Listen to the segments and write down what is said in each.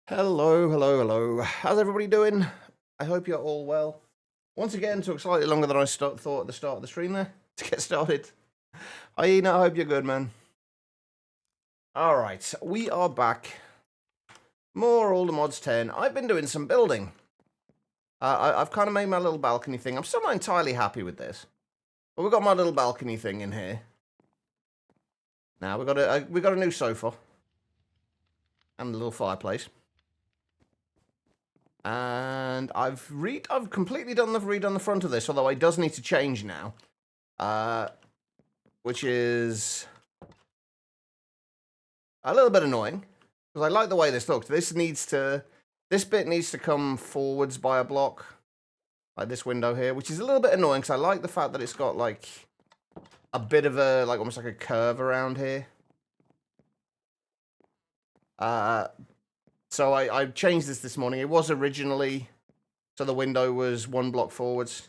Hello, hello, hello. How's everybody doing? I hope you're all well. Once again, took slightly longer than I thought at the start of the stream there to get started. Hi, Ian, I hope you're good, man. All right, we are back. More Older Mods 10. I've been doing some building. I've kind of made my little balcony thing. I'm still not entirely happy with this, but we've got my little balcony thing in here. Now we got a new sofa and a little fireplace. And I've completely redone the front of this, although it does need to change now. Which is a little bit annoying, because I like the way this looks. This bit needs to come forwards by a block, like this window here, which is a little bit annoying, because I like the fact that it's got, like, a bit of a, like, almost like a curve around here. So I changed this morning. It was originally, so the window was 1 block forwards.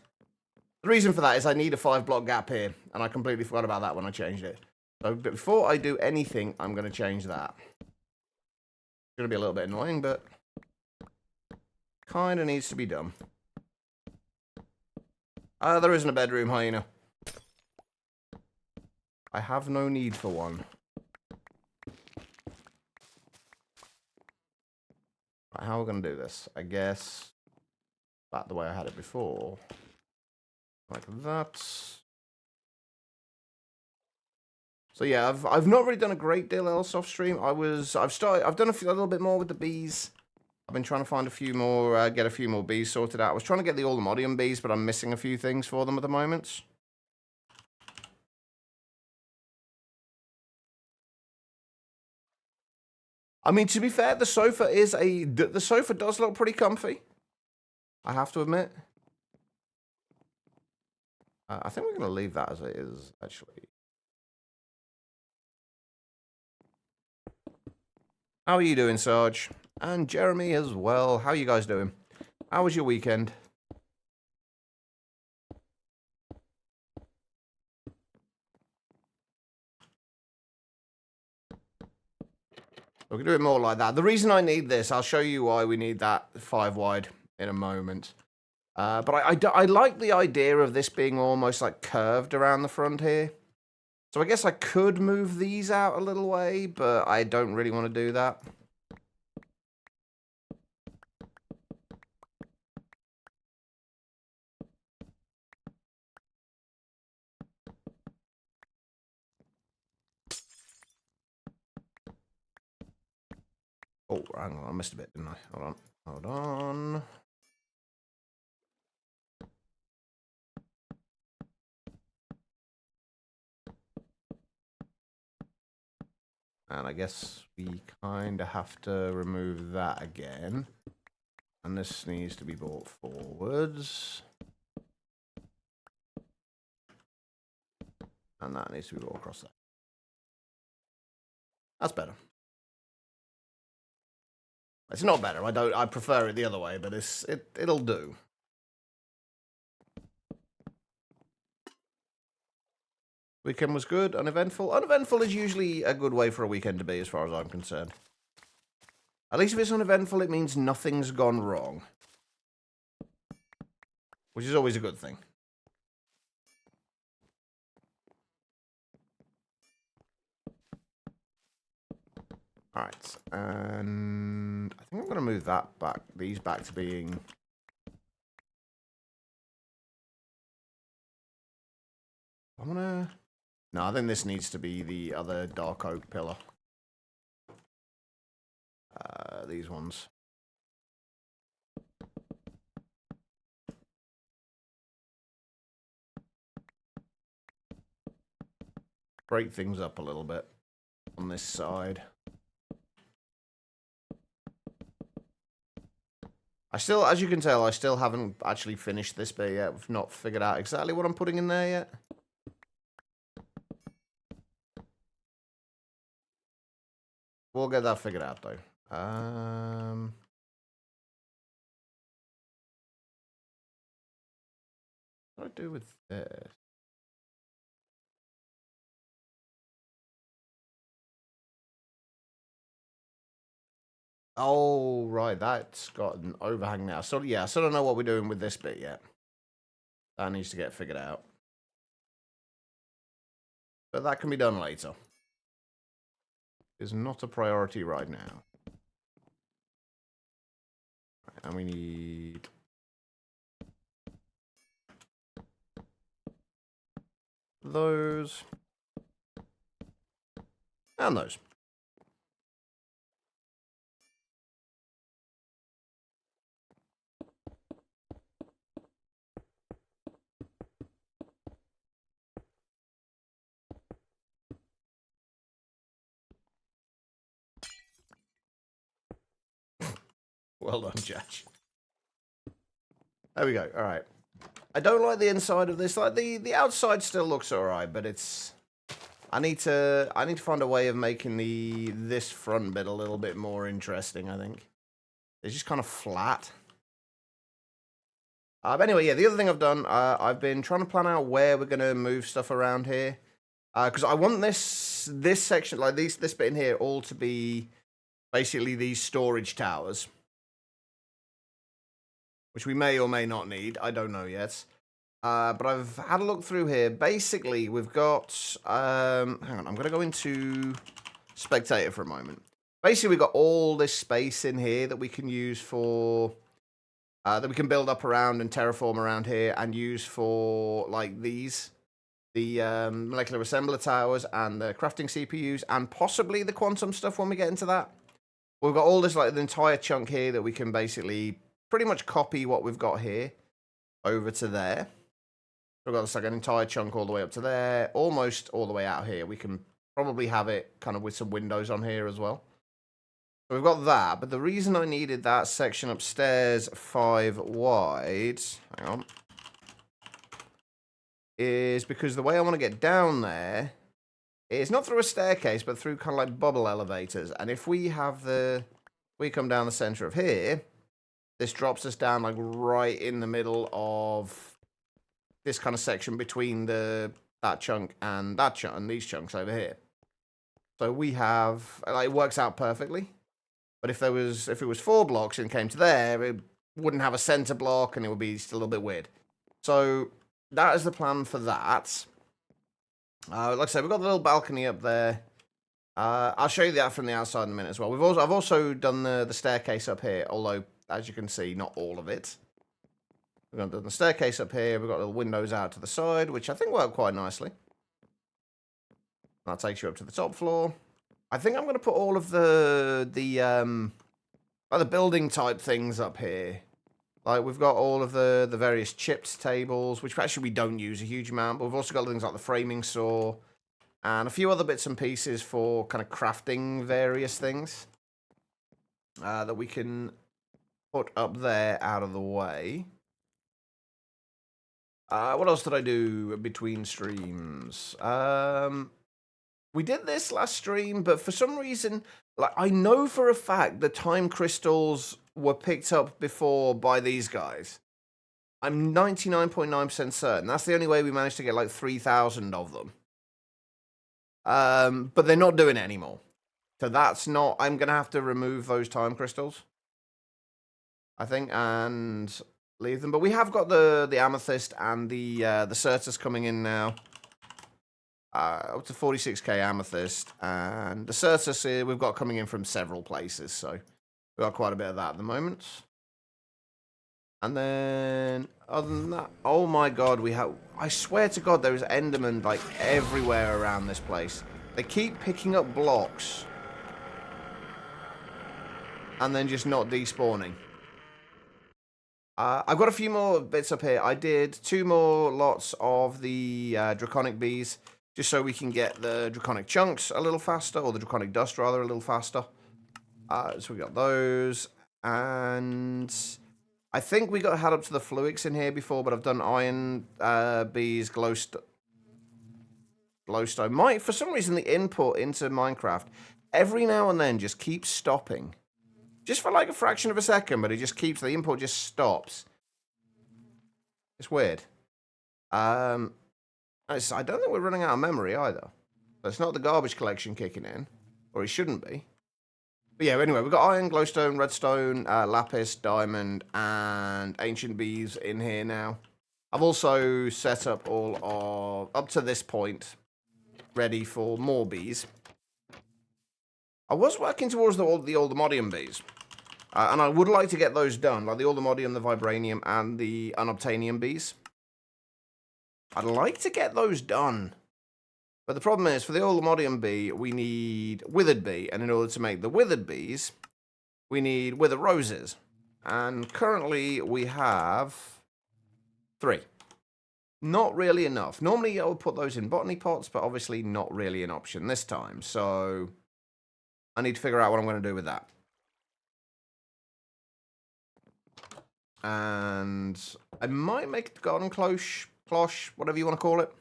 The reason for that is I need a 5-block gap here, and I completely forgot about that when I changed it. So before I do anything, I'm going to change that. It's going to be a little bit annoying, but kind of needs to be done. There isn't a bedroom, hyena. I have no need for one. Right, how are we going to do this? I guess back the way I had it before. Like that. So yeah, I've not really done a great deal else off stream. I've done a little bit more with the bees. I've been trying to find a few more, get a few more bees sorted out. I was trying to get the Allmodium bees, but I'm missing a few things for them at the moment. I mean, to be fair, the sofa does look pretty comfy. I have to admit. I think we're going to leave that as it is, actually. How are you doing, Sarge? And Jeremy as well. How are you guys doing? How was your weekend? We can do it more like that. The reason I need this, I'll show you why we need that 5 wide in a moment. But I like the idea of this being almost like curved around the front here. So I guess I could move these out a little way, but I don't really want to do that. Oh, hang on, I missed a bit, didn't I? Hold on. And I guess we kind of have to remove that again. And this needs to be brought forwards. And that needs to be brought across there. That's better. It's not better. I prefer it the other way, but it'll do. Weekend was good, uneventful. Uneventful is usually a good way for a weekend to be, as far as I'm concerned. At least if it's uneventful, it means nothing's gone wrong. Which is always a good thing. Alright, and I think I'm going to move these back to being... I'm going to... No, I think this needs to be the other dark oak pillar. These ones. Break things up a little bit on this side. As you can tell, I still haven't actually finished this bit yet. We've not figured out exactly what I'm putting in there yet. We'll get that figured out, though. What do I do with this? Oh, right, that's got an overhang now. So, yeah, I still don't know what we're doing with this bit yet. That needs to get figured out. But that can be done later. It's not a priority right now. And we need... those. And those. Well done, Josh. There we go. All right. I don't like the inside of this. Like the outside still looks alright, but it's... I need to find a way of making this front bit a little bit more interesting, I think. It's just kind of flat. But anyway, yeah, the other thing I've done, I've been trying to plan out where we're going to move stuff around here. Because I want this section, like this bit in here, all to be basically these storage towers. Which we may or may not need. I don't know yet. But I've had a look through here. Basically, we've got... hang on, I'm going to go into Spectator for a moment. Basically, we've got all this space in here that we can use for... that we can build up around and terraform around here and use for, like, these. The molecular assembler towers and the crafting CPUs and possibly the quantum stuff when we get into that. We've got all this, like, the entire chunk here that we can basically pretty much copy what we've got here over to there. We've got this, like, an entire chunk all the way up to there, almost all the way out here. We can probably have it kind of with some windows on here as well. So we've got that, but the reason I needed that section upstairs 5 wide, hang on, is because the way I want to get down there is not through a staircase, but through kind of like bubble elevators. And if we have we come down the center of here, this drops us down like right in the middle of this kind of section between that chunk and that chunk and these chunks over here. So we have, like, it works out perfectly. But if it was 4 blocks and came to there, it wouldn't have a center block and it would be still a little bit weird. So that is the plan for that. Like I said, we've got the little balcony up there. I'll show you that from the outside in a minute as well. I've also done the staircase up here, although as you can see, not all of it. We've got the staircase up here. We've got little windows out to the side, which I think work quite nicely. That takes you up to the top floor. I think I'm going to put all of the building type things up here. Like, we've got all of the various chipped tables, which actually we don't use a huge amount, but we've also got things like the framing saw and a few other bits and pieces for kind of crafting various things that we can put up there out of the way. What else did I do between streams? We did this last stream, but for some reason, like, I know for a fact the time crystals were picked up before by these guys. I'm 99.9% certain. That's the only way we managed to get like 3,000 of them. But they're not doing it anymore. So that's not... I'm going to have to remove those time crystals, I think, and leave them. But we have got the amethyst and the certus coming in now. Up to 46k amethyst, and the certus here we've got coming in from several places, so we've got quite a bit of that at the moment. And then, other than that, oh my god, I swear to god, there is Enderman like everywhere around this place. They keep picking up blocks and then just not despawning. I've got a few more bits up here. I did 2 more lots of the draconic bees, just so we can get the draconic chunks a little faster, or the draconic dust, rather, a little faster. So we got those, and I think we had up to the fluix in here before, but I've done iron bees, glowstone. For some reason, the input into Minecraft, every now and then, just keeps stopping. Just for like a fraction of a second, but the input just stops. It's weird. I don't think we're running out of memory either. So it's not the garbage collection kicking in, or it shouldn't be. But yeah, anyway, we've got iron, glowstone, redstone, lapis, diamond, and ancient bees in here now. I've also set up all of, up to this point, ready for more bees. I was working towards the Ultimodium bees. And I would like to get those done, like the Ultimodium, the Vibranium, and the Unobtainium bees. I'd like to get those done. But the problem is, for the Ultimodium bee, we need Withered bee. And in order to make the Withered bees, we need Withered roses. And currently, we have 3. Not really enough. Normally, I would put those in botany pots, but obviously not really an option this time. So, I need to figure out what I'm going to do with that. And I might make the garden cloche, whatever you want to call it,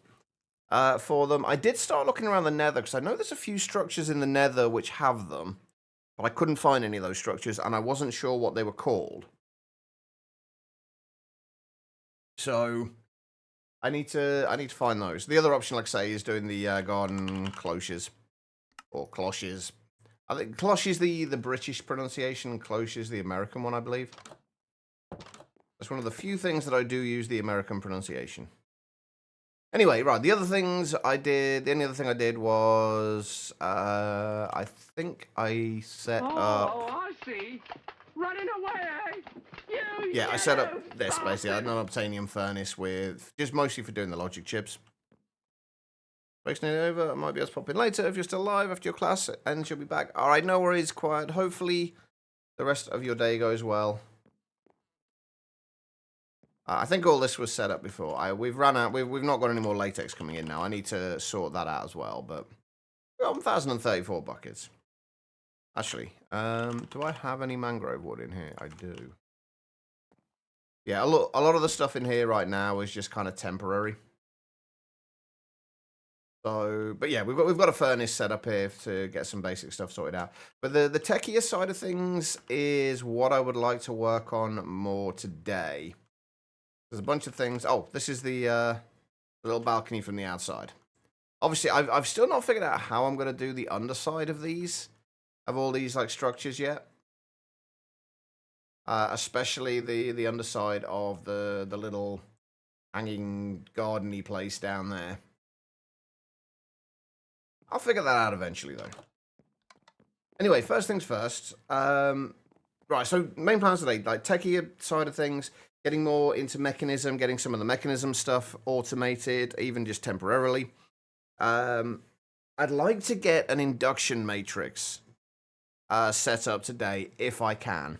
for them. I did start looking around the nether, because I know there's a few structures in the nether which have them, but I couldn't find any of those structures, and I wasn't sure what they were called. So, I need to find those. The other option, like I say, is doing the garden cloches, or cloches. I think cloche is the British pronunciation, cloche is the American one, I believe. That's one of the few things that I do use the American pronunciation. Anyway, right, the other things I did, the only other thing I did was, I think I set up... Oh, I see. Running away, yeah, I set up this, basically. I had an Unobtainium furnace with, just mostly for doing the logic chips. Break's nearly over. I might be able to pop in later if you're still alive after your class, and she'll be back. All right, no worries, quiet. Hopefully the rest of your day goes well. I think all this was set up before. We've run out. We've not got any more latex coming in now. I need to sort that out as well. But we've got 1,034 buckets. Actually, do I have any mangrove wood in here? I do. Yeah, a lot of the stuff in here right now is just kind of temporary. So, but yeah, we've got a furnace set up here to get some basic stuff sorted out. But the techier side of things is what I would like to work on more today. There's a bunch of things. Oh, this is the little balcony from the outside. Obviously, I've still not figured out how I'm going to do the underside of all these like structures yet. Especially the underside of the little hanging garden-y place down there. I'll figure that out eventually, though. Anyway, first things first. Right, so main plans today, like techier side of things, getting more into mechanism, getting some of the mechanism stuff automated, even just temporarily. I'd like to get an induction matrix set up today, if I can.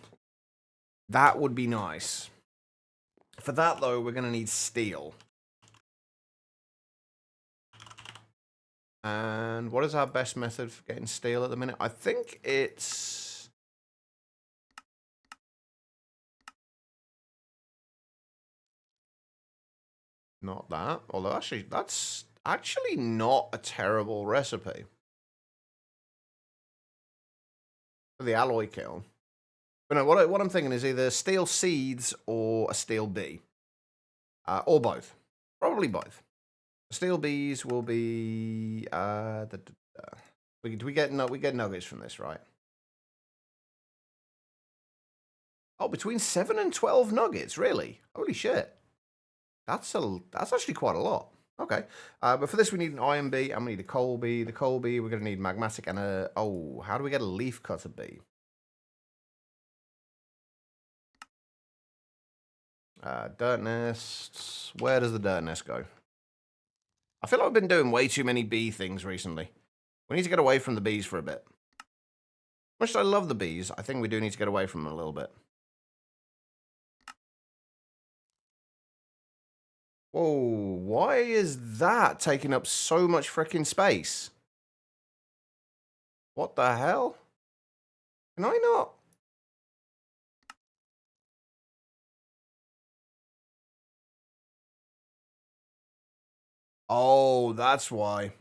That would be nice. For that, though, we're going to need steel. And what is our best method for getting steel at the minute? I think it's... not that. Although, actually, that's actually not a terrible recipe. For the alloy kiln. But no, what I'm thinking is either steel seeds or a steel bee. Or both. Probably both. Steel bees will be... we get nuggets from this, right? Oh, between 7 and 12 nuggets, really? Holy shit. That's actually quite a lot. Okay. But for this, we need an iron bee, and we need a coal bee. The coal bee, we're going to need magmatic and a... oh, how do we get a leaf cutter bee? Dirt nests. Where does the dirt nest go? I feel like I've been doing way too many bee things recently. We need to get away from the bees for a bit. Much as I love the bees, I think we do need to get away from them a little bit. Whoa, why is that taking up so much frickin' space? What the hell? Can I not? Oh, that's why.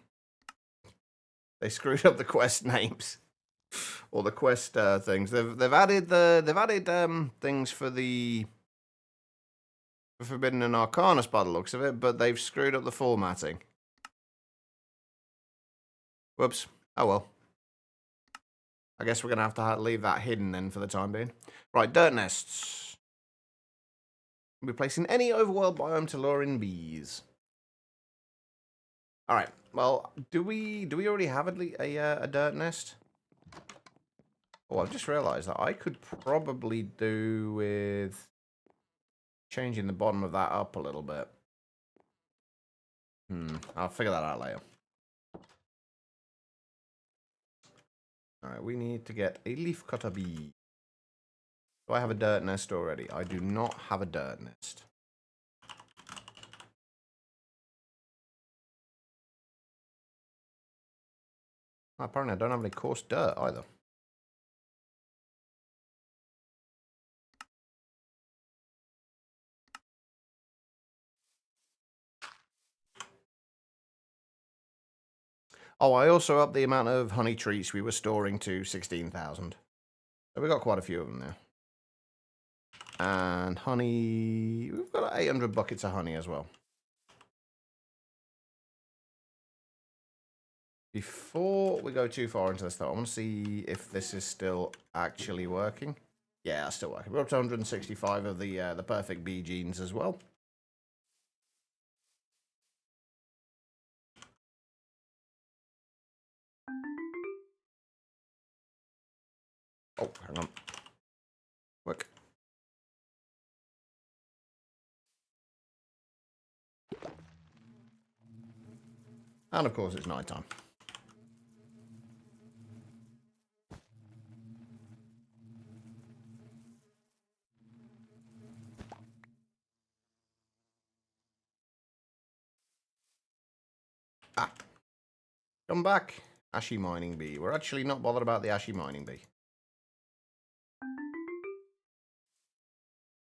They screwed up the quest names. Or the quest things. They've added things for the Forbidden and Arcanus by the looks of it, but they've screwed up the formatting. Whoops. Oh well. I guess we're going to have to leave that hidden then for the time being. Right, dirt nests. We'll be placing any overworld biome to lure in bees. All right. Well, do we already have a dirt nest? Oh, I've just realised that I could probably do with changing the bottom of that up a little bit. I'll figure that out later. All right, we need to get a leaf cutter bee. Do I have a dirt nest already? I do not have a dirt nest. Apparently, I don't have any coarse dirt either. Oh, I also upped the amount of honey treats we were storing to 16,000. So we got quite a few of them now. And honey, we've got 800 buckets of honey as well. Before we go too far into this, though, I want to see if this is still actually working. Yeah, it's still working. We're up to 165 of the perfect bee genes as well. Oh, hang on. Quick. And of course, it's nighttime. Ah, come back, Ashy Mining Bee. We're actually not bothered about the Ashy Mining Bee.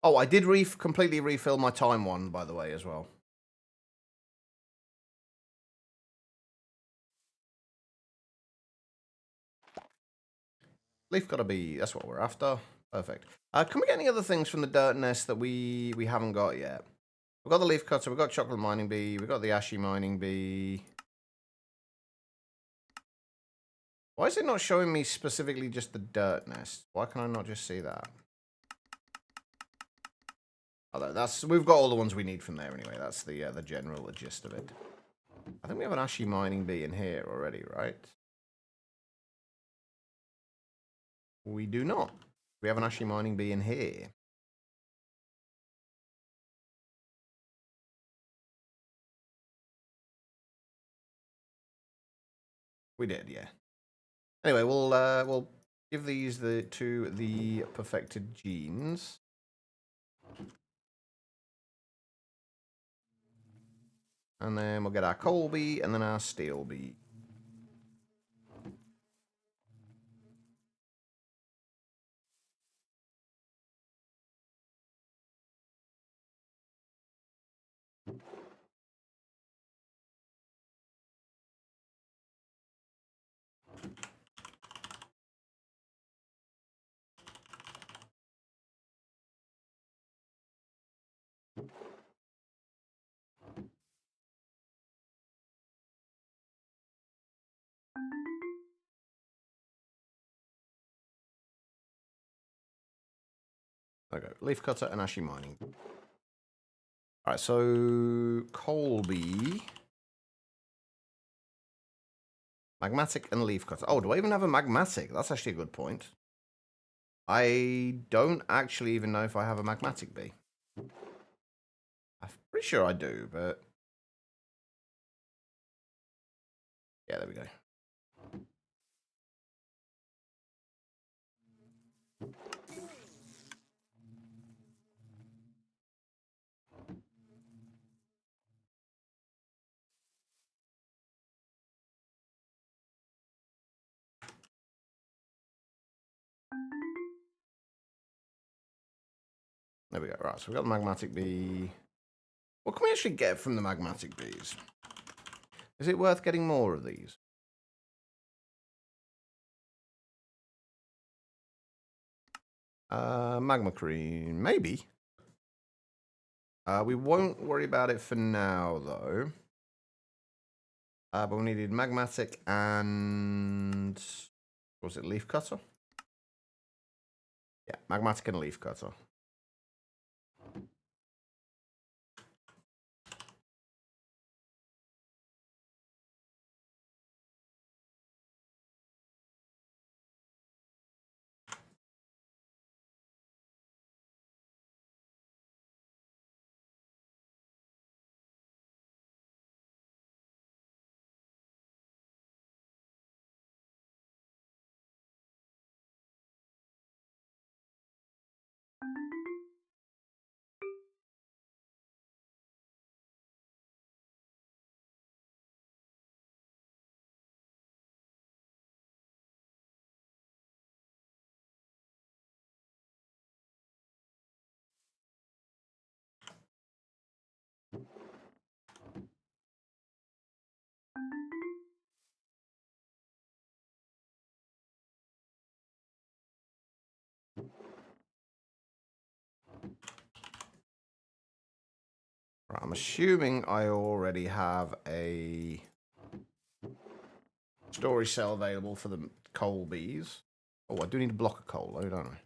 Oh, I did completely refill my time one, by the way, as well. Leaf gotta be, that's what we're after. Perfect. Can we get any other things from the dirt nest that we haven't got yet? We've got the leaf cutter, we've got chocolate mining bee, we've got the ashy mining bee. Why is it not showing me specifically just the dirt nest? Why can I not just see that? Although we've got all the ones we need from there anyway. That's the general gist of it. I think we have an ashy mining bee in here already, right? We do not. We have an ashy mining bee in here. We did, yeah. Anyway, we'll give these to the perfected genes. And then we'll get our coal bee and then our steel bee. Okay, leaf cutter and ashy mining. Alright, so Colby. Magmatic and leaf cutter. Oh, do I even have a magmatic? That's actually a good point. I don't actually even know if I have a magmatic bee. I'm pretty sure I do, but... yeah, there we go. There we go. Right, so we've got the magmatic bee. What can we actually get from the magmatic bees? Is it worth getting more of these? Magma cream, maybe. We won't worry about it for now, though. But we needed magmatic and Was it leaf cutter? Yeah, magmatic and leaf cutter. Right, I'm assuming I already have a storage cell available for the coal bees. Oh, I do need a block of coal, though, don't I?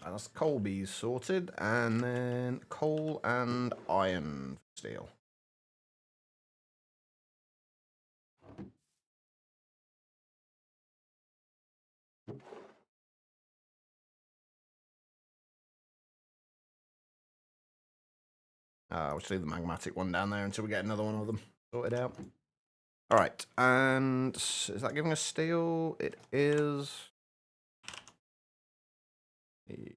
That's coal bees sorted, and then coal and iron steel. We'll just leave the magmatic one down there until we get another one of them sorted out. All right, and is that giving us steel? It is. A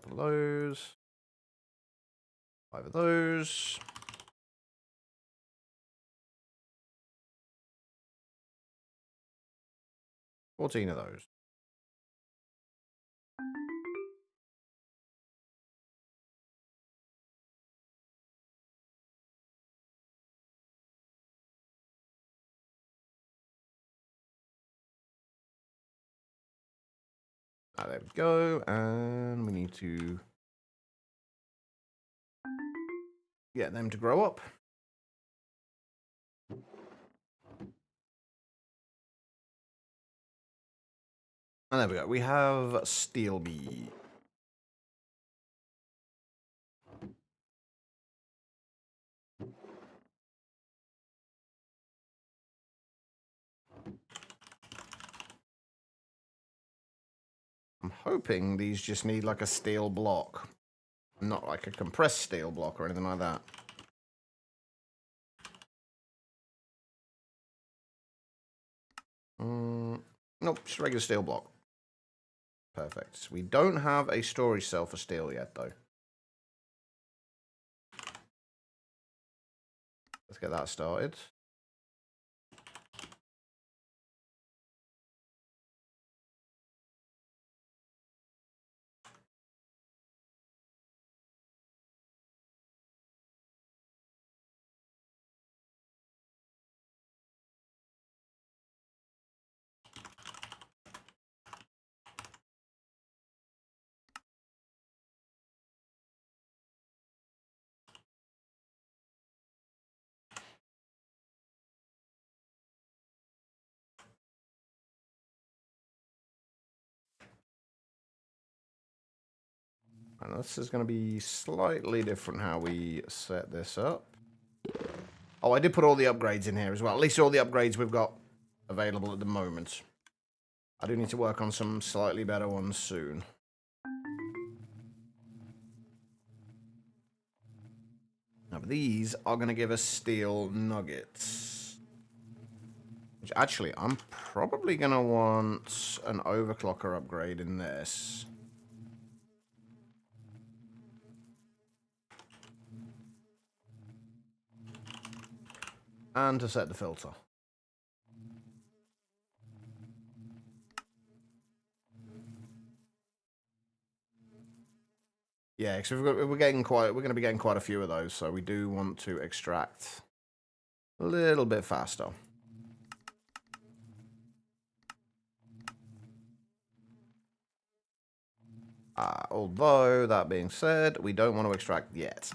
couple of those. 5 of those. 14 of those. There we go, and we need to get them to grow up. And there we go. We have steel bee. I'm hoping these just need like a steel block, not like a compressed steel block or anything like that. Nope, just a regular steel block. Perfect. We don't have a storage cell for steel yet, though. Let's get that started. And this is going to be slightly different how we set this up. Oh, I did put all the upgrades in here as well. At least all the upgrades we've got available at the moment. I do need to work on some slightly better ones soon. Now, these are going to give us steel nuggets. Which actually, I'm probably going to want an overclocker upgrade in this. And to set the filter. Yeah, because we're going to be getting quite a few of those, so we do want to extract a little bit faster. Although, that being said, we don't want to extract yet.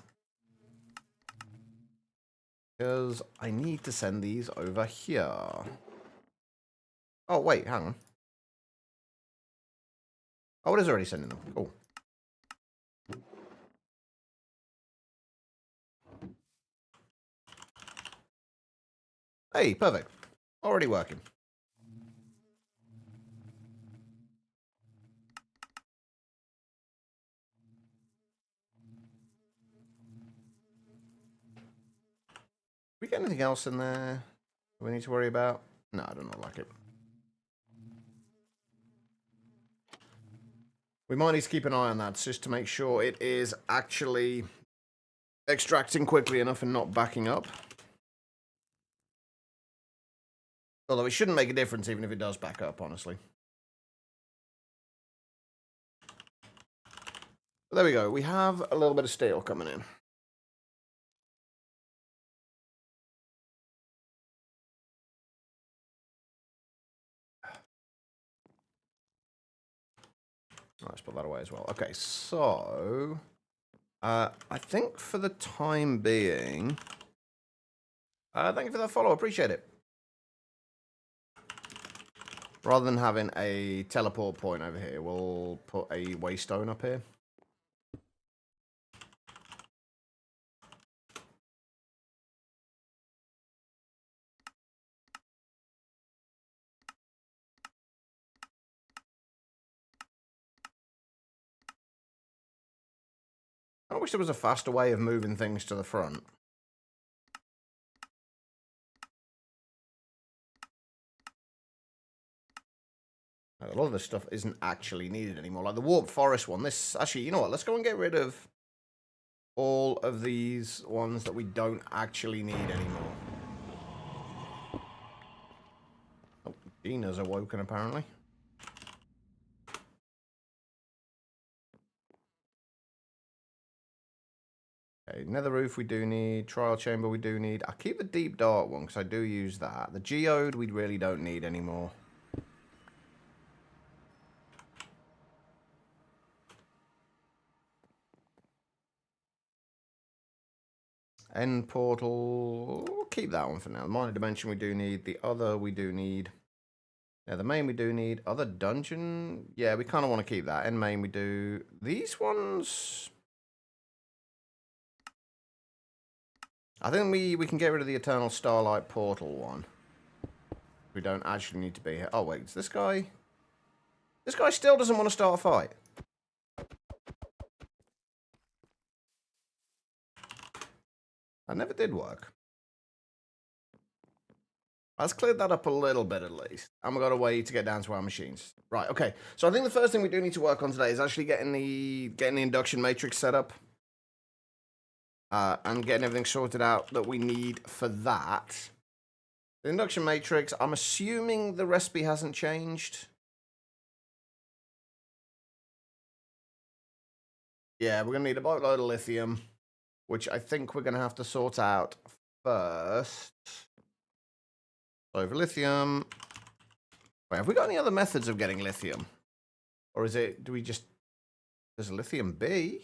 Because I need to send these over here. Oh, wait, hang on. Oh, it is already sending them. Cool. Hey, perfect. Already working. We get anything else in there we need to worry about? No, I don't like it. We might need to keep an eye on that just to make sure it is actually extracting quickly enough and not backing up. Although it shouldn't make a difference even if it does back up, honestly. But there we go. We have a little bit of steel coming in. Let's put that away as well. Okay, so I think for the time being, thank you for that follow. Appreciate it. Rather than having a teleport point over here, we'll put a waystone up here. I wish there was a faster way of moving things to the front. A lot of this stuff isn't actually needed anymore. Like the Warped Forest one. This, actually, you know what? Let's go and get rid of all of these ones that we don't actually need anymore. Oh, Gina's awoken, apparently. Okay, Nether Roof we do need. Trial Chamber we do need. I'll keep the Deep Dark one because I do use that. The Geode we really don't need anymore. End Portal, we'll keep that one for now. Minor Dimension we do need. The other we do need. Yeah, the main we do need. Other dungeon, yeah, we kind of want to keep that. End main we do. These ones, I think we can get rid of the Eternal Starlight Portal one. We don't actually need to be here. Oh wait, is this guy? This guy still doesn't want to start a fight. That never did work. Let's clear that up a little bit at least. And we've got a way to get down to our machines. Right, okay. So I think the first thing we do need to work on today is actually getting the induction matrix set up. And getting everything sorted out that we need for that. The induction matrix, I'm assuming the recipe hasn't changed. Yeah, we're going to need a boatload of lithium, which I think we're going to have to sort out first. Over lithium. Wait, have we got any other methods of getting lithium? Or is it, do we just, there's a lithium B?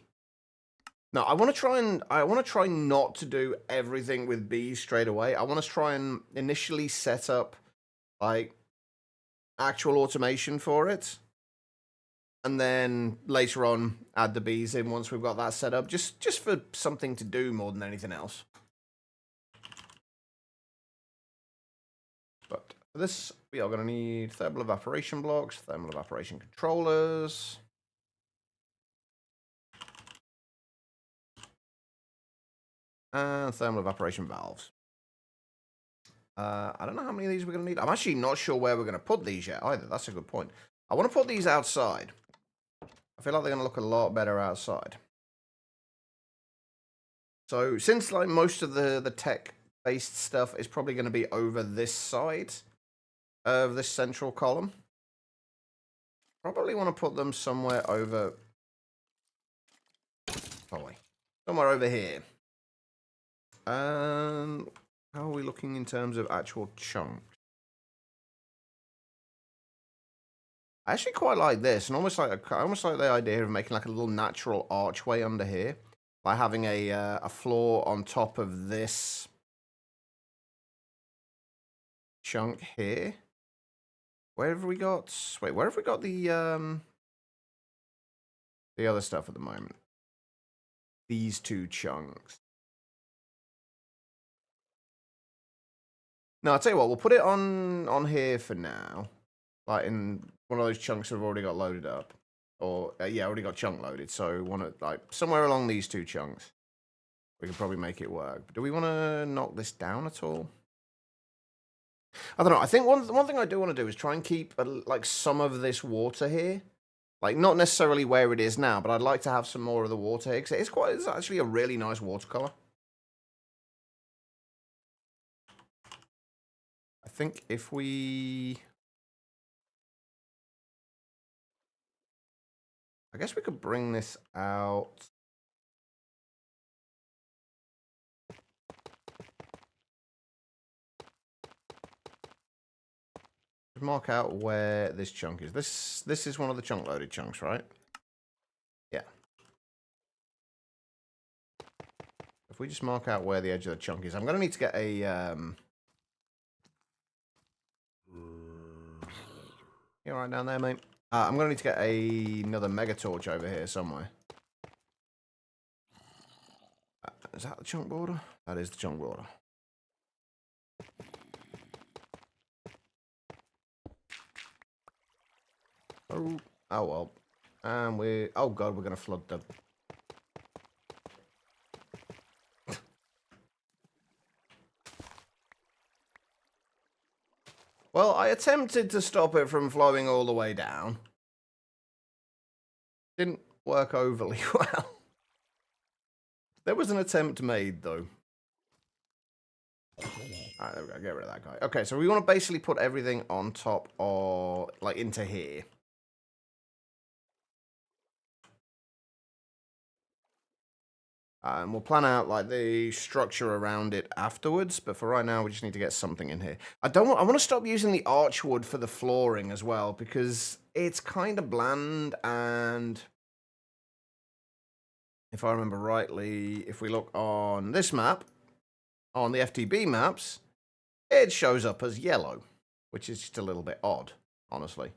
No, I want to try not to do everything with bees straight away. I want to try and initially set up like actual automation for it. And then later on add the bees in once we've got that set up, just for something to do more than anything else. But for this, we are going to need thermal evaporation blocks, thermal evaporation controllers. And thermal evaporation valves. I don't know how many of these we're going to need. I'm actually not sure where we're going to put these yet either. That's a good point. I want to put these outside. I feel like they're going to look a lot better outside. So since like most of the tech-based stuff is probably going to be over this side of this central column, probably want to put them somewhere over Probably. Somewhere over here. How are we looking in terms of actual chunks? I actually quite like this, and almost like the idea of making like a little natural archway under here, by having a floor on top of this chunk here. Where have we got? Wait, where have we got the other stuff at the moment? These two chunks. No, I'll tell you what. We'll put it on here for now, like in one of those chunks that have already got loaded up, or yeah, already got chunk loaded. So want to like somewhere along these two chunks, we can probably make it work. But do we want to knock this down at all? I don't know. I think one thing I do want to do is try and keep like some of this water here, like not necessarily where it is now, but I'd like to have some more of the water here because it's actually a really nice watercolor. I think if we, I guess we could bring this out. Mark out where this chunk is. This is one of the chunk loaded chunks, right? Yeah. If we just mark out where the edge of the chunk is, I'm gonna need to get a you all right down there, mate? I'm gonna need to get another mega torch over here somewhere. Is that the chunk border? That is the chunk border. Oh well. And oh god, we're gonna flood the. Well, I attempted to stop it from flowing all the way down. Didn't work overly well. There was an attempt made, though. Alright, there we go. Get rid of that guy. Okay, so we want to basically put everything on top or like into here. And we'll plan out like the structure around it afterwards, but for right now we just need to get something in here. I want to stop using the archwood for the flooring as well because it's kind of bland, and if I remember rightly, if we look on this map, on the FTB maps, it shows up as yellow, which is just a little bit odd, honestly.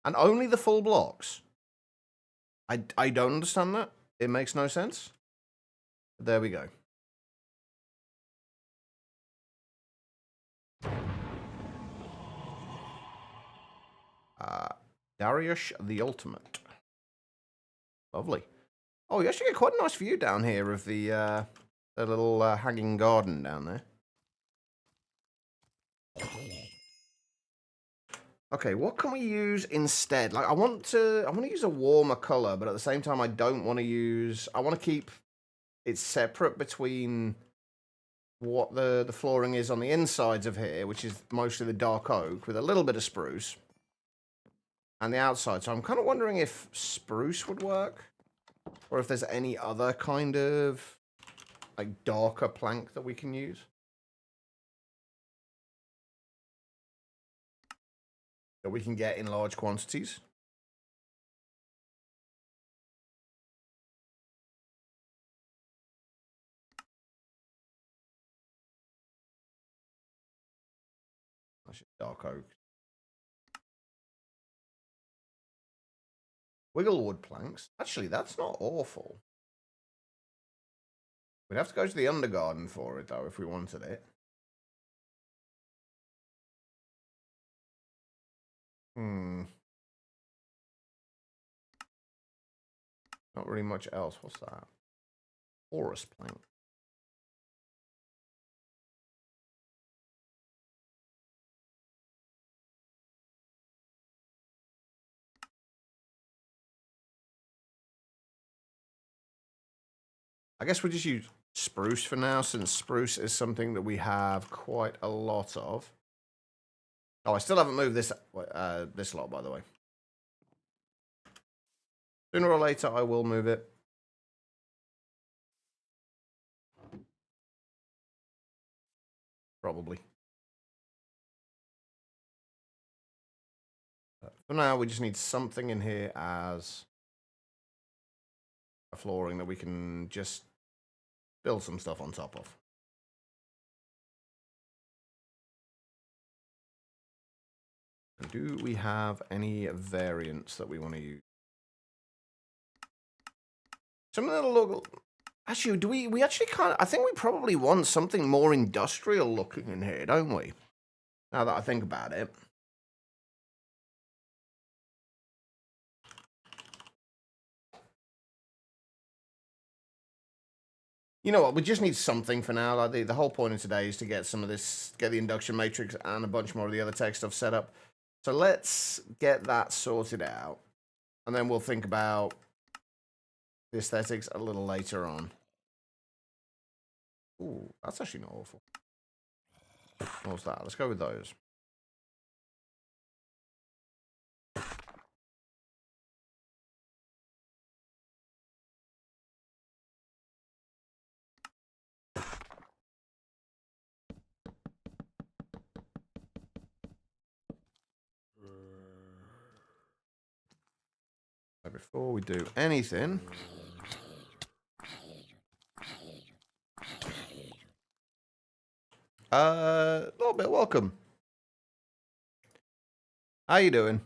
And only the full blocks. I don't understand that. It makes no sense. There we go. Darius the Ultimate. Lovely. Oh, you actually get quite a nice view down here of the little hanging garden down there. Okay, what can we use instead? Like, I want to use a warmer color, but at the same time, I don't want to use. I want to keep it separate between what the flooring is on the insides of here, which is mostly the dark oak with a little bit of spruce, and the outside. So I'm kind of wondering if spruce would work, or if there's any other kind of like darker plank that we can use. That we can get in large quantities. That's just dark oak. Wigglewood planks. Actually, that's not awful. We'd have to go to the undergarden for it, though, if we wanted it. Not really much else. What's that? Forest plank. I guess we'll just use spruce for now, since spruce is something that we have quite a lot of. Oh, I still haven't moved this lot, by the way. Sooner or later, I will move it. probably. For now, we just need something in here as a flooring that we can just build some stuff on top of. And do we have any variants that we want to use? Something that'll look... Actually, do we actually kind of... I think we probably want something more industrial looking in here, don't we? Now that I think about it. You know what? We just need something for now. Like the whole point of today is to get some of this, get the induction matrix and a bunch more of the other tech stuff set up. So let's get that sorted out, and then we'll think about the aesthetics a little later on. Ooh, that's actually not awful. What's that? Let's go with those. So before we do anything, little bit welcome. How you doing?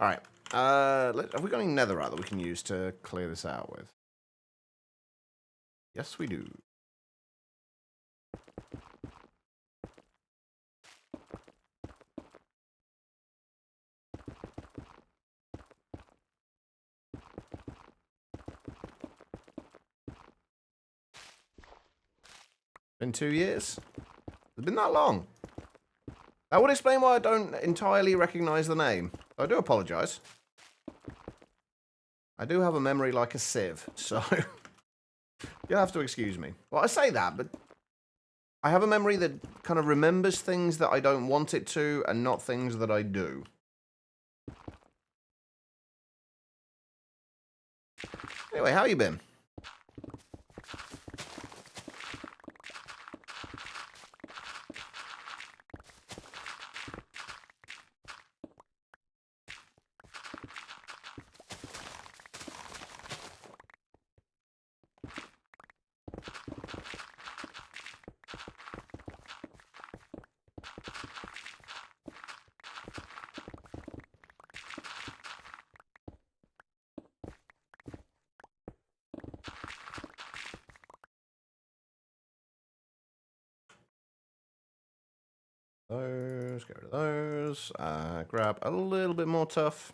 All right. Have we got any netherite that we can use to clear this out with? Yes, we do. Been 2 years? It's been that long. That would explain why I don't entirely recognize the name. I do apologize. I do have a memory like a sieve, so you'll have to excuse me. Well, I say that, but I have a memory that kind of remembers things that I don't want it to and not things that I do. Anyway, how you been? Those, get rid of those. Grab a little bit more tough.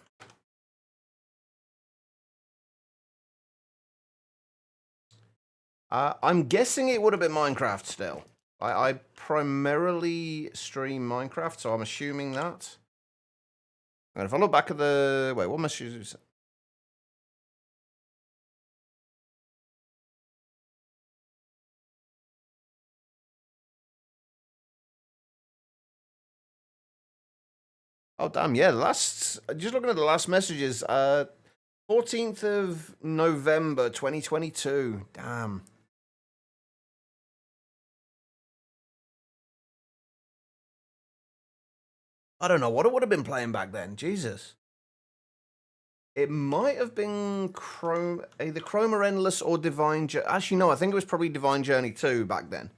I'm guessing it would have been Minecraft still. I primarily stream Minecraft, so I'm assuming that. And if I look back at the... Wait, what messages? Oh, damn, yeah, just looking at the last messages, 14th of November, 2022, damn. I don't know what it would have been playing back then, Jesus. It might have been either Chroma Endless or Divine Journey. Actually, no, I think it was probably Divine Journey 2 back then.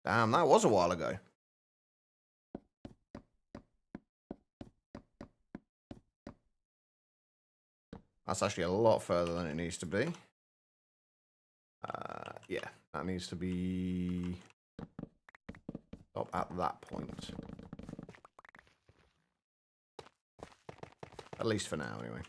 Damn, that was a while ago. That's actually a lot further than it needs to be. Yeah, that needs to be stop at that point. At least for now, anyway.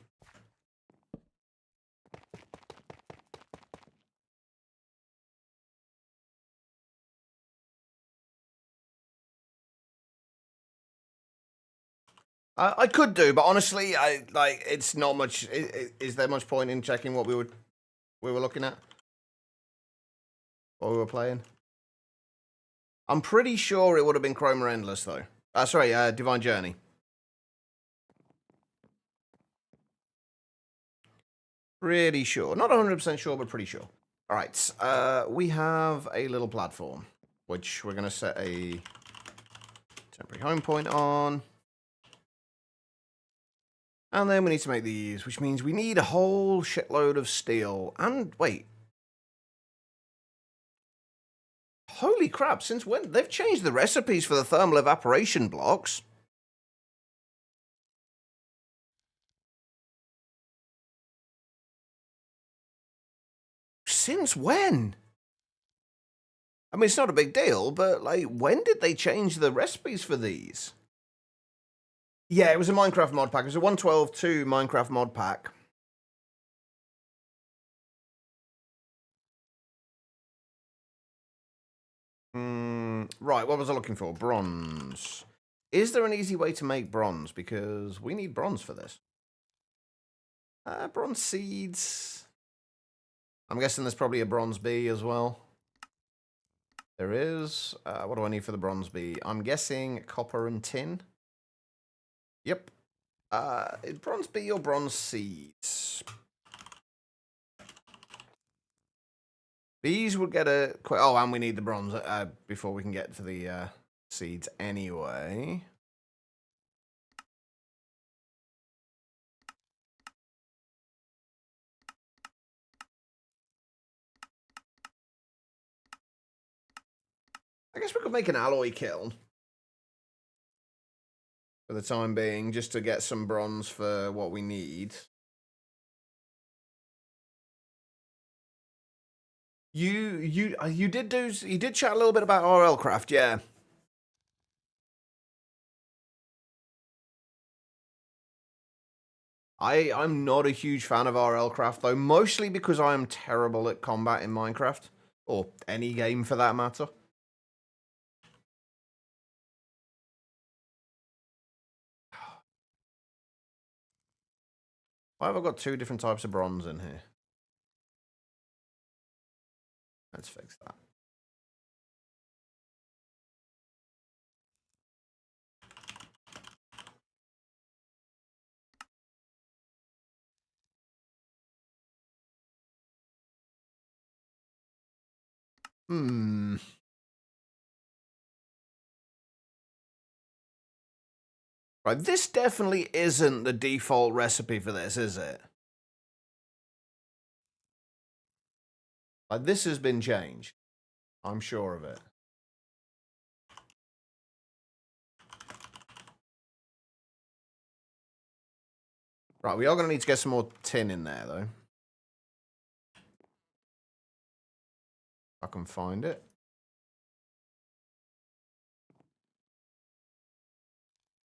I could do, but honestly, it's not much. Is there much point in checking what we were looking at? What we were playing? I'm pretty sure it would have been Chroma Endless, though. Sorry, Divine Journey. Pretty sure. Not 100% sure, but pretty sure. All right. We have a little platform, which we're going to set a temporary home point on. And then we need to make these, which means we need a whole shitload of steel. And wait. Holy crap, since when? They've changed the recipes for the thermal evaporation blocks. Since when? I mean, it's not a big deal, but, like, when did they change the recipes for these? Yeah, it was a Minecraft mod pack. It was a 1.12.2 Minecraft mod pack. Right, what was I looking for? Bronze. Is there an easy way to make bronze? Because we need bronze for this. Bronze seeds. I'm guessing there's probably a bronze bee as well. There is. What do I need for the bronze bee? I'm guessing copper and tin. Yep. Bronze bee or bronze seeds? Bees would get a... Oh, and we need the bronze before we can get to the seeds anyway. I guess we could make an alloy kiln. For the time being, just to get some bronze for what we need. You did chat a little bit about RL craft, yeah. I'm not a huge fan of RL craft though, mostly because I am terrible at combat in Minecraft or any game for that matter. Why have I got two different types of bronze in here? Let's fix that. Right, this definitely isn't the default recipe for this, is it? Like, this has been changed. I'm sure of it. Right, we are going to need to get some more tin in there, though. I can find it.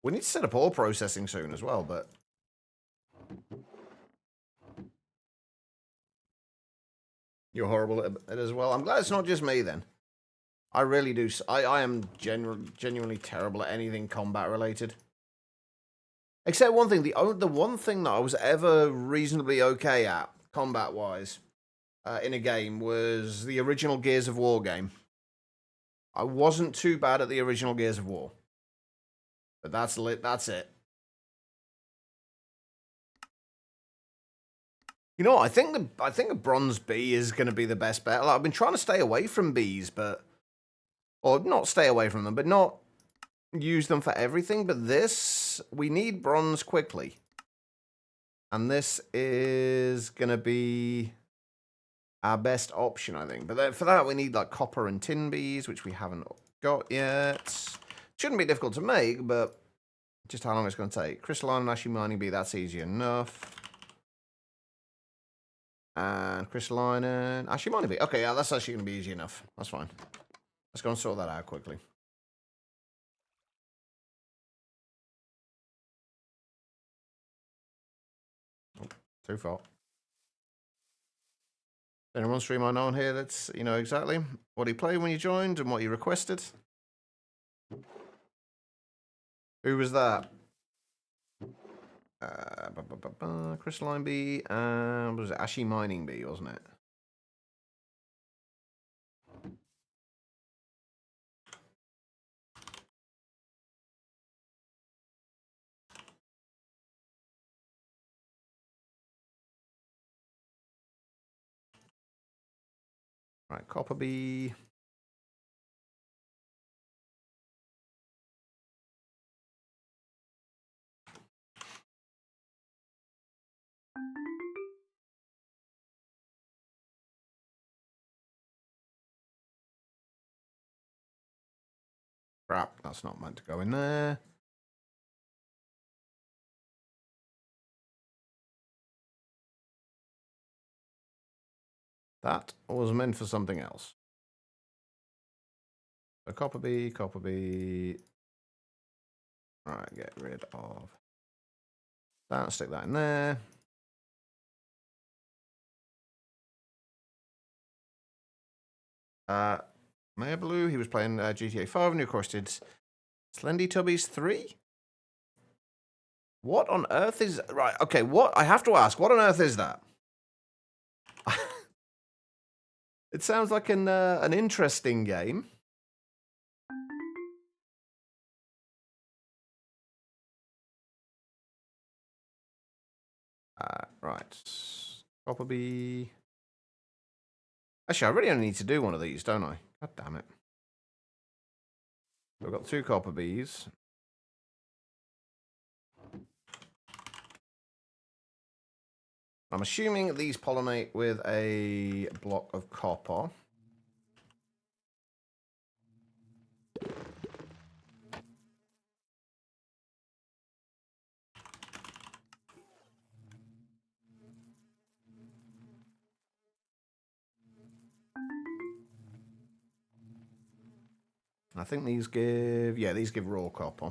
We need to set up ore processing soon as well, but... You're horrible at it as well. I'm glad it's not just me, then. I really do. I am genuinely terrible at anything combat related. Except one thing. The one thing that I was ever reasonably okay at, combat-wise, in a game was the original Gears of War game. I wasn't too bad at the original Gears of War. But that's it. You know what? I think a bronze bee is going to be the best bet. Like, I've been trying to stay away from bees, or not stay away from them, but not use them for everything. But this, we need bronze quickly. And this is going to be our best option, I think. But then for that, we need like copper and tin bees, which we haven't got yet. Shouldn't be difficult to make, but just how long it's going to take. Crystalline and ashy mining bee, that's easy enough. And crystalline and ashy mining bee. Okay, yeah, that's actually going to be easy enough. That's fine. Let's go and sort that out quickly. Oh, too far. Anyone stream I know on here that's, you know, exactly what he played when you joined and what you requested? Who was that? Crystalline bee and was it ashy mining bee, wasn't it? Right, copper B. Crap, that's not meant to go in there. That was meant for something else. So copper B, copper B. Right, get rid of that, stick that in there. Mayor Blue, he was playing GTA 5 and he requested Slendy Tubbies 3? What on earth is... Right, okay, what... I have to ask, what on earth is that? It sounds like an interesting game. Right. Copper B. Actually, I really only need to do one of these, don't I? God damn it. We've got 2 copper Bs. I'm assuming these pollinate with a block of copper. I think these give... Yeah, these give raw copper.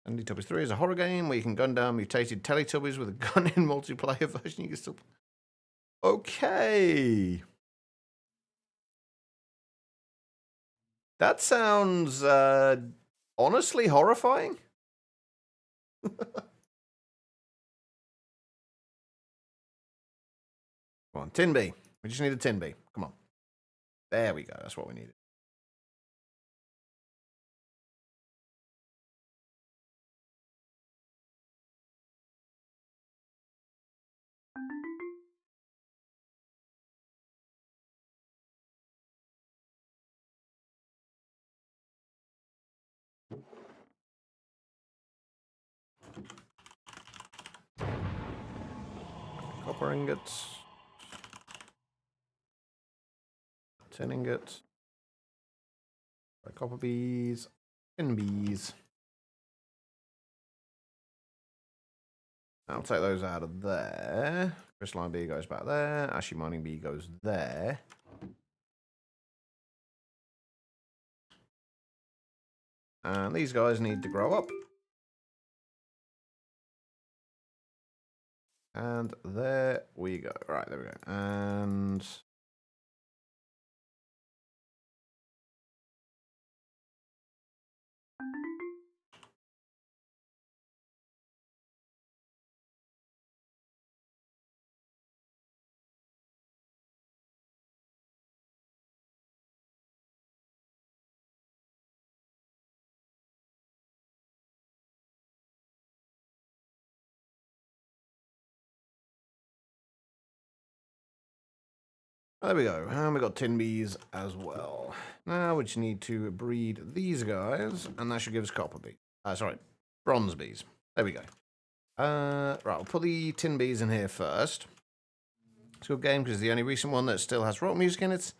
Teletubbies 3 is a horror game where you can gun down mutated Teletubbies with a gun in multiplayer version. You can still... Okay. That sounds honestly horrifying. Come on, tin B. We just need a tin B. Come on. There we go. That's what we needed. Copper ingots. Tin ingots. Copper bees. Tin bees. I'll take those out of there. Crystalline B goes back there. Ashy mining B goes there. And these guys need to grow up. And there we go. Right, there we go. And... there we go. And we got tin bees as well. Now we just need to breed these guys, and that should give us copper bees. Sorry, bronze bees. There we go. Right, I'll put the tin bees in here first. It's a good game because it's the only recent one that still has rock music in it.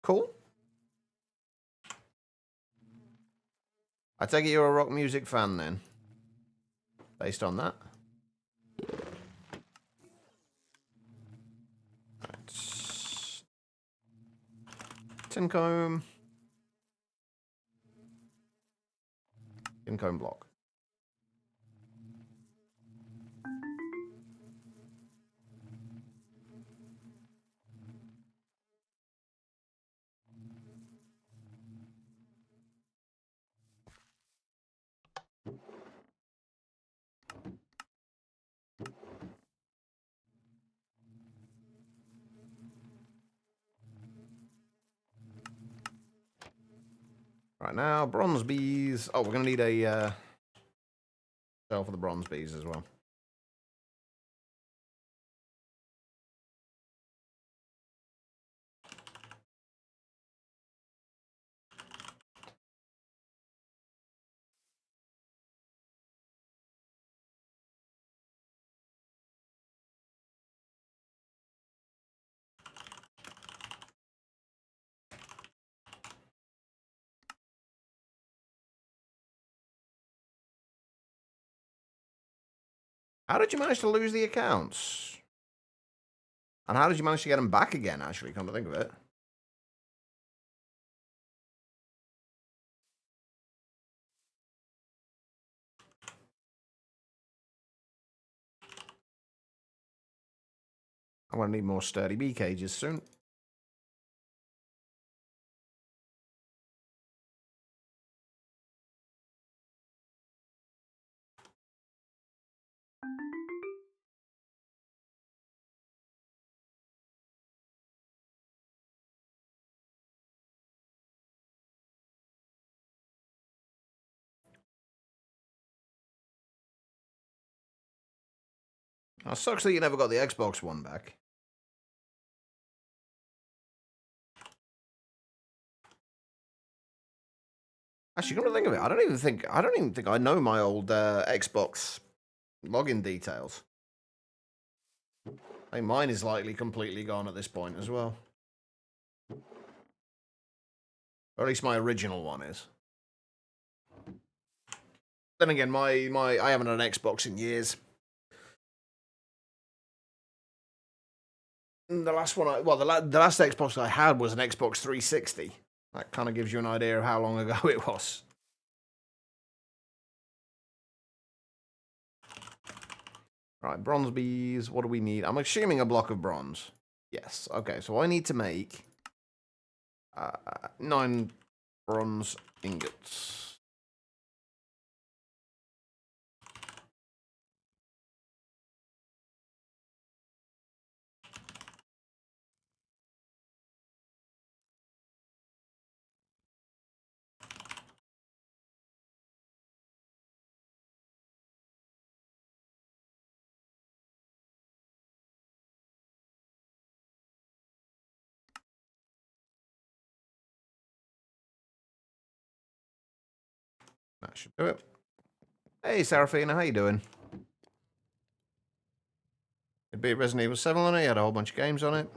Cool. I take it you're a rock music fan then, based on that. Right. Tin comb. Tin comb block. Right now, bronze bees. Oh, we're going to need a cell for the bronze bees as well. How did you manage to lose the accounts? And how did you manage to get them back again, actually, come to think of it? I'm going to need more sturdy bee cages soon. Oh, sucks that you never got the Xbox One back. Actually, come to think of it, I don't even think I know my old Xbox login details. I think mine is likely completely gone at this point as well. Or at least my original one is. Then again, I haven't had an Xbox in years. The last one, the last Xbox I had was an Xbox 360. That kind of gives you an idea of how long ago it was. Right, bronze bees. What do we need? I'm assuming a block of bronze. Yes. Okay, so I need to make 9 bronze ingots. That should do it. Hey, Seraphina, how you doing? It beat Resident Evil 7 on it. You had a whole bunch of games on it.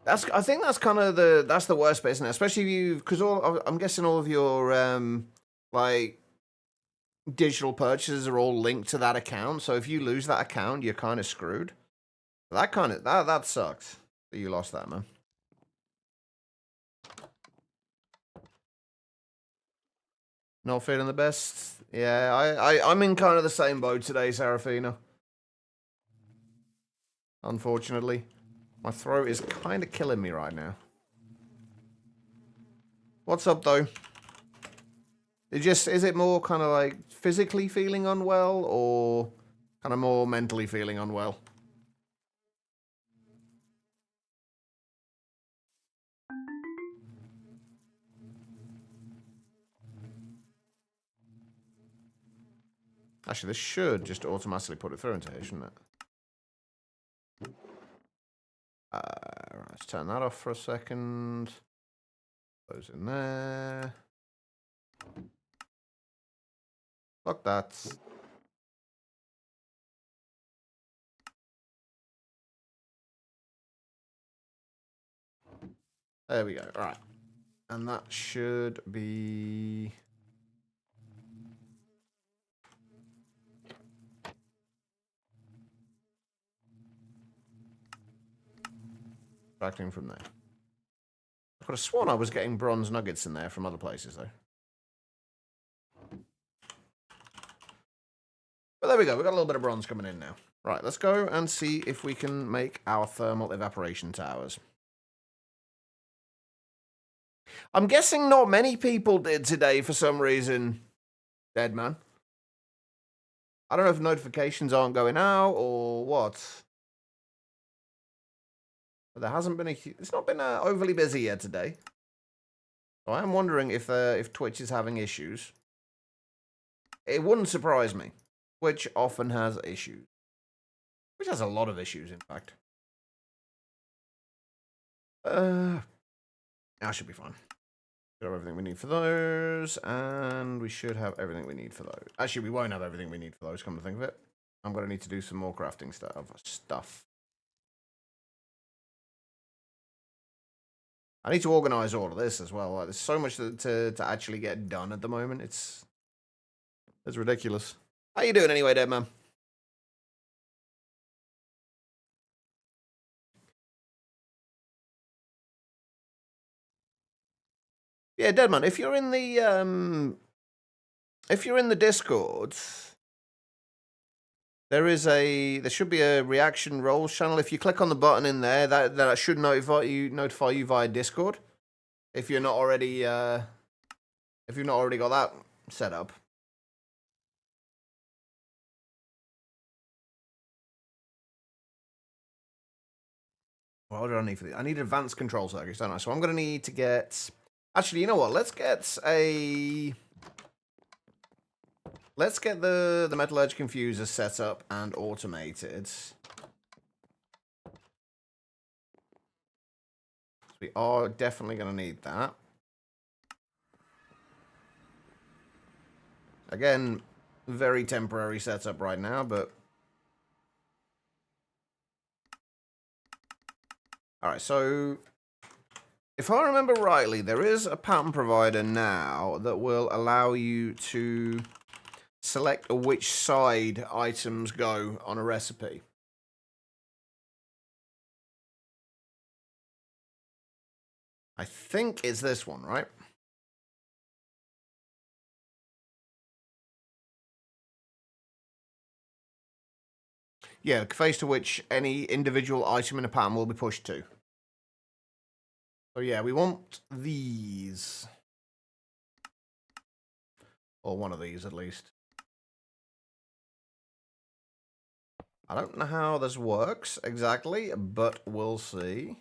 I think that's kind of the worst bit, isn't it? Especially if you, because I'm guessing all of your like digital purchases are all linked to that account. So if you lose that account, you're kind of screwed. That sucks that you lost that, man. Not feeling the best. Yeah, I'm in kind of the same boat today, Seraphina. Unfortunately, my throat is kind of killing me right now. What's up, though? Is it more kind of like physically feeling unwell or kind of more mentally feeling unwell? Actually, this should just automatically put it through into here, shouldn't it? Right, let's turn that off for a second. Those in there. Fuck that. There we go. All right. And that should be... Subtracting from there. I could have sworn I was getting bronze nuggets in there from other places, though. But there we go. We've got a little bit of bronze coming in now. Right, let's go and see if we can make our thermal evaporation towers. I'm guessing not many people did today for some reason. Dead man. I don't know if notifications aren't going out or what. But there hasn't been it's not been overly busy yet today. So I am wondering if Twitch is having issues. It wouldn't surprise me. Twitch often has issues. Which has a lot of issues, in fact. That should be fine. Got everything we need for those, and we should have everything we need for those. Actually, we won't have everything we need for those, come to think of it. I'm going to need to do some more crafting stuff. I need to organize all of this as well. Like, there's so much to actually get done at the moment. It's ridiculous. How you doing anyway, dead man? Yeah, Deadman, if you're in the Discord, there should be a reaction roles channel. If you click on the button in there, that should notify you via Discord. If you're not already got that set up. What do I need for this? I need advanced control circuits, don't I? So I'm gonna need to get. Actually, you know what? Let's get the metallurgic confuser set up and automated. We are definitely going to need that. Again, very temporary setup right now, but... Alright, so... If I remember rightly, there is a pattern provider now that will allow you to select which side items go on a recipe. I think it's this one, right? Yeah, the face to which any individual item in a pattern will be pushed to. So yeah, we want these. Or one of these, at least. I don't know how this works exactly, but we'll see.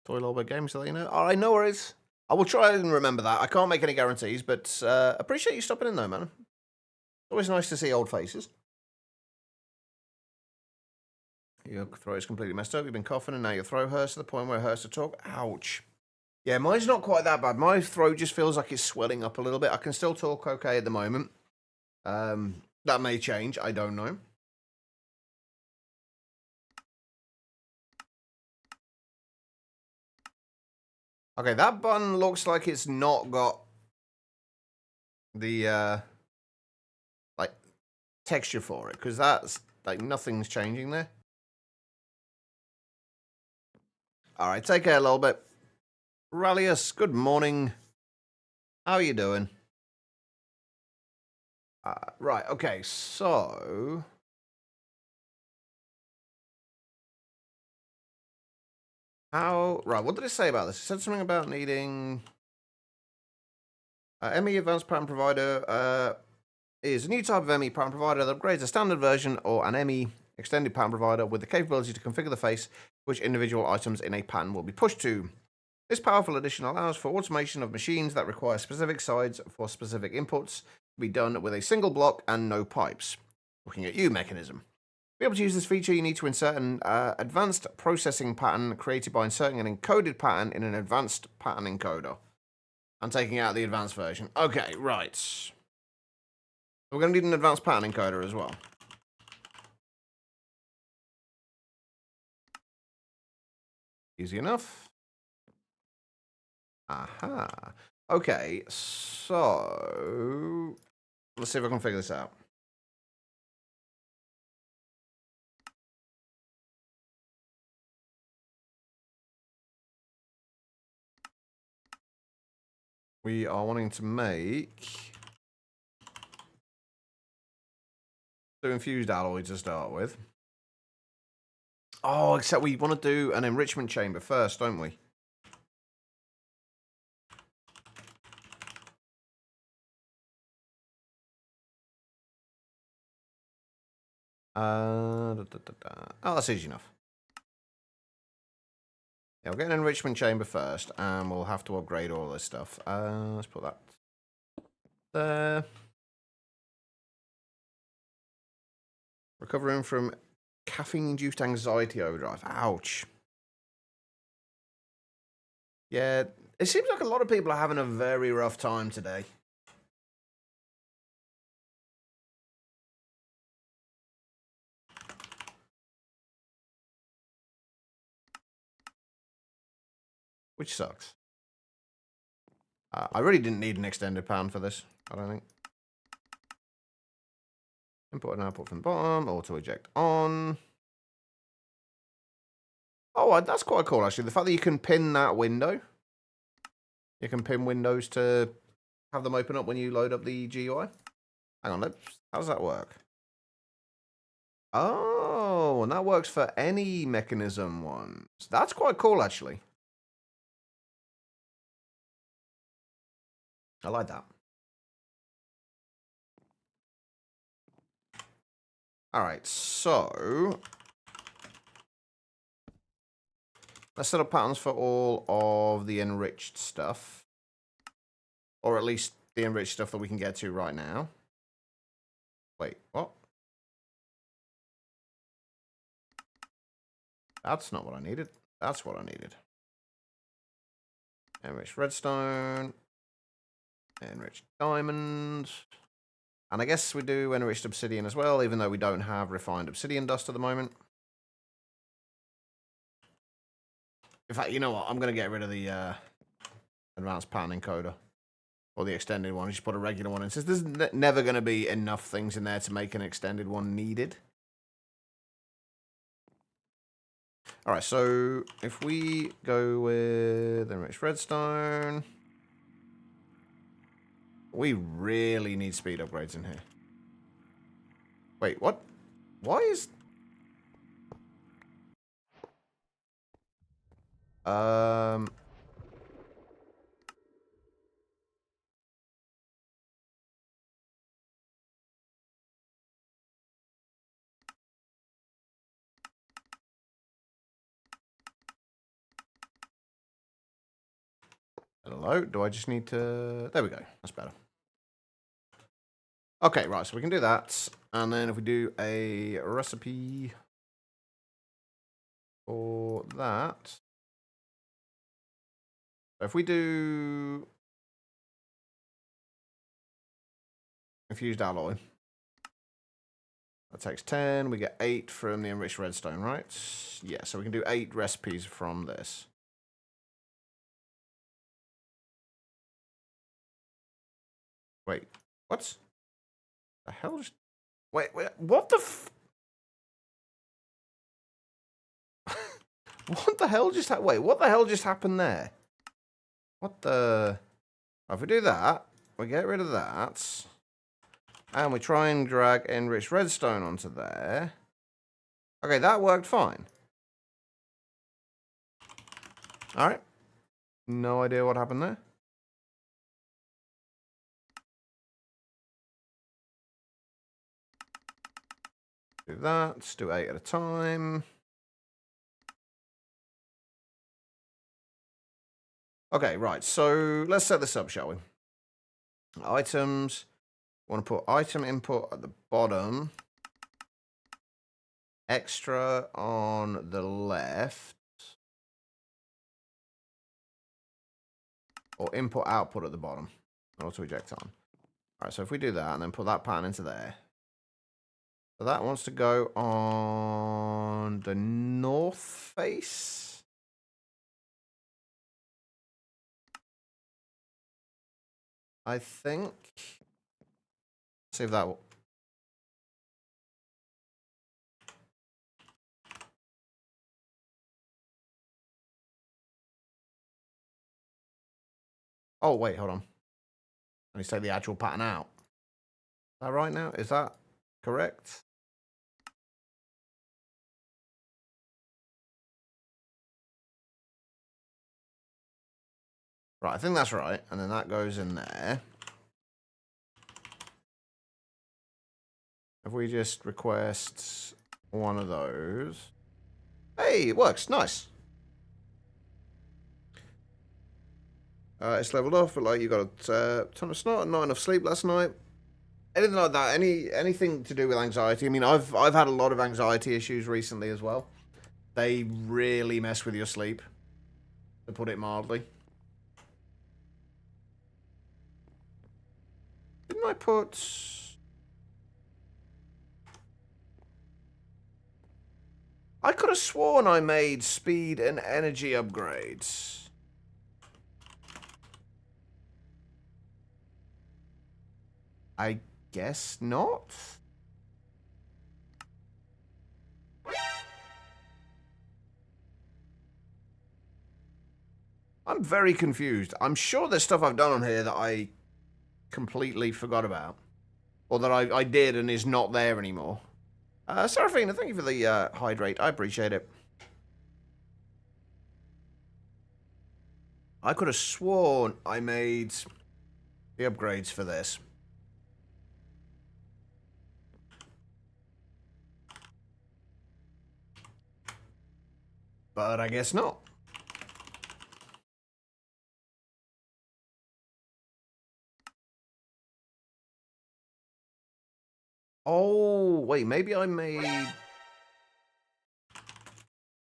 Toy little bit game, so you know. All right, no worries. I will try and remember that. I can't make any guarantees, but appreciate you stopping in though, man. Always nice to see old faces. Your throat is completely messed up. You've been coughing, and now your throat hurts to the point where it hurts to talk. Ouch. Yeah, mine's not quite that bad. My throat just feels like it's swelling up a little bit. I can still talk okay at the moment. That may change. I don't know. Okay, that button looks like it's not got the like texture for it, because that's like nothing's changing there. All right, take care a little bit. Rallius, good morning. How are you doing? Right, okay, so... Right, what did it say about this? It said something about needing... ME Advanced Pattern Provider is a new type of ME pattern provider that upgrades a standard version or an ME extended pattern provider with the capability to configure the face which individual items in a pattern will be pushed to. This powerful addition allows for automation of machines that require specific sides for specific inputs to be done with a single block and no pipes. Looking at you mechanism. To be able to use this feature, you need to insert an advanced processing pattern created by inserting an encoded pattern in an advanced pattern encoder. I'm taking out the advanced version. Okay, right. We're going to need an advanced pattern encoder as well. Easy enough. Aha. Okay, so... Let's see if I can figure this out. We are wanting to make... 2 infused alloy to start with. Oh, except we want to do an enrichment chamber first, don't we? Oh, that's easy enough. Yeah, we'll get an enrichment chamber first, and we'll have to upgrade all this stuff. Let's put that there. Recovering from caffeine-induced anxiety overdrive. Ouch. Yeah, it seems like a lot of people are having a very rough time today. Which sucks. I really didn't need an extended pan for this, I don't think. Import and output from the bottom, auto eject on. Oh, that's quite cool, actually. The fact that you can pin that window. You can pin windows to have them open up when you load up the GUI. Hang on, how does that work? Oh, and that works for any mechanism ones. That's quite cool, actually. I like that. All right, so let's set up patterns for all of the enriched stuff. Or at least the enriched stuff that we can get to right now. Wait, what? That's not what I needed. That's what I needed. Enriched redstone. Enriched diamond. And I guess we do enriched obsidian as well, even though we don't have refined obsidian dust at the moment. In fact, you know what? I'm going to get rid of the advanced pattern encoder. Or the extended one. Just put a regular one in. Since there's never going to be enough things in there to make an extended one needed. Alright, so if we go with enriched redstone... We really need speed upgrades in here. Wait, what? Why is... Hello? Do I just need to... There we go. That's better. Okay, right, so we can do that. And then if we do a recipe for that... If we do... infused alloy. That takes 10. We get 8 from the enriched redstone, right? Yeah, so we can do 8 recipes from this. Wait, what? The hell just... Wait, what the what the hell just happened? Wait, what the hell just happened there? What the... Oh, if we do that, we get rid of that. And we try and drag enriched redstone onto there. Okay, that worked fine. Alright. No idea what happened there. Do that. Let's do 8 at a time. Okay, right. So let's set this up, shall we? Items. I want to put item input at the bottom. Extra on the left. Or input output at the bottom. Auto eject on. Alright, so if we do that and then put that pattern into there. So that wants to go on the north face. I think. See if that will. Oh, wait, hold on. Let me take the actual pattern out. Is that right now? Is that correct? Right, I think that's right. And then that goes in there. If we just request one of those. Hey, it works. Nice. It's leveled off, but like you got a ton of snot, not enough sleep last night. Anything like that? Anything to do with anxiety? I mean, I've had a lot of anxiety issues recently as well. They really mess with your sleep, to put it mildly. Didn't I put? I could have sworn I made speed and energy upgrades. I guess not. I'm very confused. I'm sure there's stuff I've done on here that I completely forgot about. Or that I did and is not there anymore. Seraphina, thank you for the hydrate. I appreciate it. I could have sworn I made the upgrades for this. But I guess not. Oh, wait, maybe I made...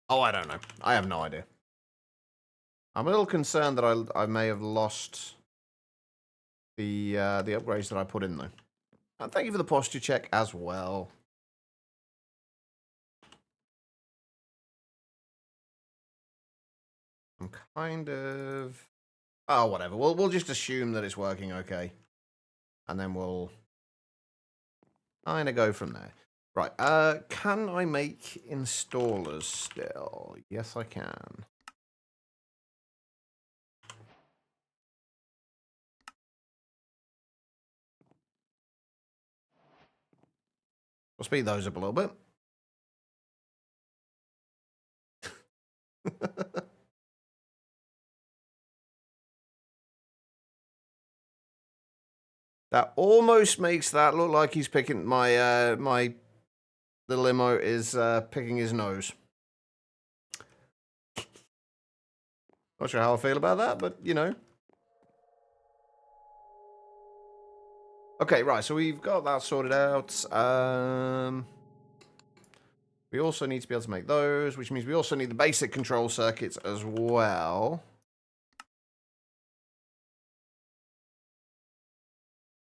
Oh, I don't know. I have no idea. I'm a little concerned that I may have lost the upgrades that I put in, though. And thank you for the posture check as well. I'm kind of... Oh, whatever. We'll just assume that it's working okay. And then we'll kind of go from there. Right, can I make installers still? Yes, I can. We'll speed those up a little bit. That almost makes that look like he's picking my the limo is picking his nose. Not sure how I feel about that, but you know. Okay, right, so we've got that sorted out. We also need to be able to make those, which means we also need the basic control circuits as well.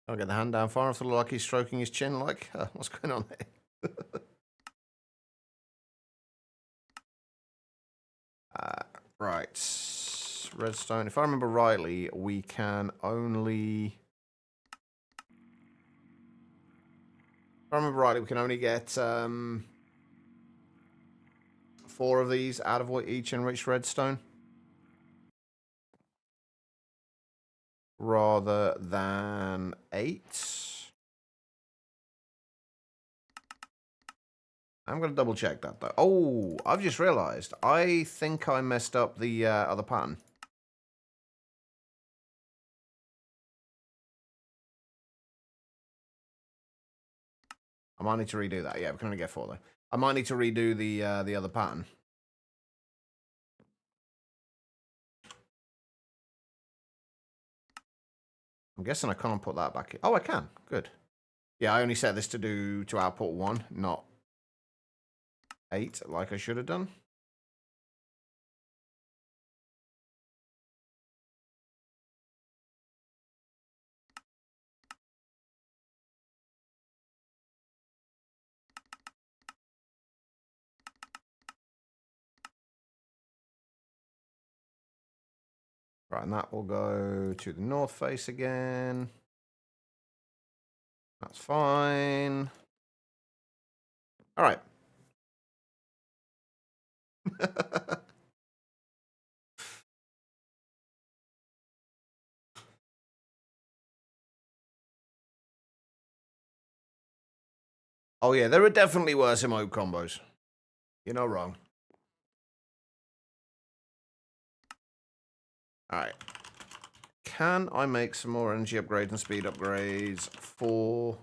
I'll get the hand down far enough to look like he's stroking his chin like, what's going on there? Right. Redstone. If I remember rightly, we can only... If I remember rightly, we can only get 4 of these out of each enriched redstone. Rather than 8. I'm going to double check that, though. Oh, I've just realized. I think I messed up the other pattern. I might need to redo that. Yeah, we can only get 4, though. I might need to redo the other pattern. I'm guessing I can't put that back in. Oh, I can. Good. Yeah, I only set this to output 1, not 8, like I should have done. Right, and that will go to the north face again. That's fine. All right. Oh, yeah, there are definitely worse emote combos. You're not wrong. All right. Can I make some more energy upgrades and speed upgrades for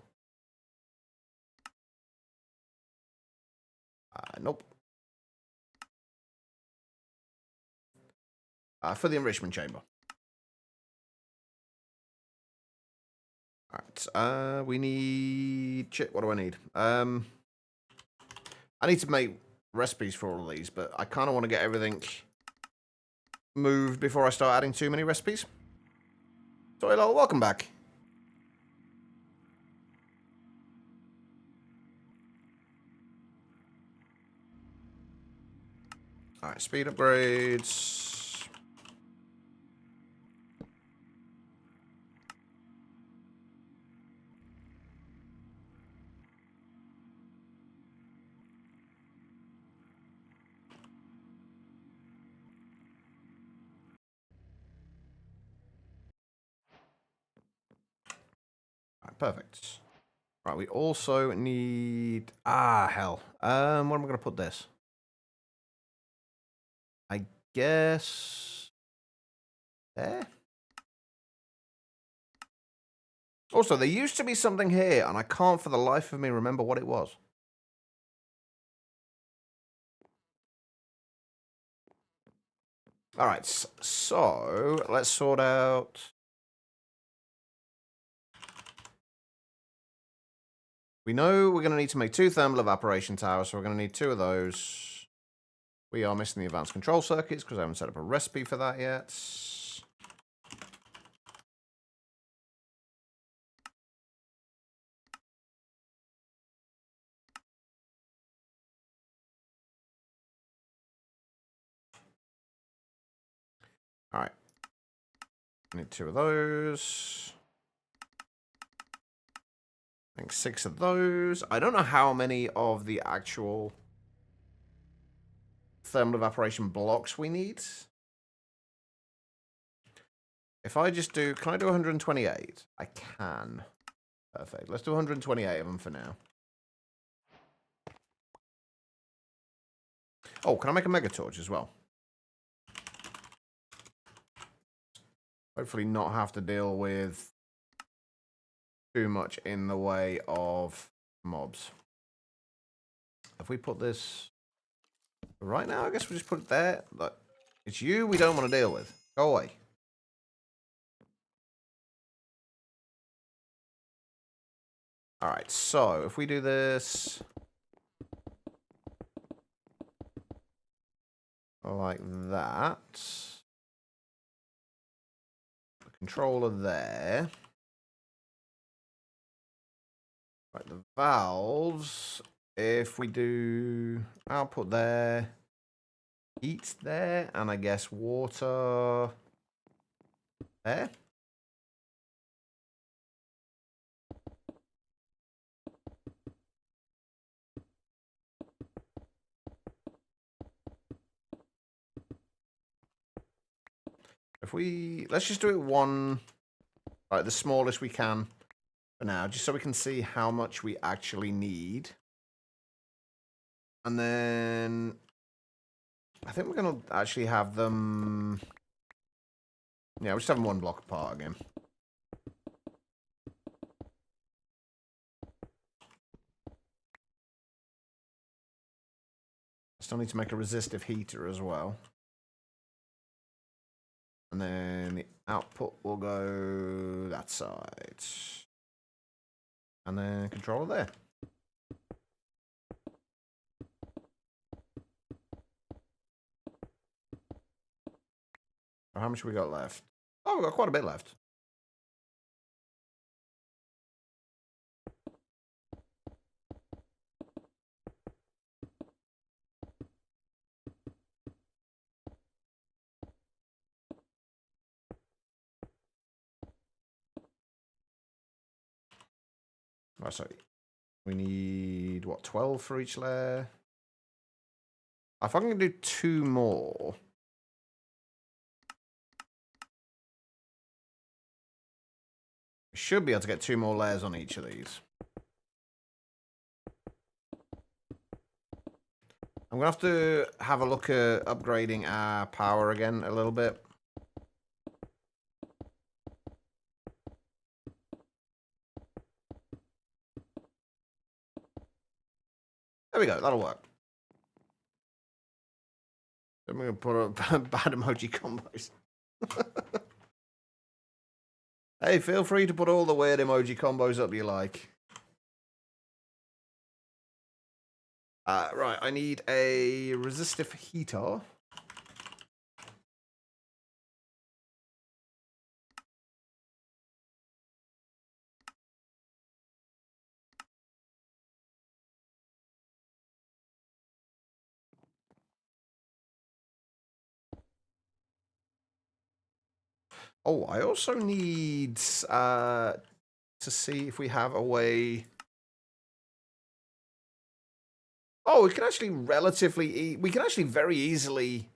Nope. For the enrichment chamber. Alright, we need... Shit, what do I need? I need to make recipes for all of these, but I kind of want to get everything moved before I start adding too many recipes. So, hello, welcome back. Alright, speed upgrades. Alright, perfect. Right, we also need... hell. Where am I going to put this? I guess... there? Also, there used to be something here, and I can't for the life of me remember what it was. Alright, so let's sort out... We know we're going to need to make 2 thermal evaporation towers, so we're going to need 2 of those. We are missing the advanced control circuits because I haven't set up a recipe for that yet. Alright. Need 2 of those. I think 6 of those. I don't know how many of the actual thermal evaporation blocks we need. If I just do... Can I do 128? I can. Perfect. Let's do 128 of them for now. Oh, can I make a mega torch as well? Hopefully not have to deal with too much in the way of mobs. If we put this right now, I guess we'll just put it there. Look, it's you we don't want to deal with. Go away. Alright, so if we do this like that, the controller there. Right, the valves, if we do output there, heat there, and I guess water there. If we, let's just do it one, like the smallest we can for now, just so we can see how much we actually need. And then I think we're going to actually have them, yeah, we'll just have them 1 block apart again. Still need to make a resistive heater as well. And then the output will go that side. And then controller there. How much we got left? Oh, we've got quite a bit left. Oh, sorry. We need, what, 12 for each layer? If I can do 2 more. We should be able to get 2 more layers on each of these. I'm going to have a look at upgrading our power again a little bit. There we go, that'll work. I'm going to put up bad emoji combos. Hey, feel free to put all the weird emoji combos up you like. Right, I need a resistive heater. Oh, I also need to see if we have a way. Oh, we can actually we can actually very easily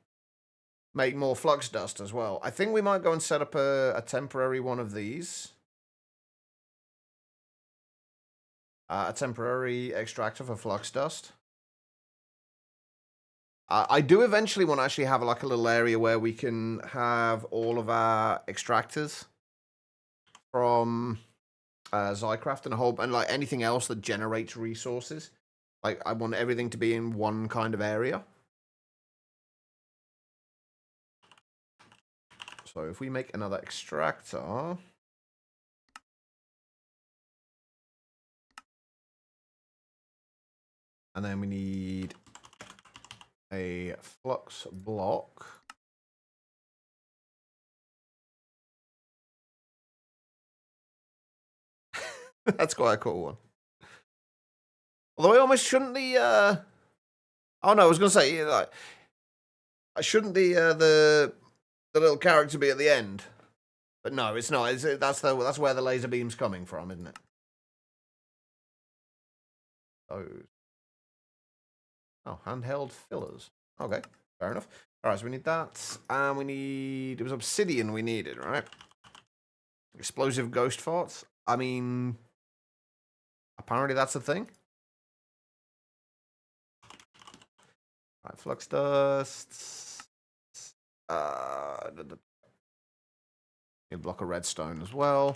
make more flux dust as well. I think we might go and set up a temporary one of these. A temporary extractor for flux dust. I do eventually want to actually have like a little area where we can have all of our extractors from Zycraft and like anything else that generates resources. Like I want everything to be in one kind of area. So if we make another extractor, and then we need a flux block. That's quite a cool one. Although I almost shouldn't the oh no, I was gonna say like shouldn't the little character be at the end? But no, it's not. That's where the laser beam's coming from, isn't it? Oh, handheld fillers. Okay, fair enough. All right, so we need that, and we need. It was obsidian we needed, right? Explosive ghost farts. I mean, apparently that's a thing. All right, flux dust. Need a block of redstone as well.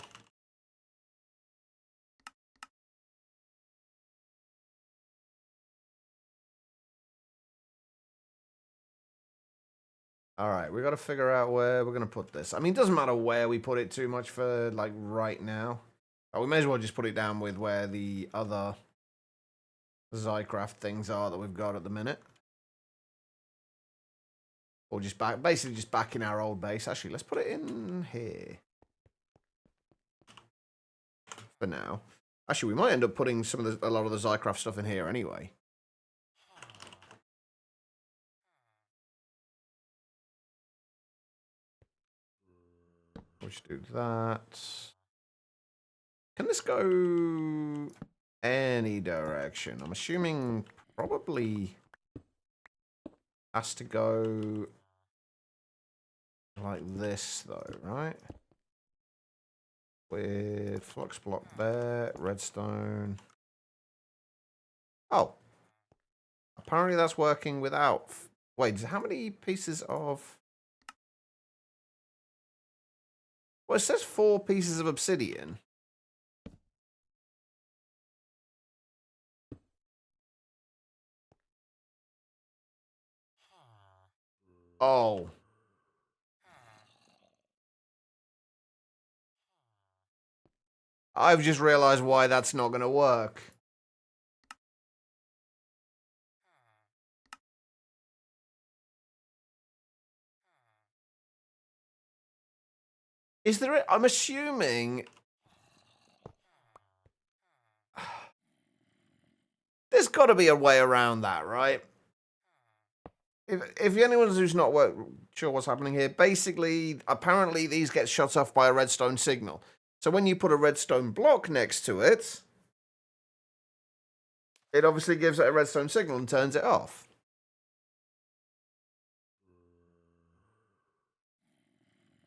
All right, we got to figure out where we're going to put this. I mean, it doesn't matter where we put it too much for, like, right now. We may as well just put it down with where the other Zycraft things are that we've got at the minute. Or just basically just back in our old base. Actually, let's put it in here. For now. Actually, we might end up putting a lot of the Zycraft stuff in here anyway. We'll just do that. Can this go any direction? I'm assuming probably has to go like this, though, right? With flux block there, redstone. Oh. Apparently that's working without... Wait, how many pieces of... Well, it says 4 pieces of obsidian. Oh. I've just realized why that's not going to work. Is there... I'm assuming... There's got to be a way around that, right? If anyone who's not sure what's happening here, basically, apparently these get shut off by a redstone signal. So when you put a redstone block next to it, it obviously gives it a redstone signal and turns it off.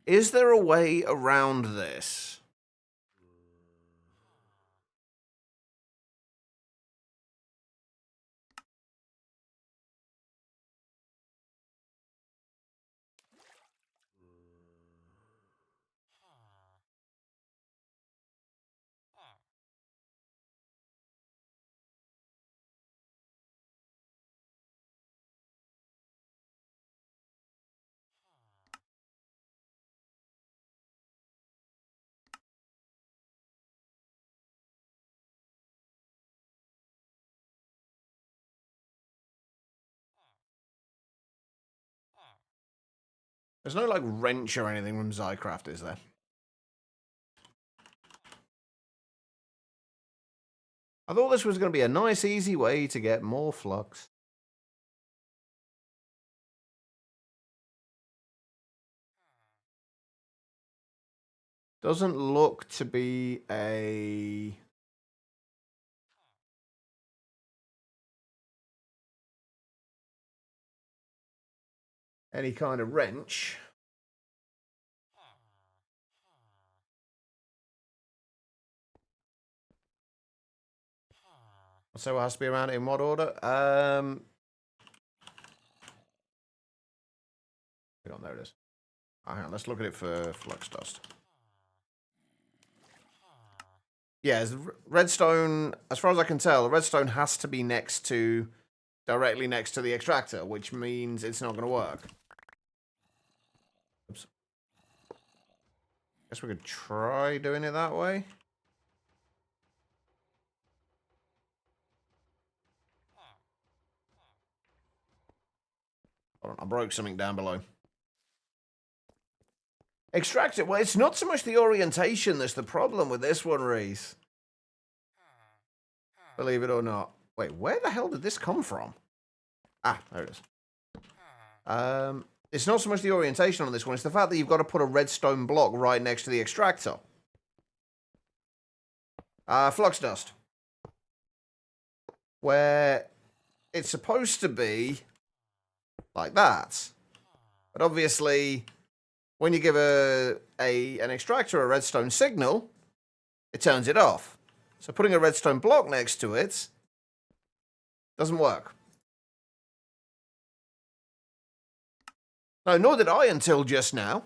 Is there a way around this? There's no, like, wrench or anything from Zycraft, is there? I thought this was going to be a nice, easy way to get more flux. Doesn't look to be any kind of wrench. So it has to be around in what order? Hang on, there it is. Hang on, let's look at it for flux dust. Yeah, redstone, as far as I can tell, redstone has to be directly next to the extractor, which means it's not going to work. Oops. Guess we could try doing it that way. Hold on, I broke something down below. Extractor, well, it's not so much the orientation that's the problem with this one, Reese. Believe it or not. Wait, where the hell did this come from? Ah, there it is. It's not so much the orientation on this one, it's the fact that you've got to put a redstone block right next to the extractor. Flux dust. Where it's supposed to be like that. But obviously, when you give an extractor a redstone signal, it turns it off. So putting a redstone block next to it doesn't work. No, nor did I until just now.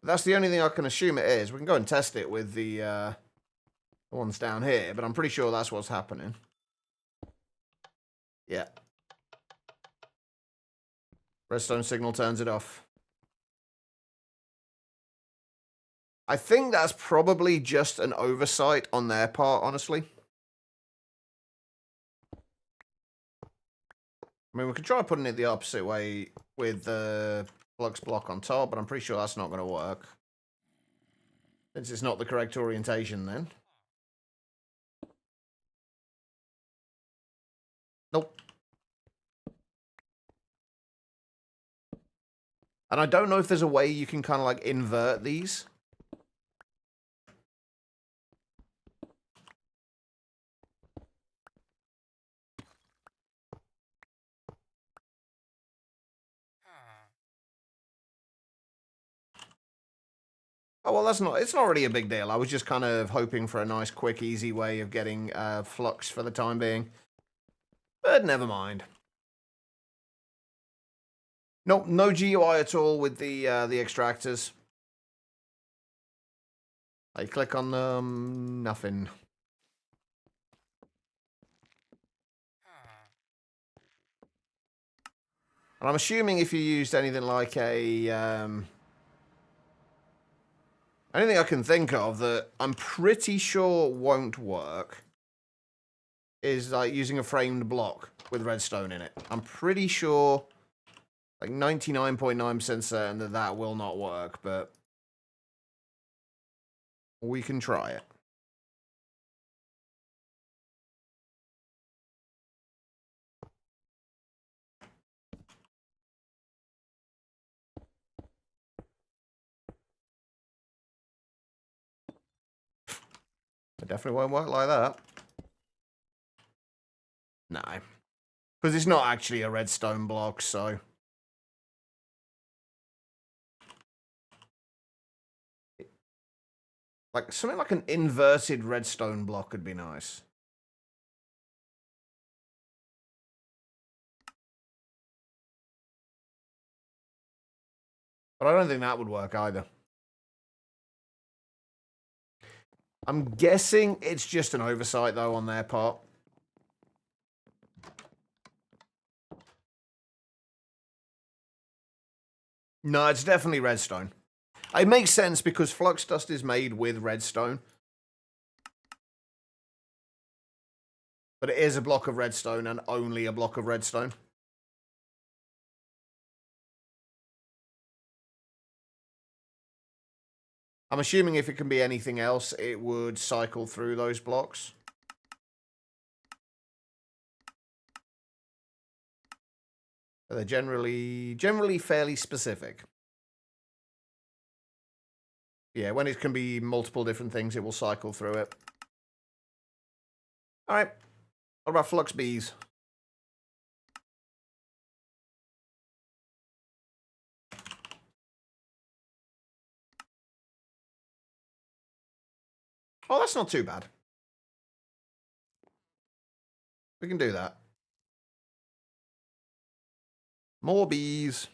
That's the only thing I can assume it is. We can go and test it with the ones down here, but I'm pretty sure that's what's happening. Yeah. Redstone signal turns it off. I think that's probably just an oversight on their part, honestly. I mean, we could try putting it the opposite way with the flux block on top, but I'm pretty sure that's not going to work. Since it's not the correct orientation, then. Nope. And I don't know if there's a way you can kind of, like, invert these. Oh, well, it's not really a big deal. I was just kind of hoping for a nice, quick, easy way of getting flux for the time being. But never mind. Nope, no GUI at all with the extractors. I click on them, nothing. And I'm assuming if you used anything like anything I can think of that I'm pretty sure won't work is like using a framed block with redstone in it. I'm pretty sure, like 99.9% certain that that will not work, but we can try it. It definitely won't work like that. No. Because it's not actually a redstone block, so... Like, something like an inverted redstone block would be nice. But I don't think that would work either. I'm guessing it's just an oversight, though, on their part. No, it's definitely redstone. It makes sense because flux dust is made with redstone. But it is a block of redstone and only a block of redstone. I'm assuming if it can be anything else, it would cycle through those blocks. They're generally fairly specific. Yeah, when it can be multiple different things, it will cycle through it. All right. What about flux bees? Oh, that's not too bad. We can do that. More bees.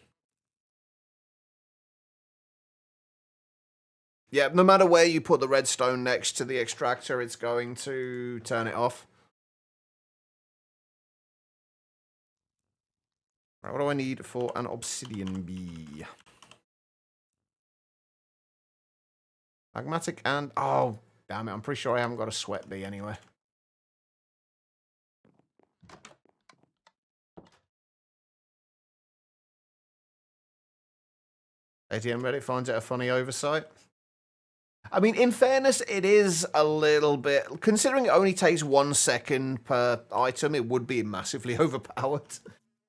Yeah, no matter where you put the redstone next to the extractor, it's going to turn it off. Right, what do I need for an obsidian bee? Magmatic and... Oh, damn it. I'm pretty sure I haven't got a sweat bee anyway. ATM Reddit finds it a funny oversight. I mean, in fairness, it is a little bit... Considering it only takes 1 second per item, it would be massively overpowered.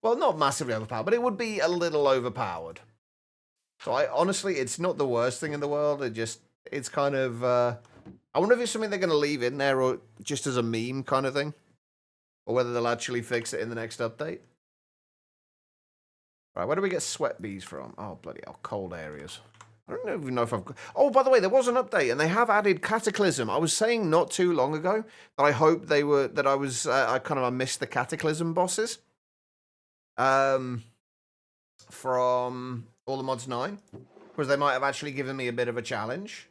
Well, not massively overpowered, but it would be a little overpowered. So honestly, it's not the worst thing in the world. It's kind of... I wonder if it's something they're going to leave in there or just as a meme kind of thing. Or whether they'll actually fix it in the next update. Right, where do we get sweat bees from? Oh, bloody hell, cold areas. I don't even know if I've got... Oh, by the way, there was an update, and they have added Cataclysm. I was saying not too long ago that I hope they were... That I missed the Cataclysm bosses. From All the Mods 9. Because they might have actually given me a bit of a challenge.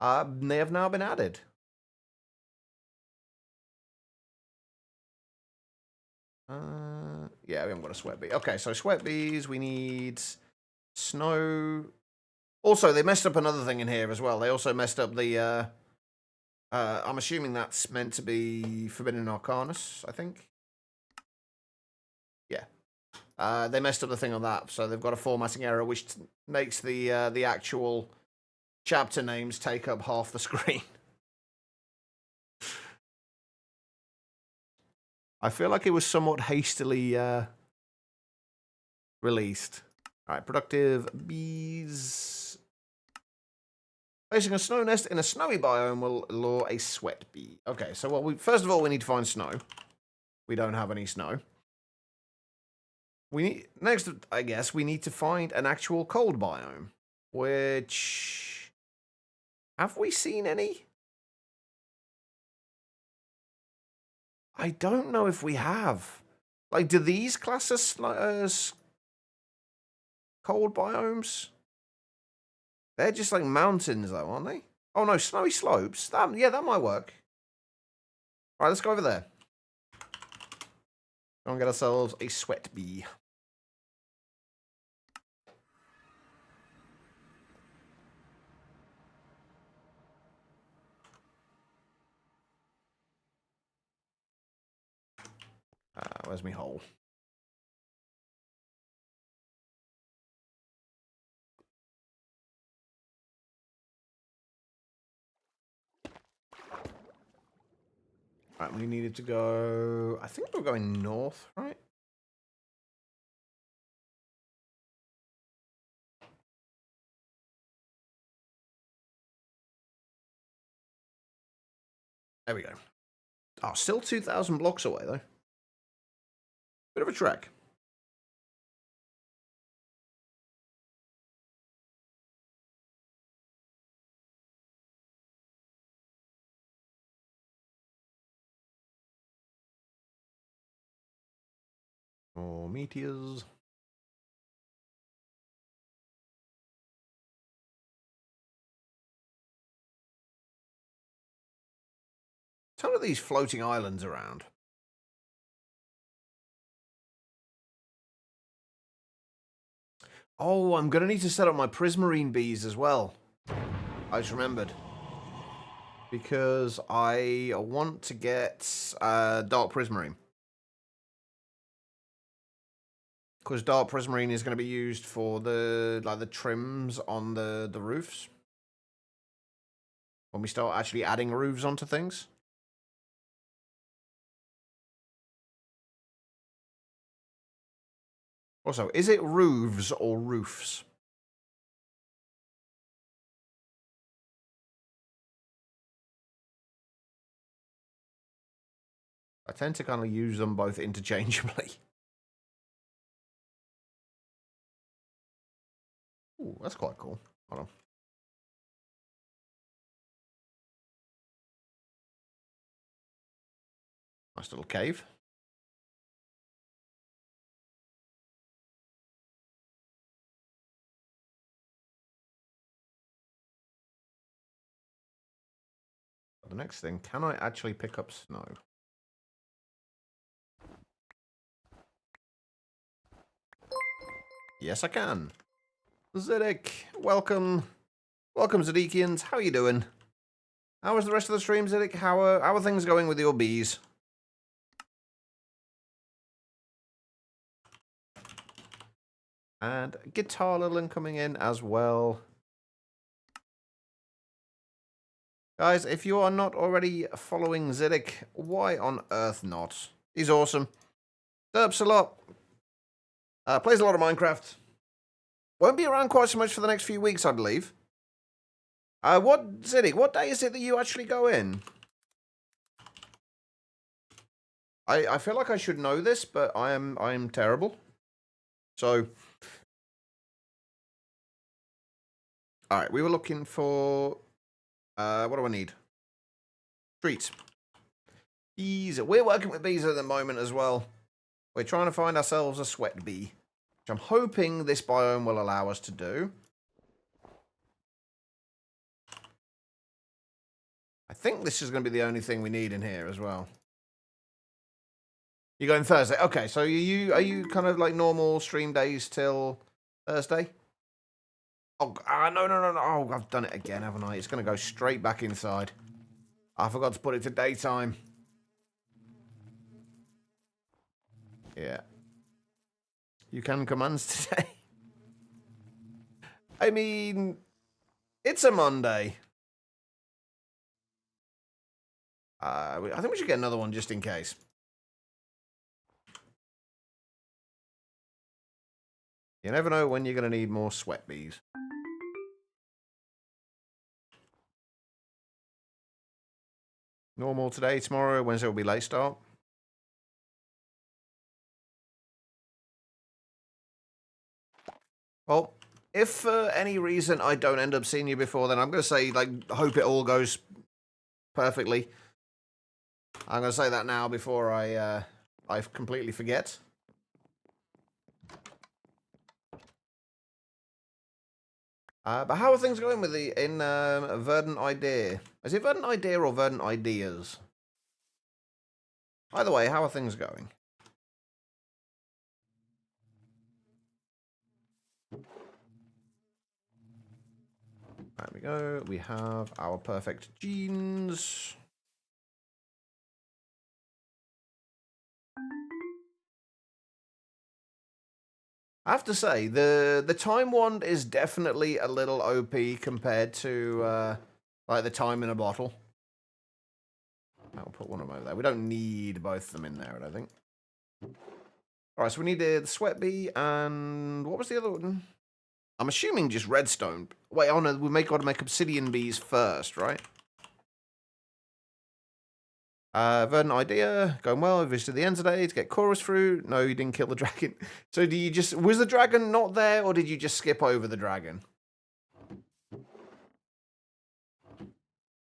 They have now been added. Yeah, we haven't got a sweat bee. Okay, so sweat bees, we need snow. Also, they messed up another thing in here as well. They also messed up the, I'm assuming that's meant to be Forbidden Arcanus, I think. Yeah. They messed up the thing on that, so they've got a formatting error, which makes the actual chapter names take up half the screen. I feel like it was somewhat hastily released. All right, productive bees. Placing a snow nest in a snowy biome will lure a sweat bee. Okay, so first of all, we need to find snow. We don't have any snow. Next, I guess, we need to find an actual cold biome. Which... Have we seen any? I don't know if we have. Like, do these class as cold biomes? They're just like mountains, though, aren't they? Oh, no, snowy slopes. Yeah, that might work. All right, let's go over there. Go and get ourselves a sweat bee. Where's my hole? Right, we needed to go... I think we're going north, right? There we go. Oh, still 2,000 blocks away, though. Bit of a trek. More meteors. Ton of these floating islands around. Oh, I'm going to need to set up my prismarine bees as well. I just remembered. Because I want to get dark prismarine. Because dark prismarine is going to be used for the trims on the roofs. When we start actually adding roofs onto things. Also, is it roofs or roofs? I tend to kind of use them both interchangeably. Ooh, that's quite cool. Hold on. Nice little cave. The next thing, can I actually pick up snow? Yes, I can. Zedek, welcome. Welcome, Zedekians. How are you doing? How was the rest of the stream, Zedek? How are things going with your bees? And Guitar Lilin coming in as well. Guys, if you are not already following Zedek, why on earth not? He's awesome. Derps a lot. Plays a lot of Minecraft. Won't be around quite so much for the next few weeks, I believe. Zedek, what day is it that you actually go in? I feel like I should know this, but I'm terrible. So, all right, we were looking for what do I need? Treats. Bees. We're working with bees at the moment as well. We're trying to find ourselves a sweat bee, which I'm hoping this biome will allow us to do. I think this is going to be the only thing we need in here as well. You're going Thursday? Okay, so are you kind of like normal stream days till Thursday? Oh, no. Oh, I've done it again, haven't I? It's going to go straight back inside. I forgot to put it to daytime. Yeah. You can commands today. I mean, it's a Monday. I think we should get another one just in case. You never know when you're going to need more sweat bees. Normal today, tomorrow, Wednesday will be late start. Well, if for any reason I don't end up seeing you before, then I'm going to say, like, hope it all goes perfectly. I'm going to say that now before I completely forget. But how are things going with in Verdant Idea? Is it Verdant Idea or Verdant Ideas? Either way, how are things going? There we go. We have our perfect genes. I have to say, the time wand is definitely a little OP compared to like the time in a bottle. I'll put one of them over there. We don't need both of them in there, I don't think. Alright, so we need the sweat bee and what was the other one? I'm assuming just redstone. Wait, oh no, got to make obsidian bees first, right? Verdant Idea, going well. We visited the end today to get chorus fruit. No, you didn't kill the dragon. So do you just... Was the dragon not there, or did you just skip over the dragon?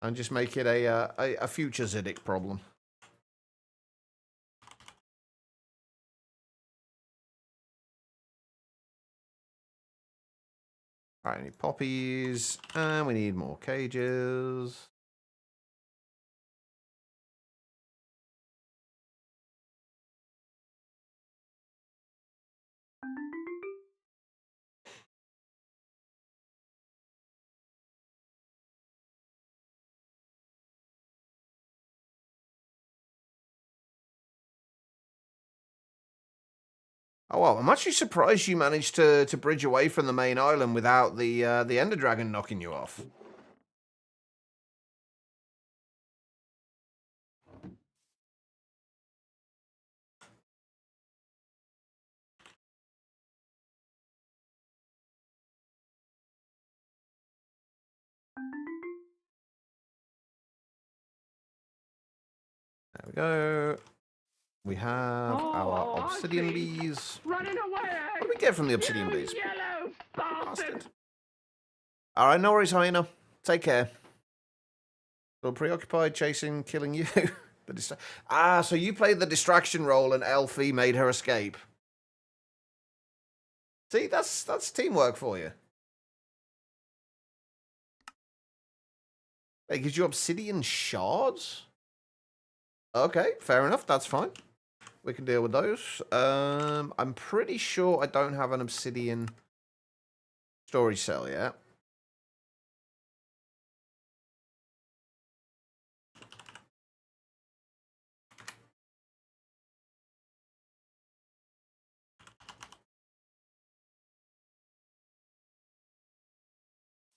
And just make it a future Ziddick problem. Alright, I need poppies. And we need more cages. Oh, well, I'm actually surprised you managed to bridge away from the main island without the Ender Dragon knocking you off. There we go. We have our obsidian bees. Running away! What do we get from the obsidian You bees? yellow bastard! Alright, no worries, Hyena. Take care. Still preoccupied chasing, killing you. So you played the distraction role and Elfie made her escape. See, that's teamwork for you. It gives you obsidian shards? Okay, fair enough, that's fine. We can deal with those. I'm pretty sure I don't have an obsidian storage cell yet.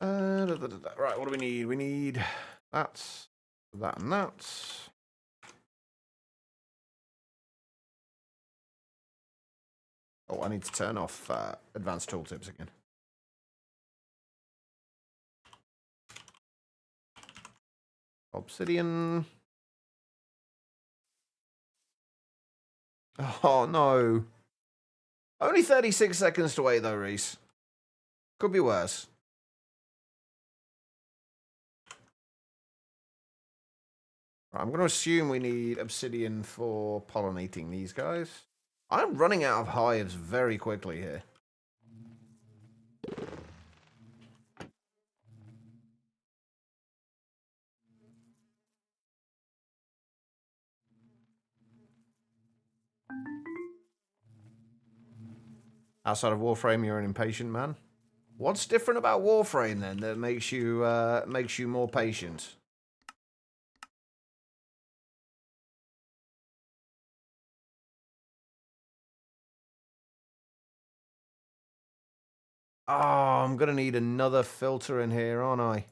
Right, what do we need? We need that, and that. Oh, I need to turn off advanced tooltips again. Obsidian. Oh, no. Only 36 seconds to wait, though, Reese. Could be worse. Right, I'm going to assume we need obsidian for pollinating these guys. I'm running out of hives very quickly here. Outside of Warframe, you're an impatient man. What's different about Warframe then that makes you more patient? Oh, I'm gonna need another filter in here, aren't I?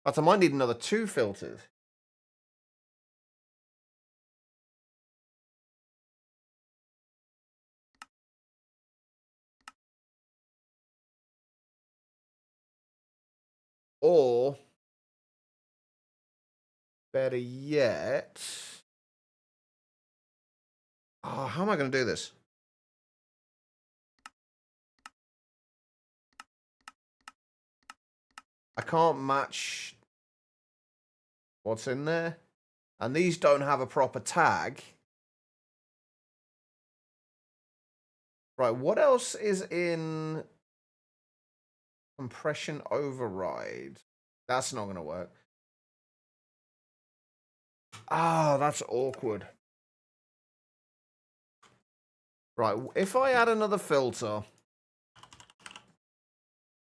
But I might need another 2 filters. Or, better yet... Oh, how am I going to do this? I can't match what's in there. And these don't have a proper tag. Right, what else is in compression override? That's not going to work. Ah, that's awkward. Right, if I add another filter,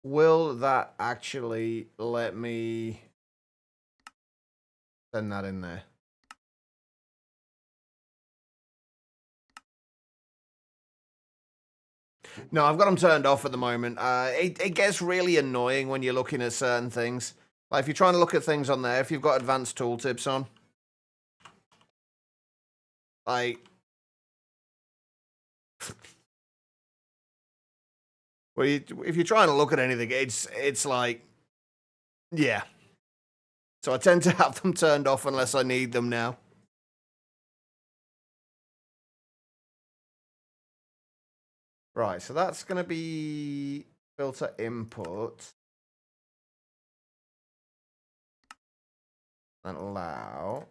will that actually let me send that in there? No, I've got them turned off at the moment. It gets really annoying when you're looking at certain things. Like if you're trying to look at things on there, if you've got advanced tooltips on, like, well, if you're trying to look at anything, it's like, yeah. So I tend to have them turned off unless I need them now. Right, so that's going to be filter input. And allow.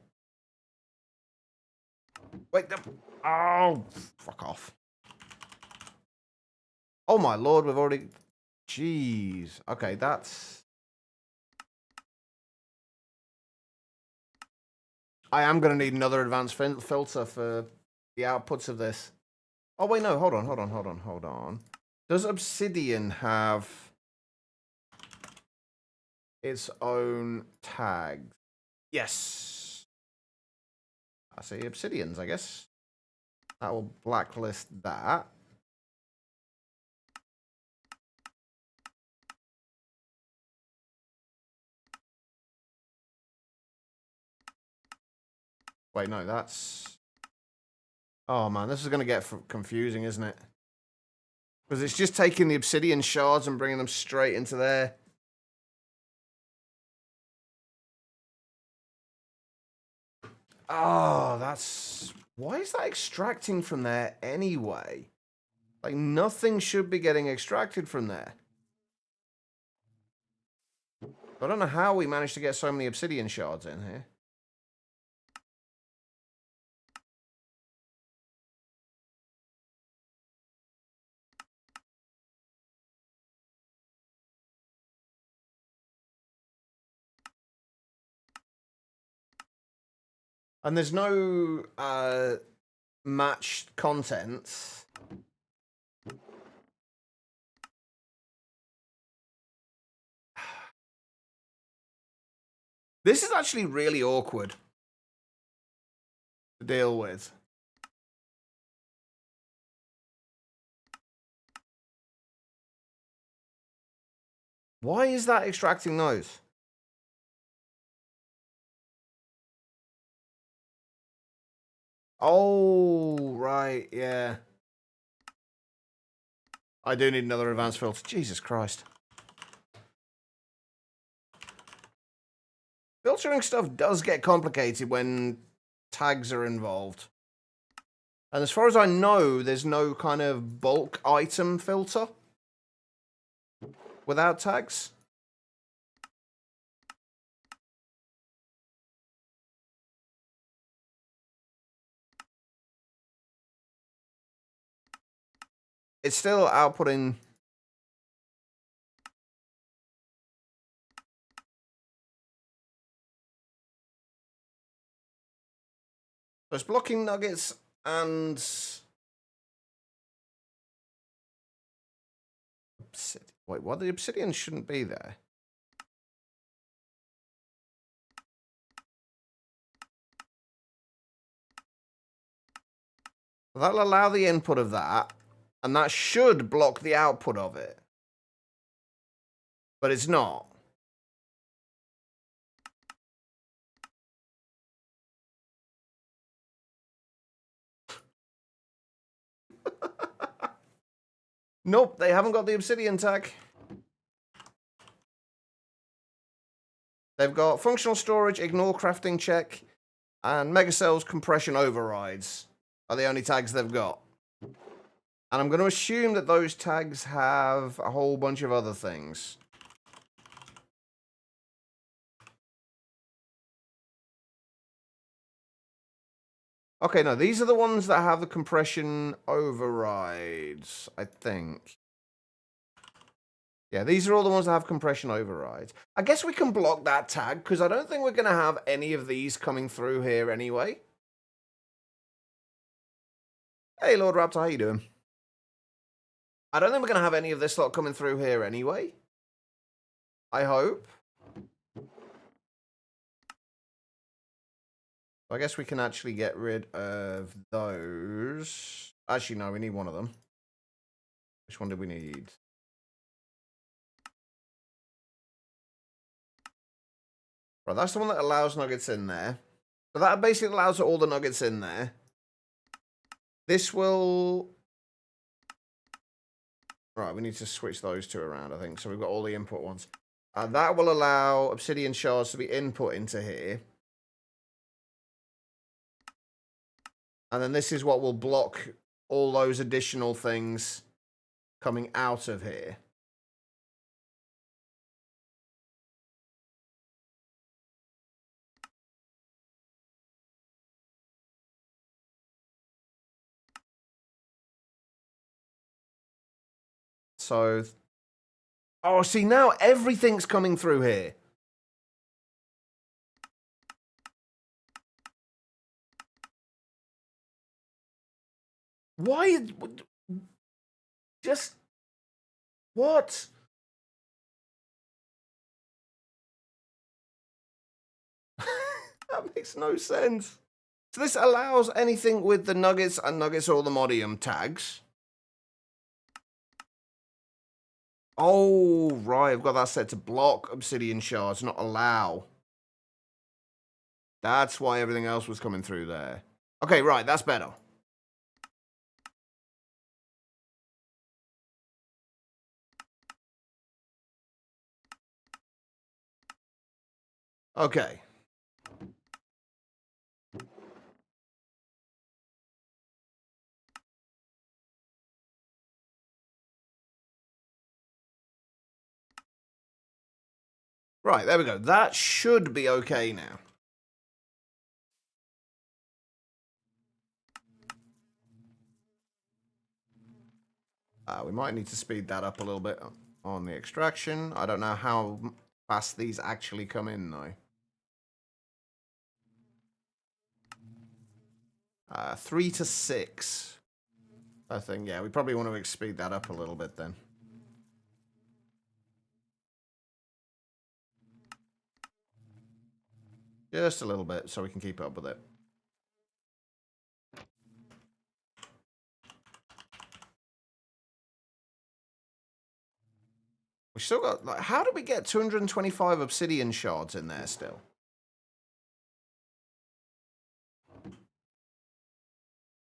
Wait, oh, fuck off. Oh my lord, we've already... Jeez. Okay, that's... I am going to need another advanced filter for the outputs of this. Oh, wait, no, hold on. Does Obsidian have its own tags? Yes. I see Obsidians, I guess. That will blacklist that. Wait, no, that's... Oh, man, this is going to get confusing, isn't it? Because it's just taking the obsidian shards and bringing them straight into there. Oh, that's... Why is that extracting from there anyway? Like, nothing should be getting extracted from there. I don't know how we managed to get so many obsidian shards in here. And there's no matched content. This is actually really awkward to deal with. Why is that extracting those? Oh, right, yeah. I do need another advanced filter. Jesus Christ. Filtering stuff does get complicated when tags are involved. And as far as I know, there's no kind of bulk item filter without tags. It's still outputting... So it's blocking nuggets and... Wait, what? The obsidian shouldn't be there. That'll allow the input of that, and that should block the output of it. But it's not. Nope, they haven't got the obsidian tag. They've got functional storage, ignore crafting check, and megacells compression overrides are the only tags they've got. And I'm going to assume that those tags have a whole bunch of other things. Okay, no, these are the ones that have the compression overrides, I think. Yeah, these are all the ones that have compression overrides. I guess we can block that tag, because I don't think we're going to have any of these coming through here anyway. Hey, Lord Raptor, how you doing? I don't think we're going to have any of this lot coming through here anyway. I hope. I guess we can actually get rid of those. Actually, no, we need one of them. Which one do we need? Right, that's the one that allows nuggets in there. So that basically allows all the nuggets in there. This will... Right, we need to switch those two around, I think. So we've got all the input ones. That will allow obsidian shards to be input into here. And then this is what will block all those additional things coming out of here. So... Oh, see, now everything's coming through here. Why? Just... What? That makes no sense. So this allows anything with the nuggets and nuggets or the modium tags. Oh, right. I've got that set to block obsidian shards, not allow. That's why everything else was coming through there. Okay, right. That's better. Okay. Right, there we go. That should be okay now. We might need to speed that up a little bit on the extraction. I don't know how fast these actually come in, though. 3 to 6. I think, yeah, we probably want to speed that up a little bit then. Just a little bit so we can keep up with it. We still got, like, how did we get 225 obsidian shards in there still?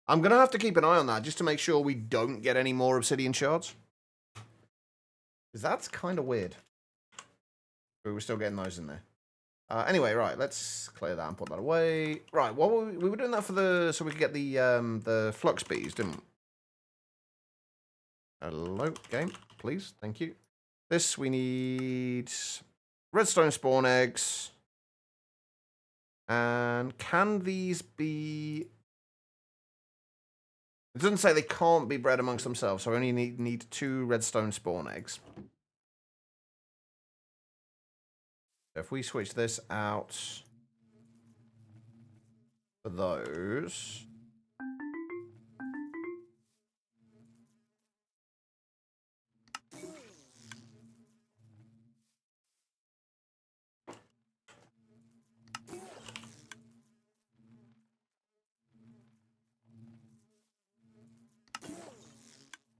I'm going to have to keep an eye on that just to make sure we don't get any more obsidian shards. Because that's kind of weird. But we're still getting those in there. Anyway, right, let's clear that and put that away. Right, what were we were doing that for the, so we could get the flux bees, didn't we? Hello, game, please, thank you. This, we need redstone spawn eggs. And can these be... It doesn't say they can't be bred amongst themselves, so I only need 2 redstone spawn eggs. If we switch this out for those...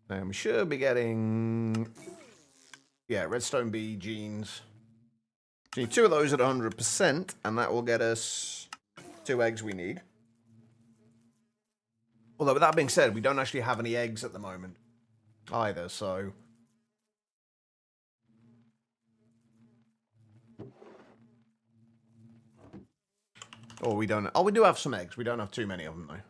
And we should be getting... Yeah, redstone bee genes. So need 2 of those at 100%, and that will get us 2 eggs we need. Although, with that being said, we don't actually have any eggs at the moment either, so... Or we don't... Oh, we do have some eggs. We don't have too many of them, though.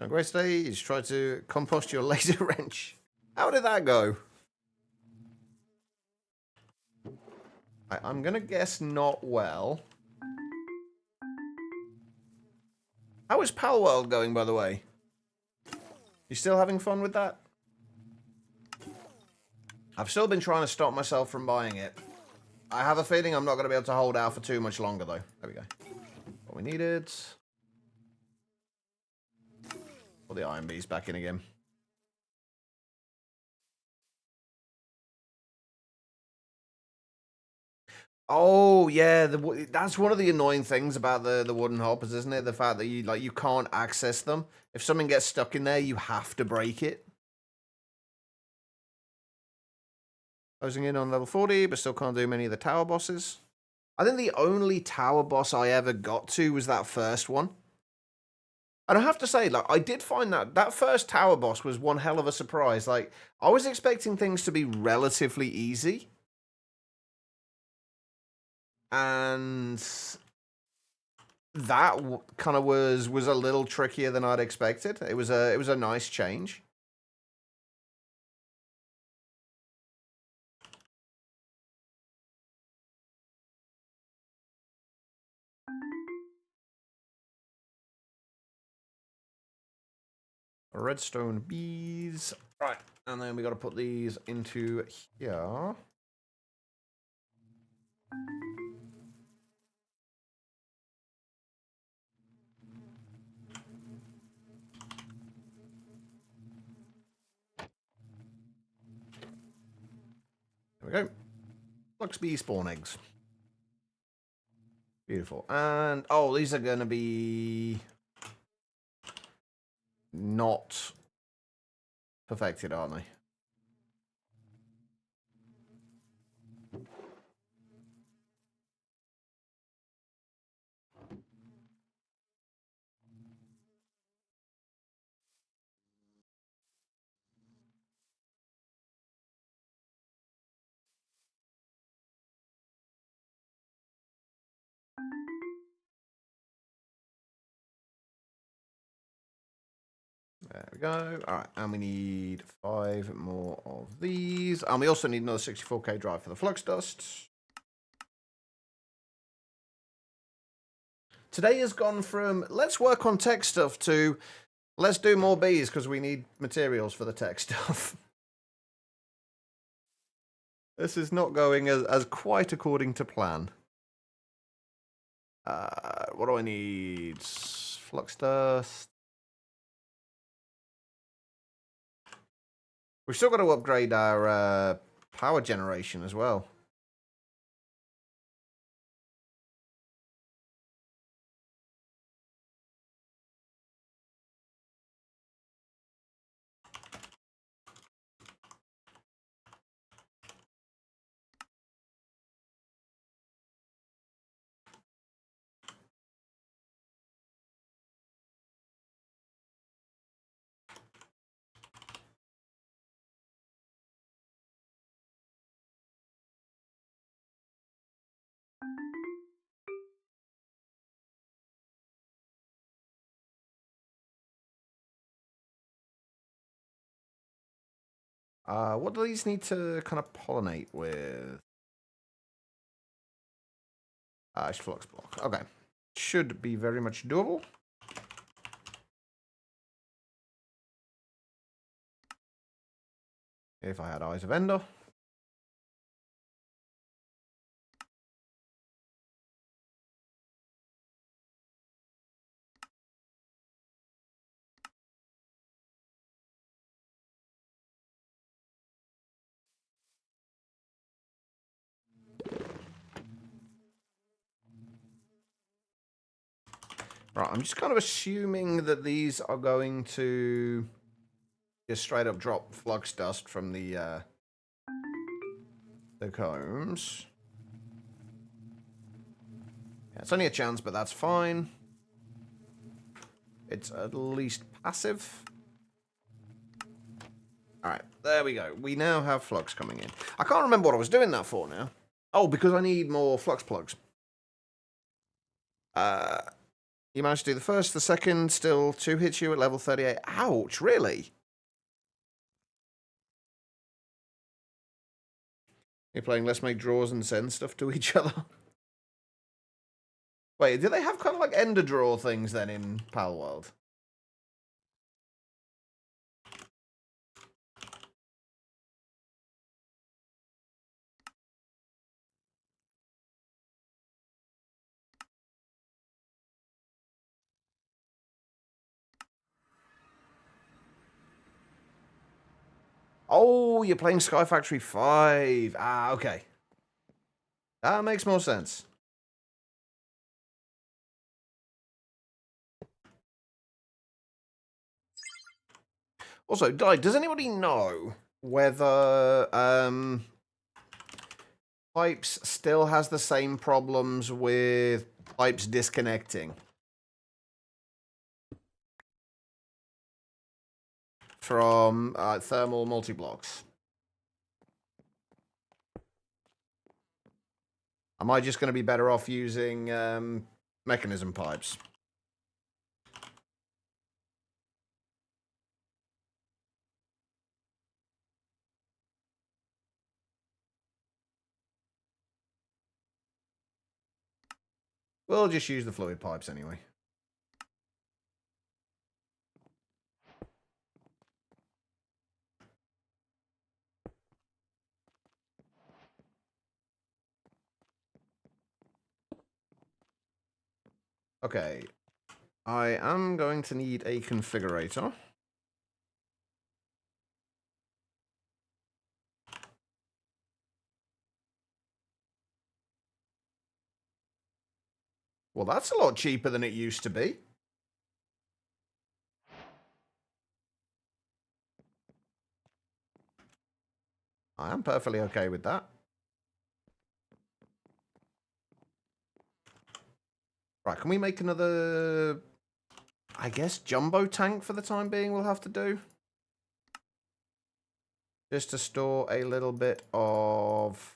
A great stage, try to compost your laser wrench. How did that go? I'm gonna guess not well. How is Pal World going, by the way? You still having fun with that? I've still been trying to stop myself from buying it. I have a feeling I'm not going to be able to hold out for too much longer, though. There we go. What we needed. Put the iron bees back in again. Oh yeah, that's one of the annoying things about the wooden hoppers, isn't it? The fact that you can't access them. If something gets stuck in there, you have to break it. Closing in on level 40, but still can't do many of the tower bosses. I think the only tower boss I ever got to was that first one. And I have to say, like, I did find that first tower boss was one hell of a surprise. Like, I was expecting things to be relatively easy. And that kind of was a little trickier than I'd expected. It was a nice change. redstone bees. Right, and then we got to put these into here. There we go. Flux bee spawn eggs. Beautiful. And, oh, these are going to be not perfected, aren't they? There we go. All right, and we need 5 more of these. And we also need another 64k drive for the flux dust. Today has gone from let's work on tech stuff to let's do more bees because we need materials for the tech stuff. This is not going as quite according to plan. What do I need? Flux dust. We've still got to upgrade our power generation as well. What do these need to kind of pollinate with? It's flux block. Okay. Should be very much doable. If I had Eyes of Ender. Right, I'm just kind of assuming that these are going to just straight up drop flux dust from the combs. Yeah, it's only a chance, but that's fine. It's at least passive. Alright, there we go. We now have flux coming in. I can't remember what I was doing that for now. Oh, because I need more flux plugs. You managed to do the first, the second, still 2 hits you at level 38. Ouch, really? You're playing Let's Make Draws and send stuff to each other? Wait, do they have kind of like ender draw things then in Pal World? Oh, you're playing Sky Factory 5. Ah, okay. That makes more sense. Also, does anybody know whether Pipes still has the same problems with Pipes disconnecting from thermal multi-blocks? Am I just going to be better off using mechanism pipes? We'll just use the fluid pipes anyway. Okay. I am going to need a configurator. Well, that's a lot cheaper than it used to be. I am perfectly okay with that. Right, can we make another, I guess, jumbo tank for the time being we'll have to do? Just to store a little bit of...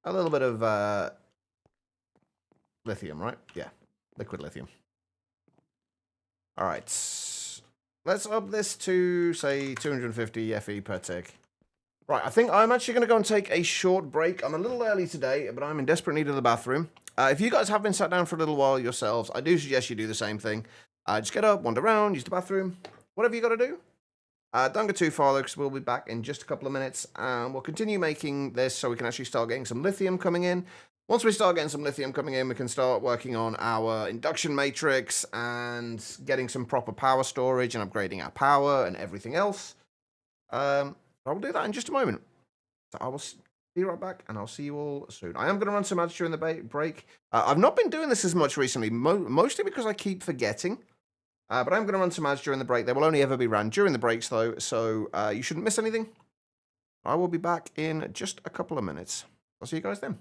A little bit of lithium, right? Yeah, liquid lithium. All right. Let's up this to, say, 250 FE per tick. Right, I think I'm actually going to go and take a short break. I'm a little early today, but I'm in desperate need of the bathroom. If you guys have been sat down for a little while yourselves, I do suggest you do the same thing. Just get up, wander around, use the bathroom, whatever you got to do. Don't go too far, though, because we'll be back in just a couple of minutes, and we'll continue making this so we can actually start getting some lithium coming in. Once we start getting some lithium coming in, we can start working on our induction matrix and getting some proper power storage and upgrading our power and everything else. I will do that in just a moment. So I will be right back, and I'll see you all soon. I am going to run some ads during the break. I've not been doing this as much recently, mostly because I keep forgetting. But I'm going to run some ads during the break. They will only ever be ran during the breaks, though, so you shouldn't miss anything. I will be back in just a couple of minutes. I'll see you guys then.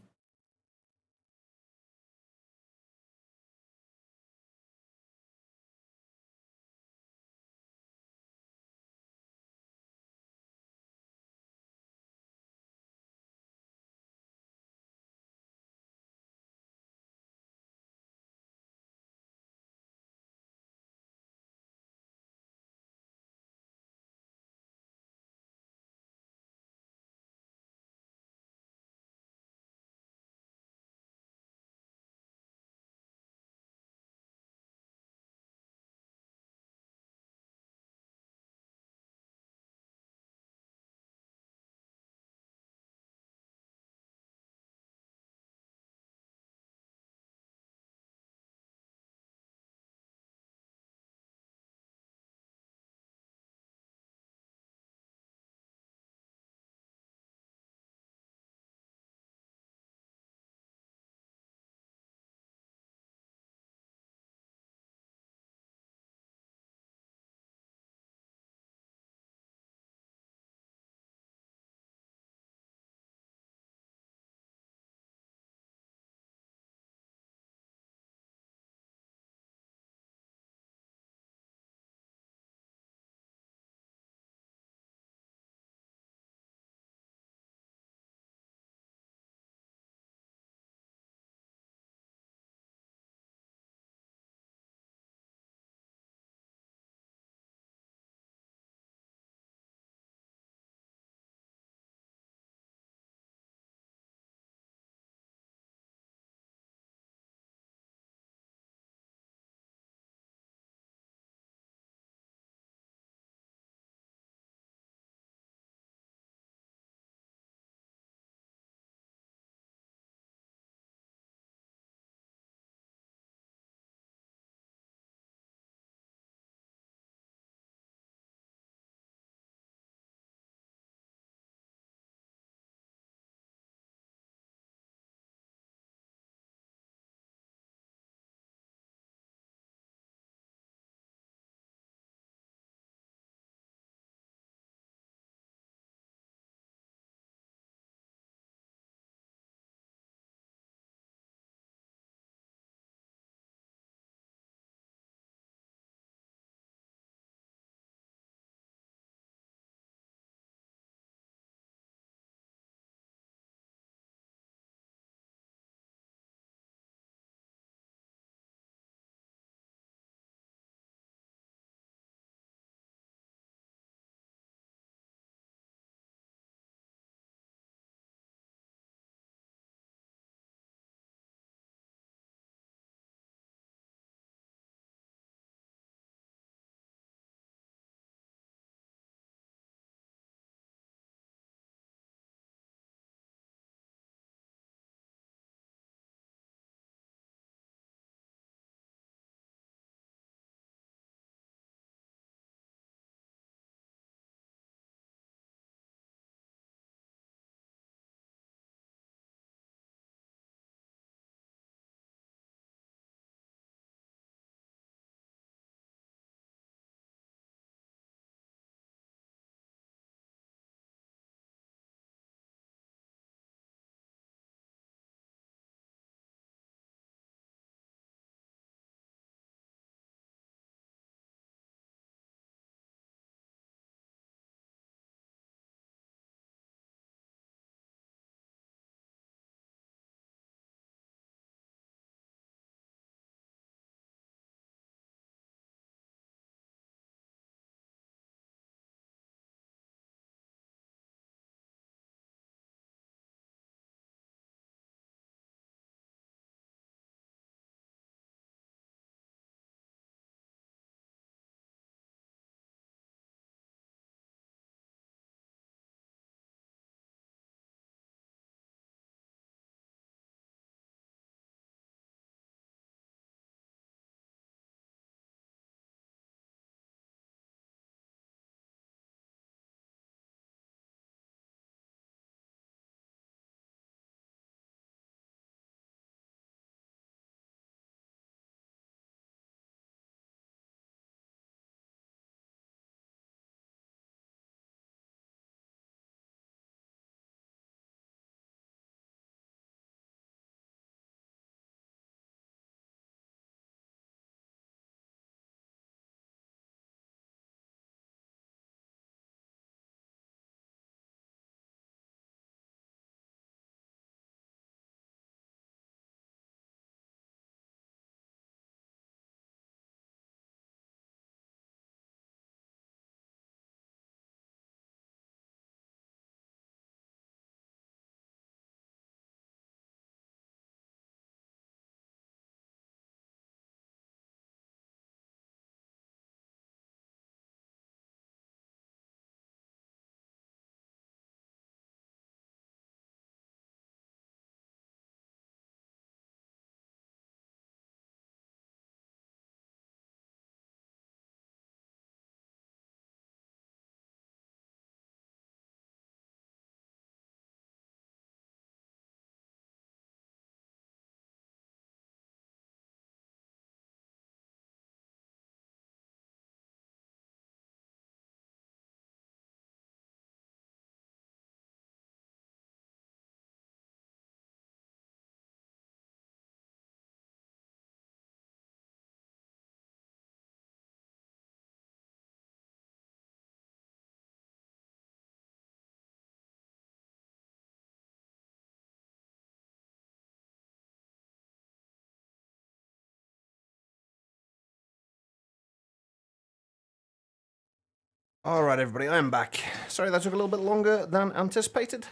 Alright, everybody, I am back. Sorry that took a little bit longer than anticipated.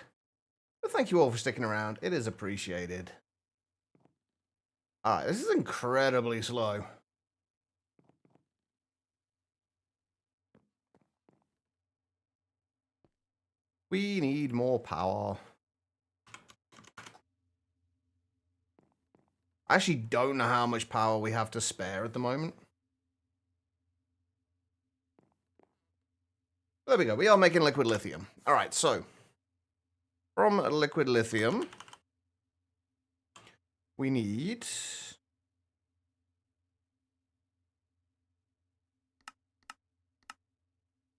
But thank you all for sticking around. It is appreciated. Alright, this is incredibly slow. We need more power. I actually don't know how much power we have to spare at the moment. There we go. We are making liquid lithium. Alright, so from liquid lithium, we need...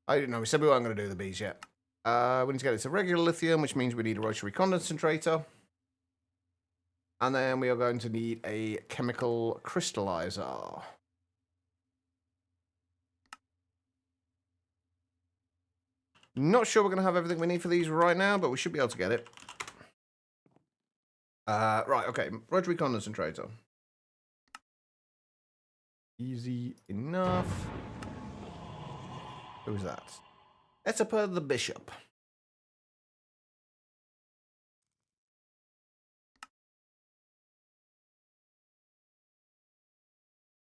I don't know, we said we weren't going to do the bees yet. We need to get it to regular lithium, which means we need a rotary concentrator. And then we are going to need a chemical crystallizer. Not sure we're going to have everything we need for these right now, but we should be able to get it. Right, okay. Rotary concentrator. Easy enough. Who's that? Etipa the Bishop.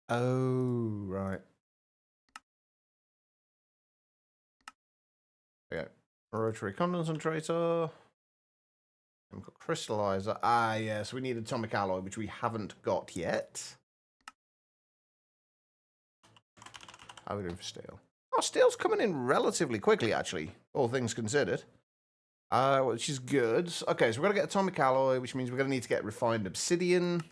Oh, right. Okay. Rotary concentrator. Chemical crystallizer. Ah, yes, we need atomic alloy, which we haven't got yet. How are we doing for steel? Oh, steel's coming in relatively quickly, actually, all things considered. Which is good. Okay, so we're going to get atomic alloy, which means we're going to need to get refined obsidian.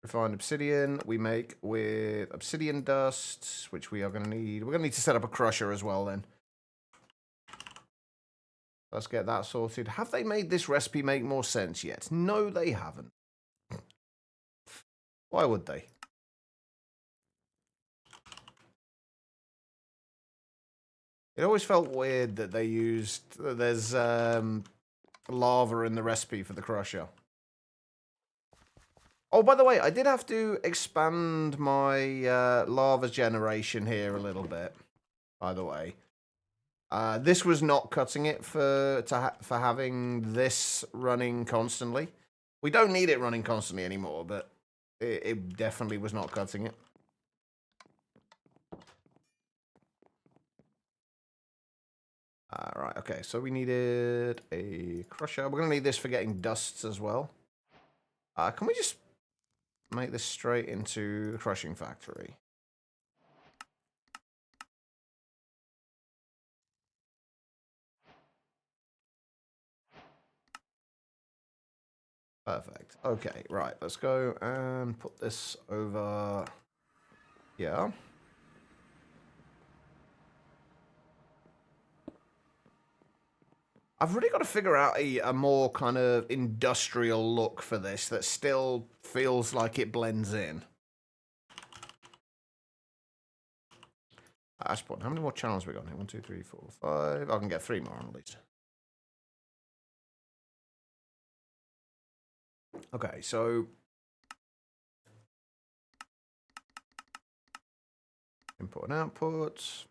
Refined obsidian we make with obsidian dust, which we are going to need. We're going to need to set up a crusher as well, then. Let's get that sorted. Have they made this recipe make more sense yet? No, they haven't. Why would they? It always felt weird that they used... There's lava in the recipe for the crusher. Oh, by the way, I did have to expand my lava generation here a little bit, by the way. This was not cutting it for having this running constantly. We don't need it running constantly anymore, but it definitely was not cutting it. Right, okay, so we needed a crusher. We're going to need this for getting dusts as well. Can we just make this straight into the crushing factory? Perfect. Okay, right, let's go and put this over here. I've really got to figure out a more kind of industrial look for this that still feels like it blends in. Ash point. How many more channels we got here? 1, 2, 3, 4, 5. I can get 3 more on at least. Okay, so input and output.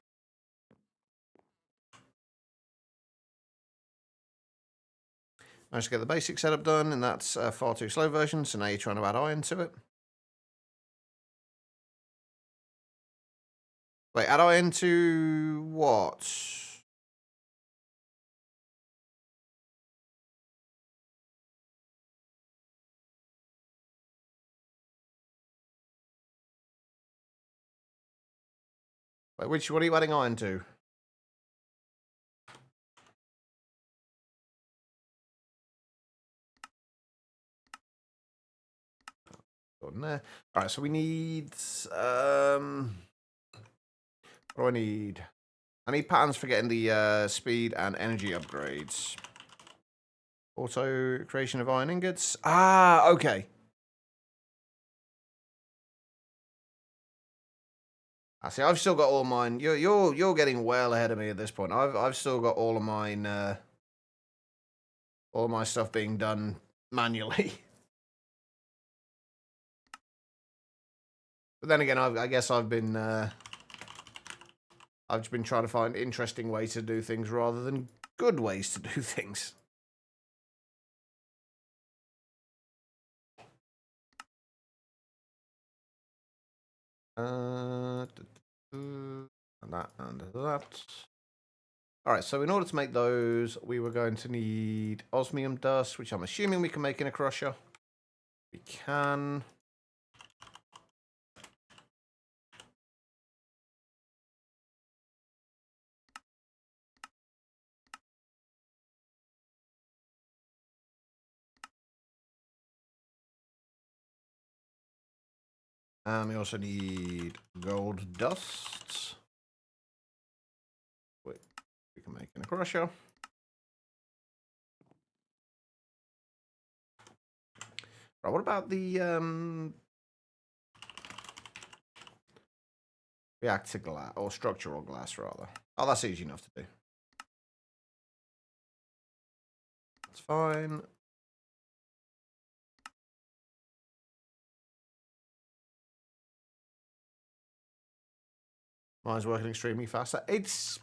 Managed to get the basic setup done, and that's a far too slow version, so now you're trying to add iron to it. Wait, add iron to what? Wait, what are you adding iron to? On there. All right, so we need what do I need? I need patterns for getting the speed and energy upgrades. Auto creation of iron ingots. Ah, okay. I see. I've still got all mine. You're getting well ahead of me at this point. I've still got all of mine. All of my stuff being done manually. But then again, I guess I've been I've just been trying to find interesting ways to do things rather than good ways to do things. And that and that. Alright, so in order to make those, we were going to need osmium dust, which I'm assuming we can make in a crusher. We can. And we also need gold dust. Wait, we can make in a crusher. Right, what about the reactor glass, or structural glass, rather? Oh, that's easy enough to do. That's fine. Mine's working extremely fast. It's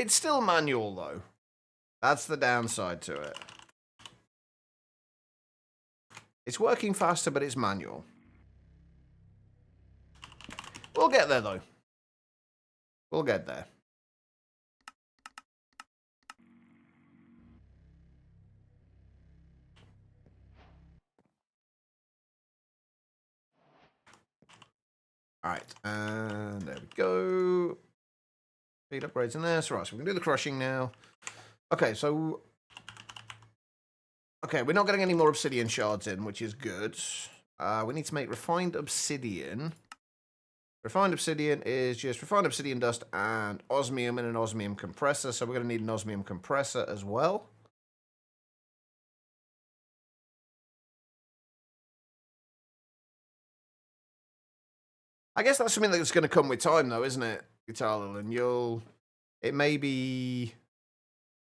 still manual, though. That's the downside to it. It's working faster, but it's manual. We'll get there, though. We'll get there. Alright, and there we go. Speed upgrades in there. So, right, so we can do the crushing now. Okay, so... Okay, we're not getting any more obsidian shards in, which is good. We need to make refined obsidian. Refined obsidian is just refined obsidian dust and osmium in an osmium compressor. So we're going to need an osmium compressor as well. I guess that's something that's going to come with time, though, isn't it, Guitarlil? And it may be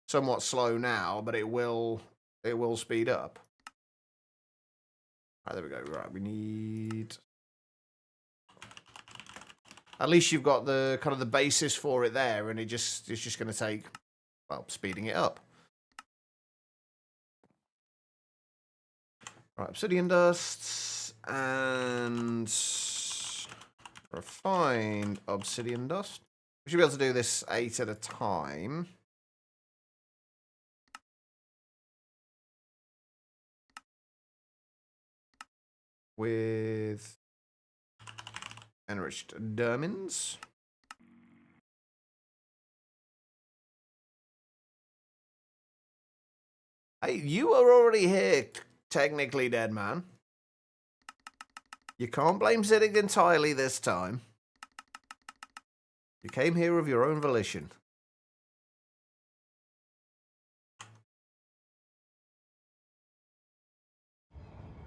somewhat slow now, but it will speed up. Right, there we go. Right, we need... At least you've got the kind of the basis for it there, and it's just going to take, well, speeding it up. Right, obsidian dust and refined obsidian dust. We should be able to do this 8 at a time. With enriched diamonds. Hey, you are already here, technically, dead man. You can't blame Ziddig entirely this time. You came here of your own volition.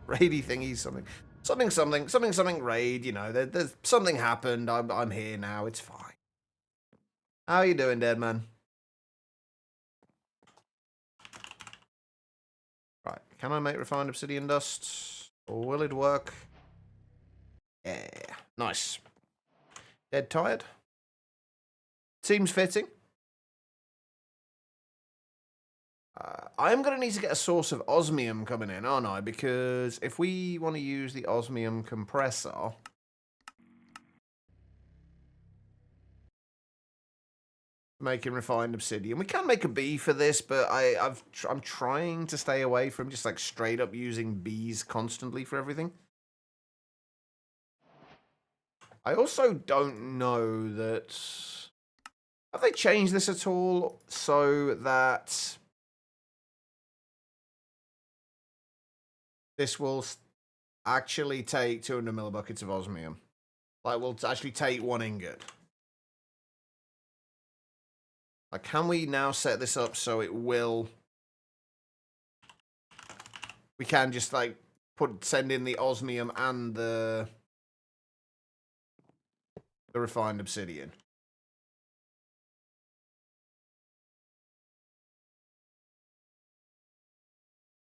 Raidy thingy, something raid, you know, there's something happened, I'm here now, it's fine. How you doing, dead man? Right, can I make refined obsidian dust? Or will it work? Yeah, nice. Dead tired? Seems fitting. I'm going to need to get a source of osmium coming in, aren't I? Because if we want to use the osmium compressor... Making refined obsidian. We can make a bee for this, but I'm trying to stay away from just like straight up using bees constantly for everything. I also don't know that... Have they changed this at all so that this will actually take 200 millibuckets of osmium? Like, we'll actually take 1 ingot. Like, can we now set this up so it will... We can just, like, send in the osmium and the refined obsidian.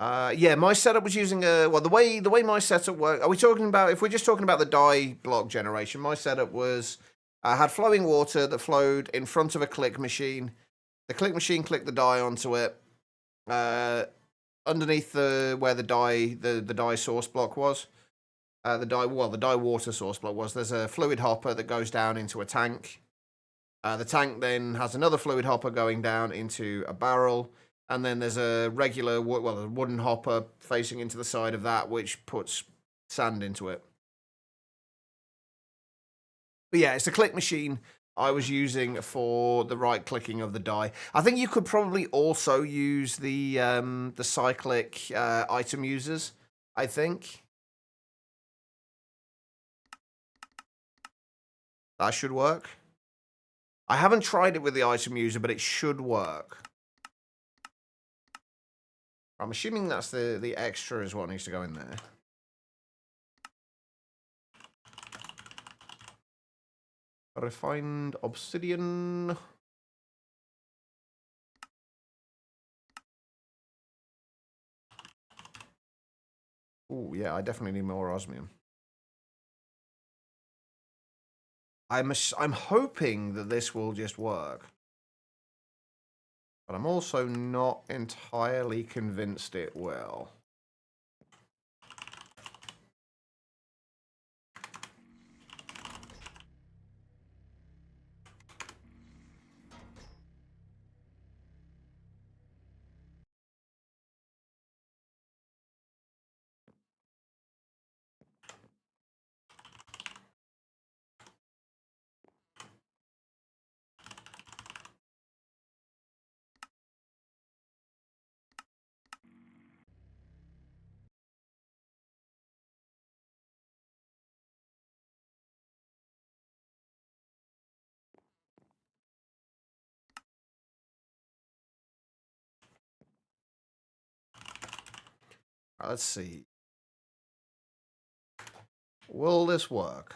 Yeah, my setup was using well, the way my setup worked. Are we talking about, if we're just talking about the die block generation, my setup was I had flowing water that flowed in front of a click machine. The click machine clicked the dye onto it. Underneath where the dye source block was, the dye water source block was. There's a fluid hopper that goes down into a tank. The tank then has another fluid hopper going down into a barrel, and then there's a regular, a wooden hopper facing into the side of that, which puts sand into it. But yeah, it's a click machine I was using for the right clicking of the dye. I think you could probably also use the cyclic item users, I think. That should work. I haven't tried it with the item user, but it should work. I'm assuming that's the extra is what needs to go in there. Refined obsidian. Oh yeah, I definitely need more osmium. I'm hoping that this will just work. But I'm also not entirely convinced it will. Let's see. Will this work?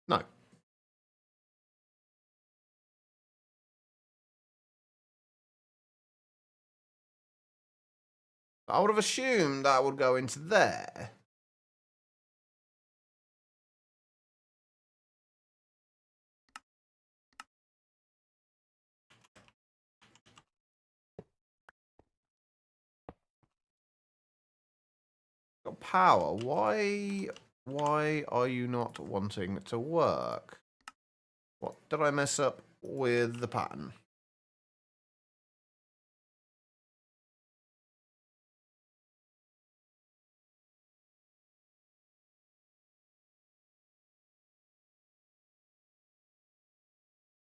No. I would have assumed that would go into there. Got power. Why are you not wanting to work? What did I mess up with the pattern?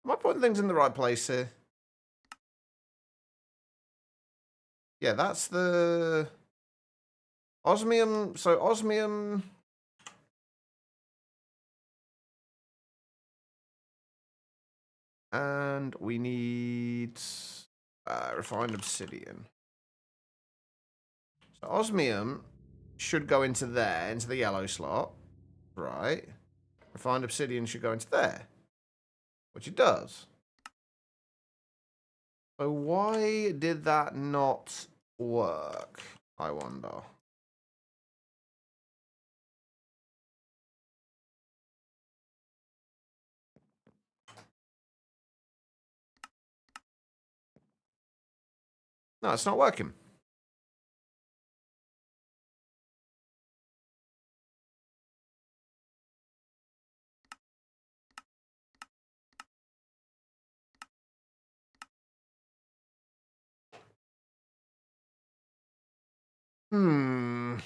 Am I putting things in the right place here? Yeah, that's the osmium. So osmium. And we need refined obsidian. So osmium should go into there, into the yellow slot. Right. Refined obsidian should go into there. Which it does. So why did that not work, I wonder? No, it's not working. Hmm.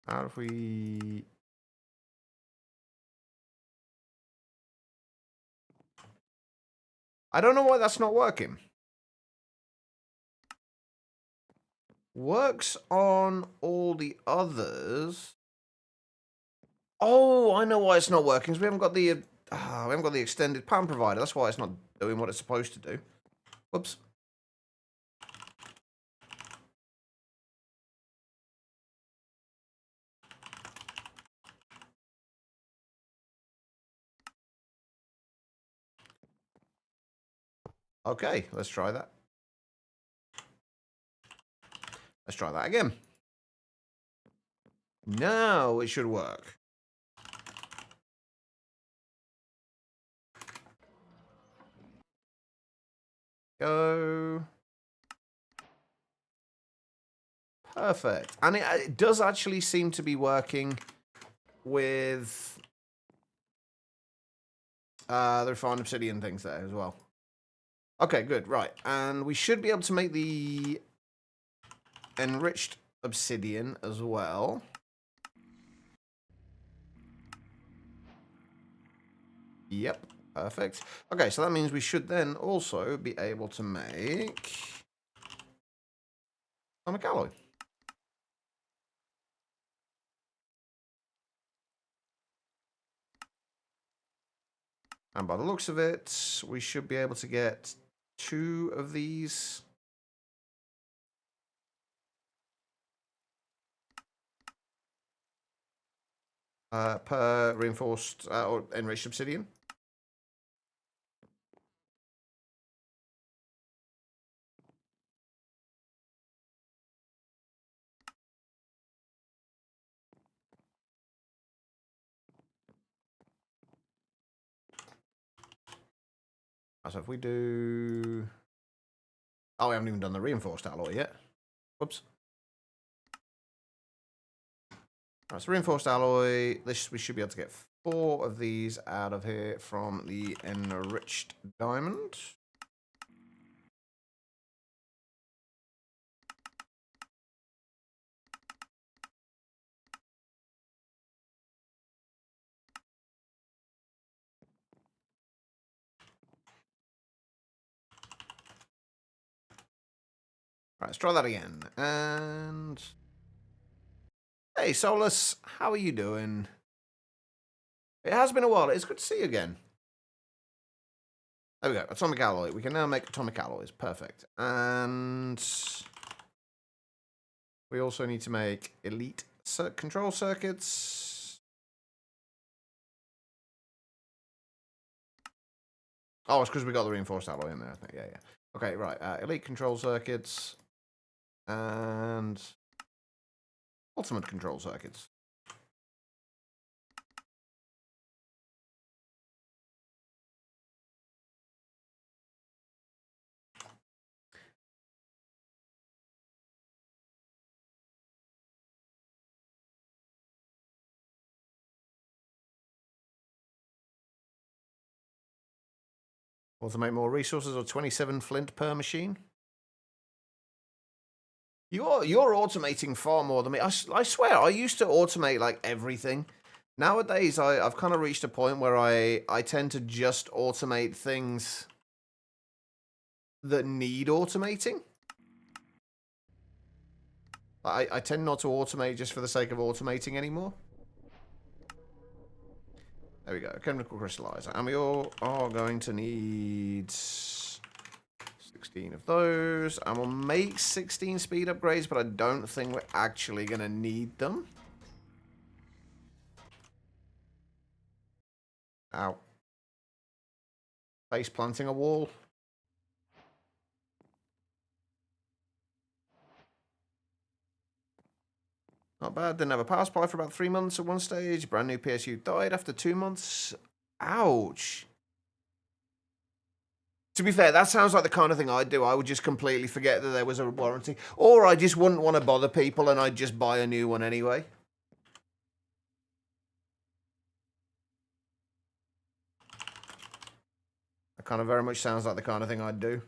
How if we... I don't know why that's not working. Works on all the others. Oh, I know why it's not working. 'Cause we haven't got the extended PAN provider. That's why it's not doing what it's supposed to do. Whoops. Okay, let's try that. Let's try that again. Now it should work. Go. Perfect. And it does actually seem to be working with the refined obsidian things there as well. Okay, good. Right. And we should be able to make the enriched obsidian as well. Yep. Perfect. Okay, so that means we should then also be able to make atomic alloy. And by the looks of it, we should be able to get 2 of these. Per reinforced or enriched obsidian. So if we do... Oh, we haven't even done the reinforced alloy yet. Whoops. Right, so reinforced alloy. We should be able to get 4 of these out of here from the enriched diamond. Right, let's try that again. And... Hey, Solus, how are you doing? It has been a while. It's good to see you again. There we go. Atomic alloy. We can now make atomic alloys. Perfect. And we also need to make elite control circuits. Oh, it's because we got the reinforced alloy in there, I think. Yeah, yeah. Okay, right. Elite control circuits. And ultimate control circuits. Automate more resources or 27 flint per machine. You're automating far more than me. I swear, I used to automate like everything. Nowadays, I've kind of reached a point where I tend to just automate things that need automating. I tend not to automate just for the sake of automating anymore. There we go, chemical crystallizer. And we all are going to need 16 of those. And we'll make 16 speed upgrades, but I don't think we're actually going to need them. Ow. Face planting a wall. Not bad. Didn't have a power supply for about 3 months at one stage. Brand new PSU died after 2 months. Ouch. To be fair, that sounds like the kind of thing I'd do. I would just completely forget that there was a warranty. Or I just wouldn't want to bother people and I'd just buy a new one anyway. That kind of very much sounds like the kind of thing I'd do.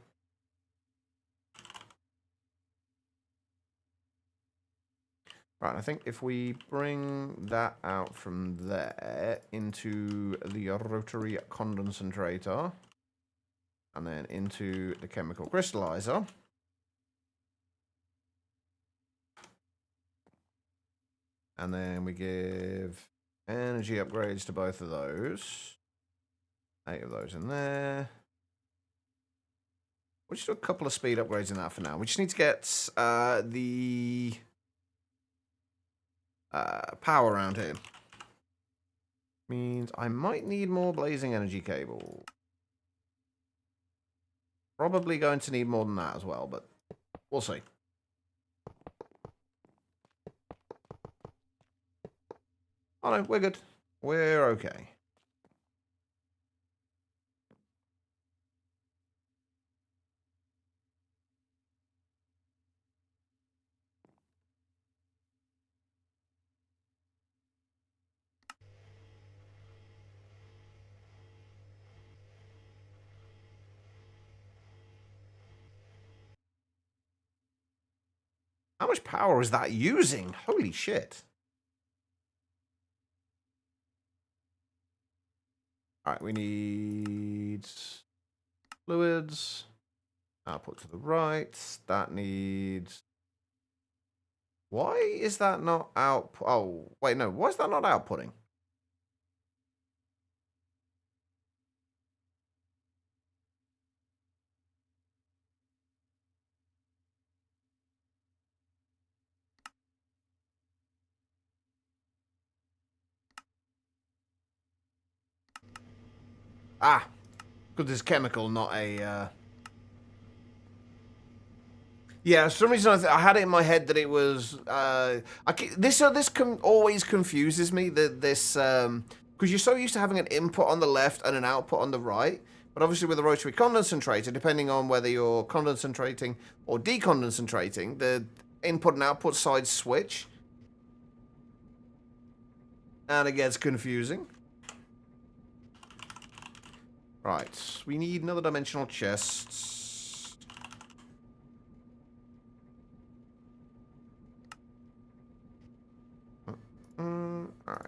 Right, I think if we bring that out from there into the rotary concentrator and then into the chemical crystallizer. And then we give Energy upgrades to both of those. 8 of those in there. We'll just do a couple of speed upgrades in that for now. We just need to get the power around here. Means I might need more blazing energy cable. Probably going to need more than that as well, but we'll see. Oh no, we're good. We're okay. How much power is that using? Holy shit. Alright, we need fluids. Output to the right. That needs... Why is that not out? Oh, wait, no. Why is that not outputting? Ah, because it's chemical, not a... Yeah, for some reason I had it in my head that it was... this always confuses me, this... Because you're so used to having an input on the left and an output on the right. But obviously with a rotary condensator, depending on whether you're condensating or decondensating, the input and output sides switch. And it gets confusing. Right, we need another dimensional chest. Alright.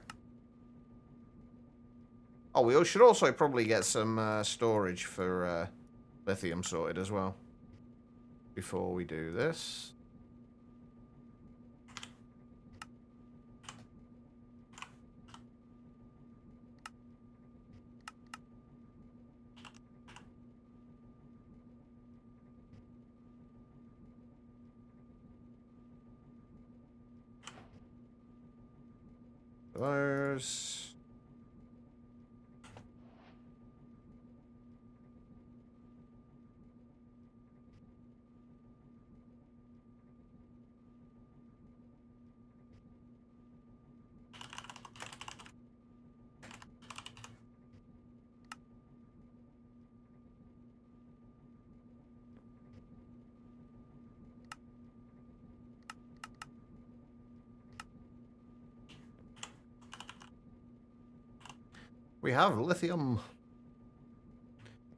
Oh, we should also probably get some storage for lithium sorted as well. Before we do this. Those. We have lithium.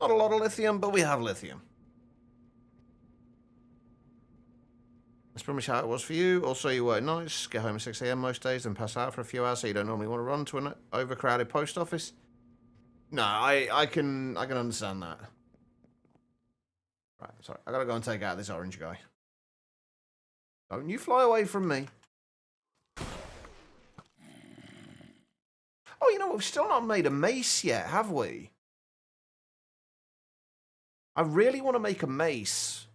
Not a lot of lithium, but we have lithium. That's pretty much how it was for you. Also, you work nights, get home at 6 a.m. most days, and pass out for a few hours, so you don't normally want to run to an overcrowded post office. No, I can understand that. Right, sorry. I gotta go and take out this orange guy. Don't you fly away from me. Oh, you know, we've still not made a mace yet, have we? I really want to make a mace,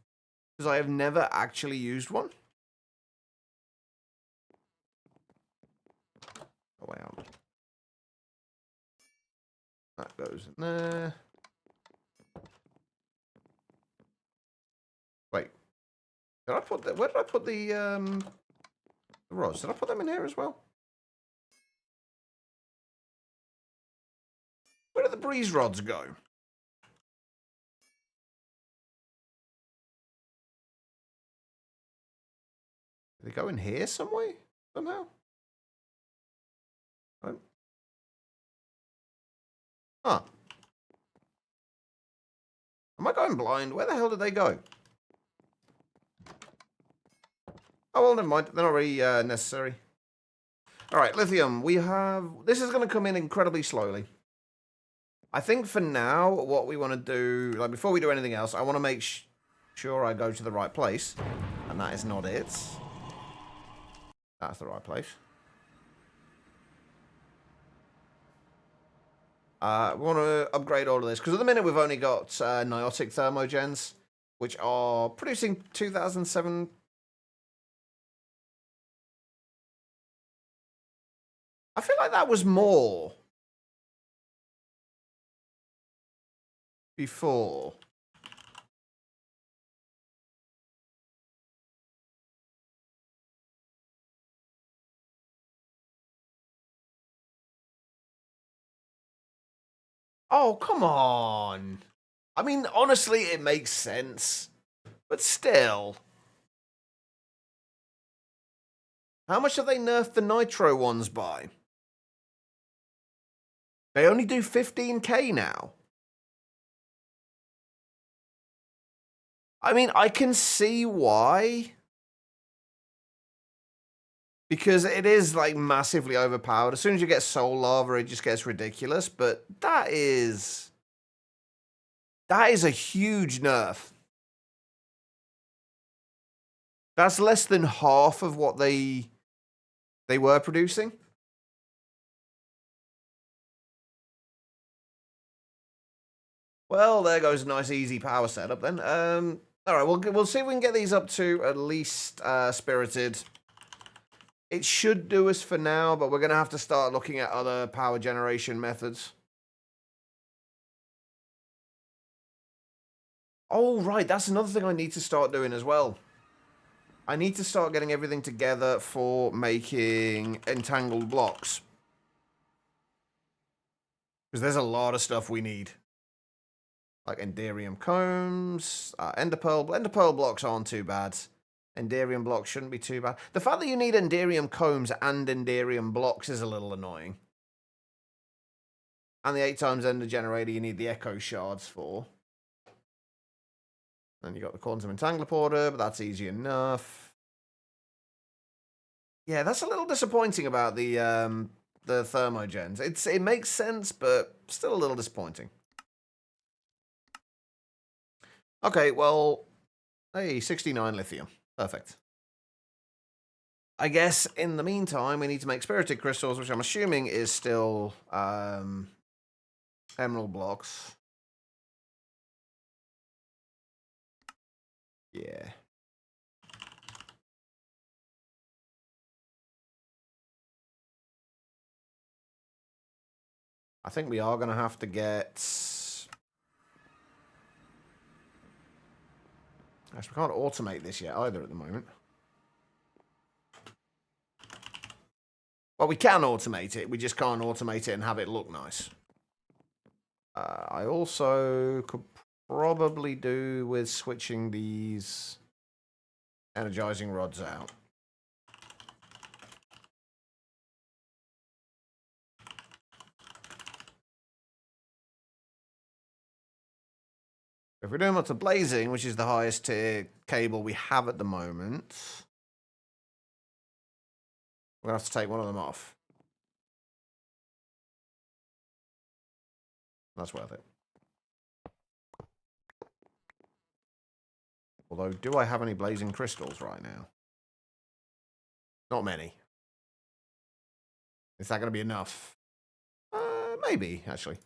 because I have never actually used one. Oh, wow. That goes in there. Wait. Did I put that? Where did I put the rods? Did I put them in here as well? Where did the breeze rods go? Did they go in here somewhere? Somehow? Oh. Huh. Am I going blind? Where the hell did they go? Oh, well, never mind. They're not really necessary. All right, lithium. We have... This is going to come in incredibly slowly. I think for now, what we want to do... Like, before we do anything else, I want to make sure I go to the right place. And that is not it. That's the right place. We want to upgrade all of this, because at the minute we've only got Niotic thermogens, which are producing 2007. I feel like that was more before. Oh, come on. I mean, honestly, it makes sense. But still. How much have they nerfed the Nitro ones by? They only do 15k now. I mean, I can see why. Because it is, like, massively overpowered. As soon as you get Soul Lava, it just gets ridiculous. But that is a huge nerf. That's less than half of what they were producing. Well, there goes a nice easy power setup then. All right, we'll see if we can get these up to at least Spirited. It should do us for now, but we're going to have to start looking at other power generation methods. Oh, right, that's another thing I need to start doing as well. I need to start getting everything together for making entangled blocks. Because there's a lot of stuff we need. Like Enderium combs, Ender Pearl blocks aren't too bad. Enderium blocks shouldn't be too bad. The fact that you need Enderium combs and Enderium blocks is a little annoying. And the 8x Ender generator you need the Echo shards for. Then you got the Quantum Entangleporter, but that's easy enough. Yeah, that's a little disappointing about the thermogens. It makes sense, but still a little disappointing. Okay, well, hey, 69 lithium. Perfect. I guess in the meantime, we need to make spirited crystals, which I'm assuming is still emerald blocks. Yeah. I think we are going to have to get... Actually, we can't automate this yet either at the moment. Well, we can automate it. We just can't automate it and have it look nice. I also could probably do with switching these energizing rods out. If we're doing lots of blazing, which is the highest tier cable we have at the moment, we're going to have to take one of them off. That's worth it. Although, do I have any blazing crystals right now? Not many. Is that going to be enough? Maybe, actually.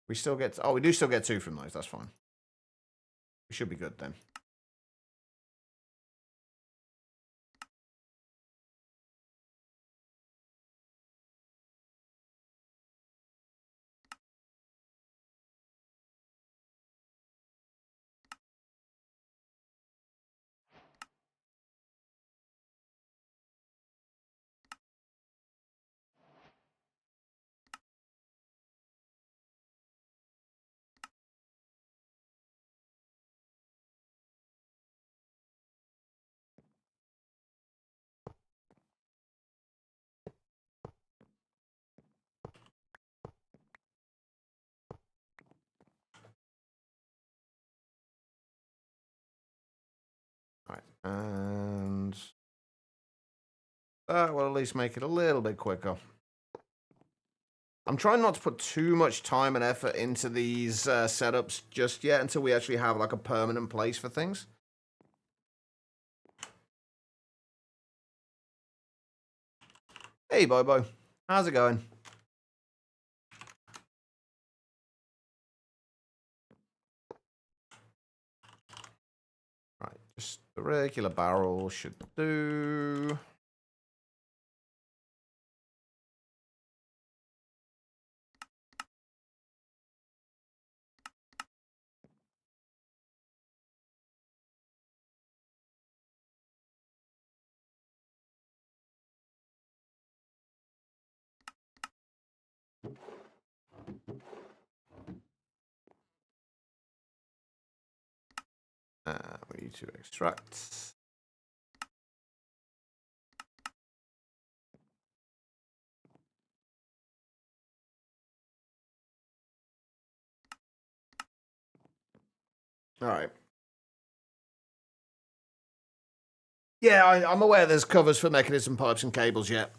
We still get... Oh, we do still get 2 from those. That's fine. We should be good then. All right. And... that will at least make it a little bit quicker. I'm trying not to put too much time and effort into these setups just yet until we actually have like a permanent place for things. Hey, Bobo. How's it going? Right, just the regular barrel should do. We need to extract. All right. Yeah, I'm aware there's covers for mechanism pipes and cables yet.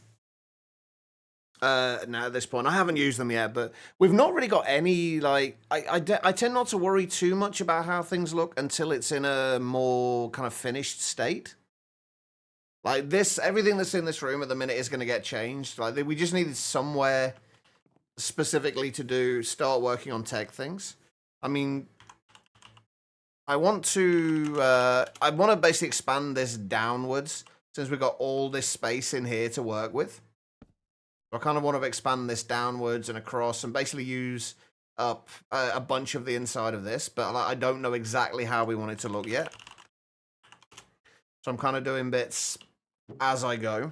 Now at this point, I haven't used them yet, but we've not really got any, like, I tend not to worry too much about how things look until it's in a more kind of finished state. Like this, everything that's in this room at the minute is going to get changed. Like we just needed somewhere specifically to start working on tech things. I mean, I want to basically expand this downwards since we've got all this space in here to work with. I kind of want to expand this downwards and across and basically use up a bunch of the inside of this, but I don't know exactly how we want it to look yet. So I'm kind of doing bits as I go.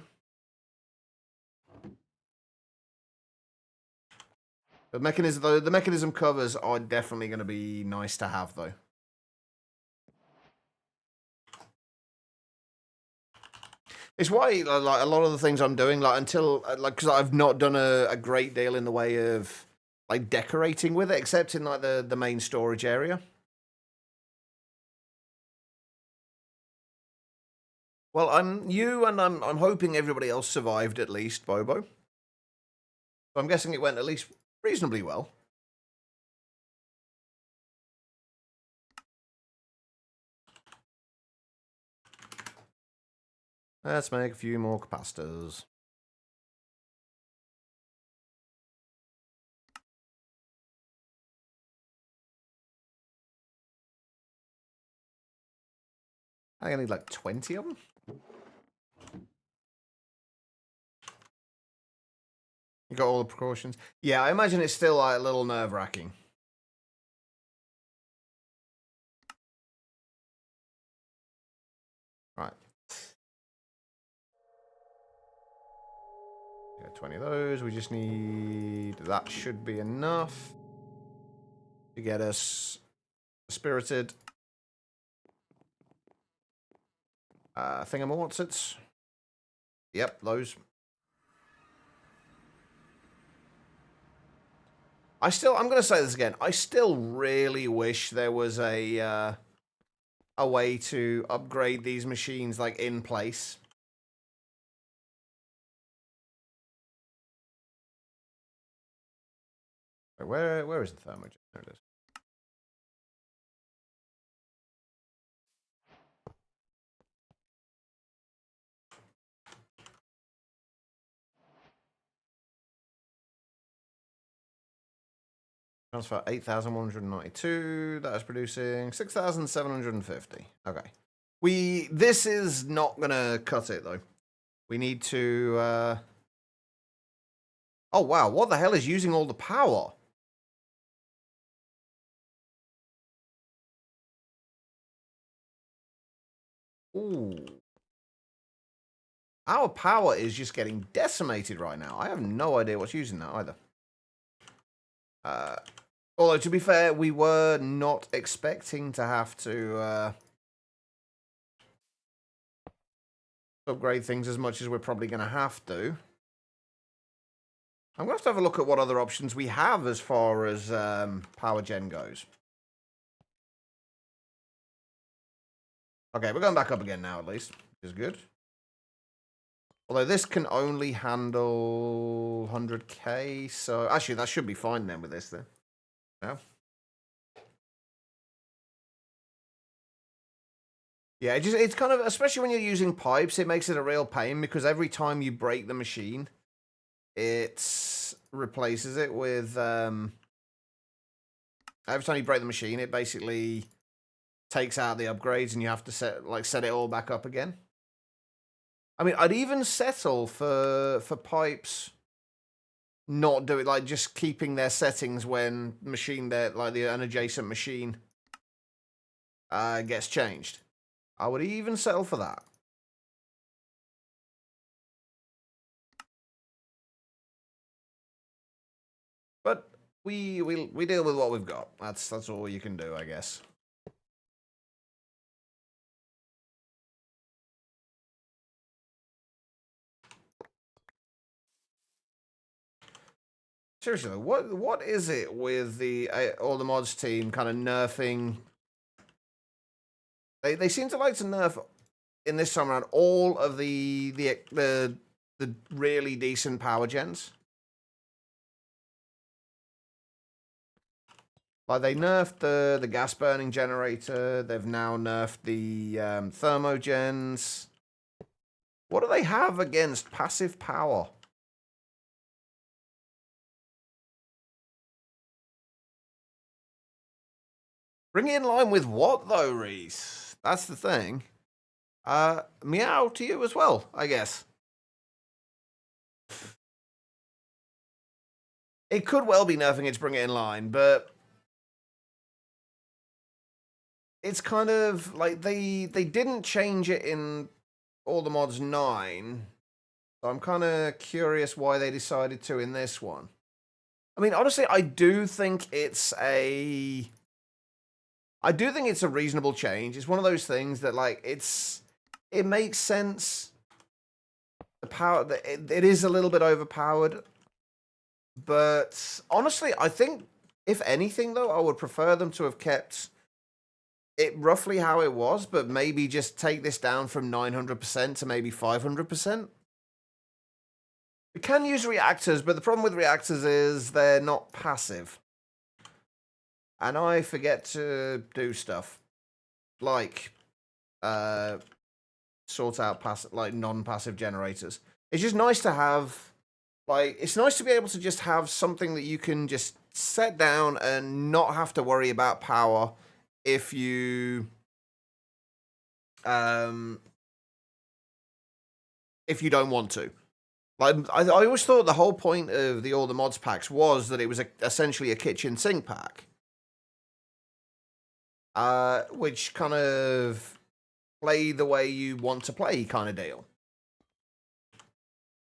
The mechanism covers are definitely going to be nice to have, though. It's why, like, a lot of the things I'm doing, like, until, like, because I've not done a great deal in the way of, like, decorating with it, except in, like, the main storage area. Well, I'm hoping everybody else survived at least, Bobo. So I'm guessing it went at least reasonably well. Let's make a few more capacitors. I think I need like 20 of them. You got all the precautions? Yeah, I imagine it's still like a little nerve-wracking. Right. Yeah, 20 of those. We just need... That should be enough to get us spirited. Thingamawhatsits. Yep, those. I'm going to say this again. I still really wish there was a way to upgrade these machines, like, in place. Where is the thermogen? There it is. Transfer 8,192. That is producing 6,750. Okay. This is not gonna cut it though. We need to Oh wow, what the hell is using all the power? Ooh. Our power is just getting decimated right now. I have no idea what's using that either. Although, to be fair, we were not expecting to have to upgrade things as much as we're probably going to have to. I'm going to have a look at what other options we have as far as power gen goes. Okay, we're going back up again now, at least, which is good. Although this can only handle 100k, so actually that should be fine then with this then. Yeah. Yeah, it's kind of, especially when you're using pipes, it makes it a real pain because every time you break the machine, it replaces it with every time you break the machine, it basically takes out the upgrades, and you have to set it all back up again. I mean, I'd even settle for pipes not doing, like, just keeping their settings when an adjacent machine gets changed. I would even settle for that. But we deal with what we've got. That's all you can do, I guess. Seriously, what is it with all the mods team kind of nerfing? They seem to like to nerf in this time around all of the really decent power gens. Like, they nerfed the gas burning generator. They've now nerfed the thermogens. What do they have against passive power? Bring it in line with what, though, Reese? That's the thing. Meow to you as well, I guess. It could well be nerfing it to bring it in line, but it's kind of like they didn't change it in all the mods 9. So I'm kind of curious why they decided to in this one. I mean, honestly, I do think it's a reasonable change. It's one of those things that, like, it makes sense. The power, it is a little bit overpowered. But honestly, I think, if anything, though, I would prefer them to have kept it roughly how it was, but maybe just take this down from 900% to maybe 500%. We can use reactors, but the problem with reactors is they're not passive. And I forget to do stuff like sort out non-passive generators. It's just nice to have, like, it's nice to be able to just have something that you can just set down and not have to worry about power if you don't want to. Like, I always thought the whole point of all the mods packs was that it was essentially a kitchen sink pack. Which kind of play the way you want to play kind of deal.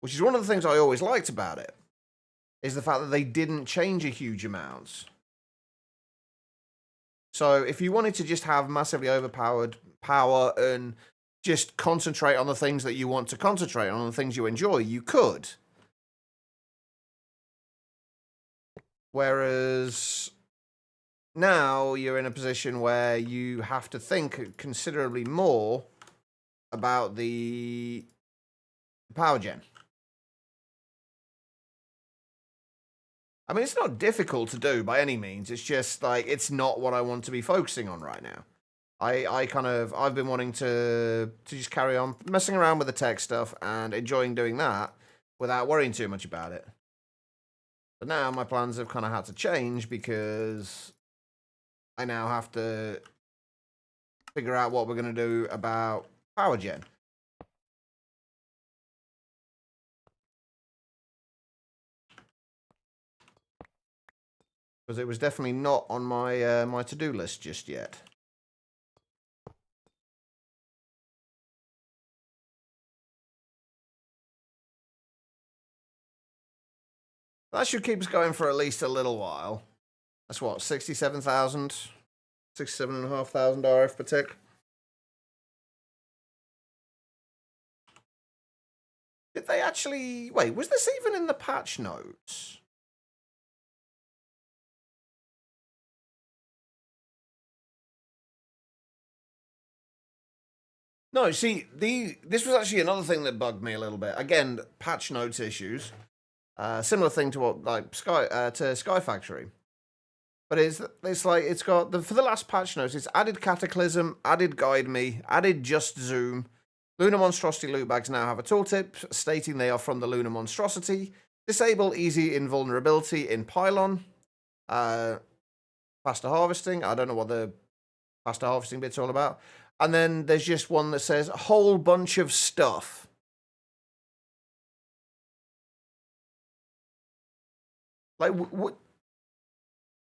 Which is one of the things I always liked about it, is the fact that they didn't change a huge amount. So if you wanted to just have massively overpowered power and just concentrate on the things that you want to concentrate on, the things you enjoy, you could. Whereas now you're in a position where you have to think considerably more about the power gen. I mean, it's not difficult to do by any means. It's just, like, it's not what I want to be focusing on right now. I've been wanting to just carry on messing around with the tech stuff and enjoying doing that without worrying too much about it. But now my plans have kind of had to change because I now have to figure out what we're going to do about power gen. Because it was definitely not on my my to-do list just yet. That should keep us going for at least a little while. That's what, 67,000? 67,500 RF per tick? Did they actually... Wait, was this even in the patch notes? No, see, this was actually another thing that bugged me a little bit. Again, patch notes issues. Similar thing to what, like, Sky Factory. But it's like, it's got, for the last patch notes, it's added Cataclysm, added Guide Me, added Just Zoom. Lunar Monstrosity loot bags now have a tooltip stating they are from the Lunar Monstrosity. Disable easy invulnerability in pylon. Faster harvesting. I don't know what the faster harvesting bit's all about. And then there's just one that says a whole bunch of stuff. Like, what?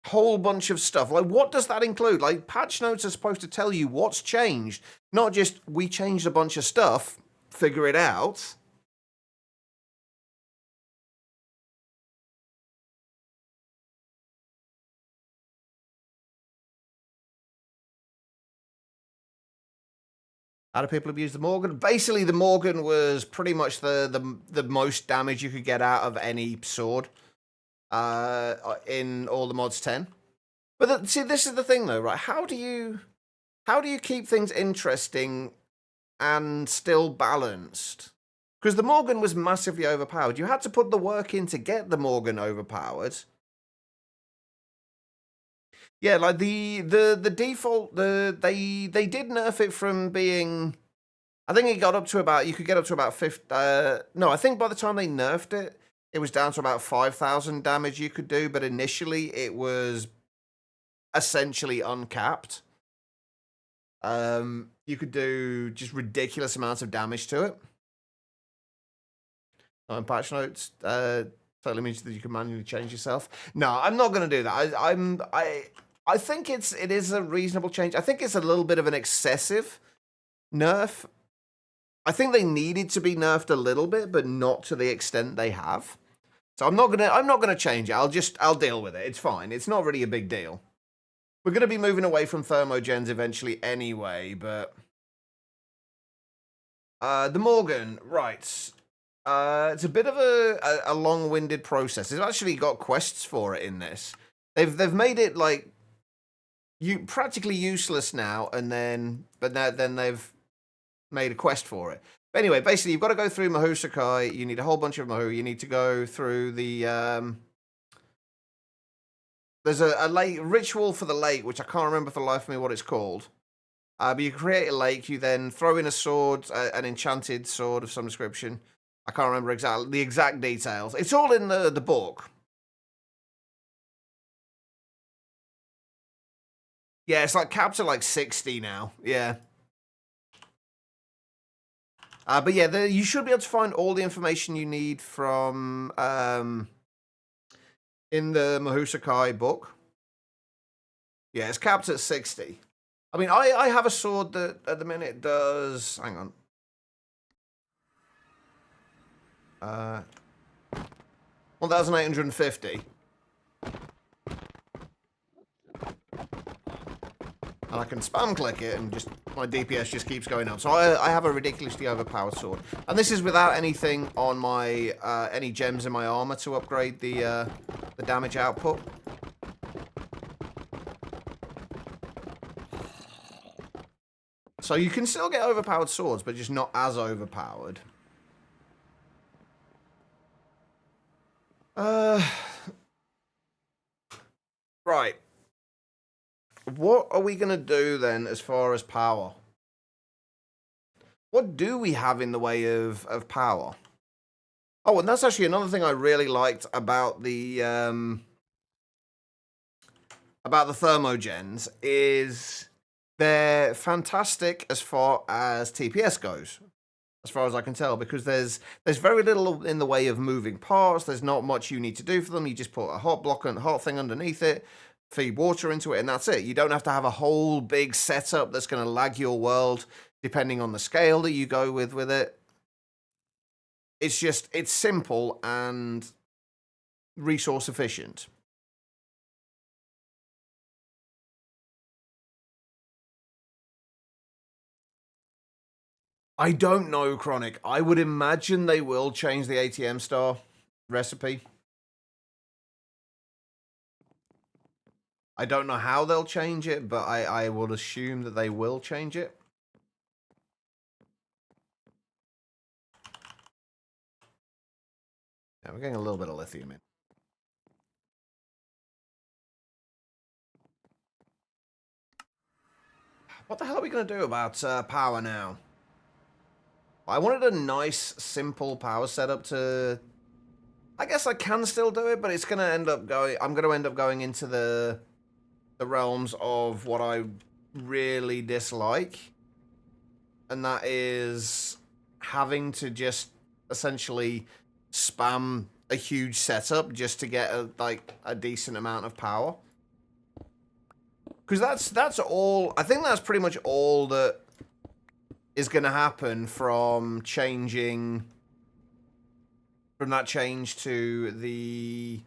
Whole bunch of stuff. Like, what does that include? Like, patch notes are supposed to tell you what's changed, not just we changed a bunch of stuff, figure it out. How do people abuse the Morgan? Basically, the Morgan was pretty much the most damage you could get out of any sword in all the mods 10. But see, this is the thing, though, right? How do you keep things interesting and still balanced? Because the Morgan was massively overpowered. You had to put the work in to get the Morgan overpowered. Yeah, like the default, they did nerf it from being, I think it got up to about, you could get up to about 50, no, I think by the time they nerfed it, it was down to about 5,000 damage you could do, but initially it was essentially uncapped. You could do just ridiculous amounts of damage to it. On patch notes, totally means that you can manually change yourself. No, I'm not going to do that. I think it is a reasonable change. I think it's a little bit of an excessive nerf. I think they needed to be nerfed a little bit, but not to the extent they have. So I'm not gonna change it. I'll deal with it. It's fine. It's not really a big deal. We're gonna be moving away from thermogens eventually anyway, but the Morgan, right. It's a bit of a long-winded process. They've actually got quests for it in this. They've made it like practically useless now, and then they've made a quest for it. But anyway, basically you've got to go through Mahusakai. You need a whole bunch of Mahu. You need to go through the there's a lake ritual for the lake, which I can't remember for the life of me what it's called. But you create a lake. You then throw in a sword, an enchanted sword of some description. I can't remember exactly the exact details. It's all in the book. Yeah, it's like capped at like 60 now. Yeah. But yeah, you should be able to find all the information you need from in the Mahusakai book. Yeah, it's capped at 60. I mean, I have a sword that at the minute does. Hang on. 1,850. And I can spam click it and just my DPS just keeps going up. So I have a ridiculously overpowered sword. And this is without anything on my, any gems in my armor to upgrade the damage output. So you can still get overpowered swords, but just not as overpowered. Right. What are we going to do then as far as power? What do we have in the way of power? Oh, and that's actually another thing I really liked about the thermogens is they're fantastic as far as TPS goes, as far as I can tell, because there's very little in the way of moving parts. There's not much you need to do for them. You just put a hot block and hot thing underneath it, feed water into it, and that's it. You don't have to have a whole big setup that's going to lag your world depending on the scale that you go with it. It's simple and resource efficient. I don't know, Chronic. I would imagine they will change the ATM star recipe. I don't know how they'll change it, but I would assume that they will change it. Yeah, we're getting a little bit of lithium in. What the hell are we going to do about power now? I wanted a nice, simple power setup to I guess I can still do it, but it's going to end up going... I'm going to end up going into the realms of what I really dislike. And that is having to just essentially spam a huge setup just to get a decent amount of power. Because that's all... I think that's pretty much all that is going to happen from changing... From that change to the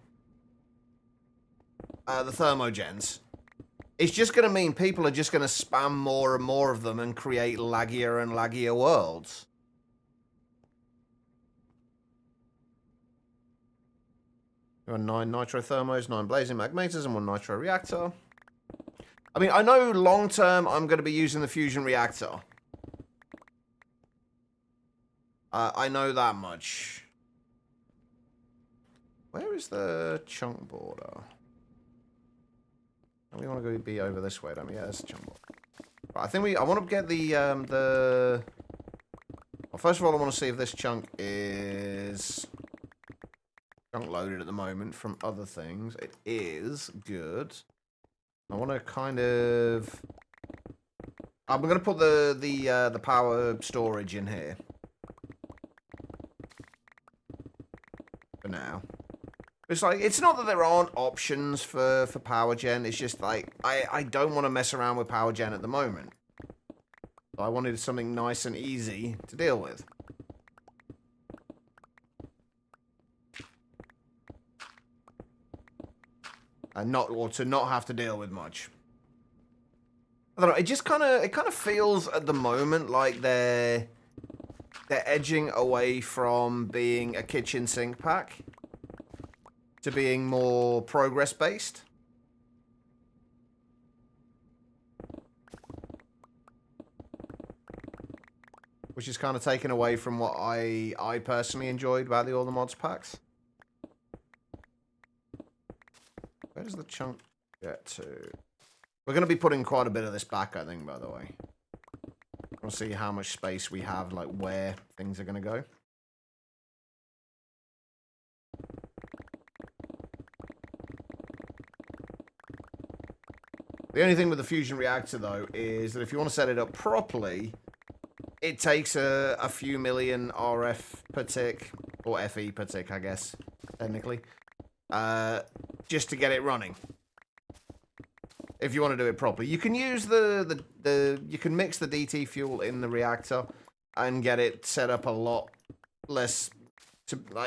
thermogens. It's just going to mean people are just going to spam more and more of them and create laggier and laggier worlds. There are 9 nitro-thermos, 9 blazing magmators, and 1 nitro reactor. I mean, I know long-term I'm going to be using the fusion reactor. I know that much. Where is the chunk border? We want to go be over this way, don't we? Yeah, there's the chunk border. Right, I think I want to get the... Well, first of all, I want to see if this chunk is... chunk loaded at the moment from other things. It is. Good. I want to kind of... I'm going to put the power storage in here. For now. It's like, it's not that there aren't options for power gen, it's just like, I don't want to mess around with power gen at the moment. So I wanted something nice and easy to deal with. And to not have to deal with much. I don't know, it just kind of feels at the moment like they're edging away from being a kitchen sink pack to being more progress-based. Which is kind of taken away from what I personally enjoyed about all the mods packs. Where does the chunk get to? We're going to be putting quite a bit of this back, I think, by the way. We'll see how much space we have, like where things are going to go. The only thing with the fusion reactor, though, is that if you want to set it up properly, it takes a few million RF per tick, or FE per tick, I guess, technically, just to get it running. If you want to do it properly, you can use you can mix the DT fuel in the reactor and get it set up a lot less,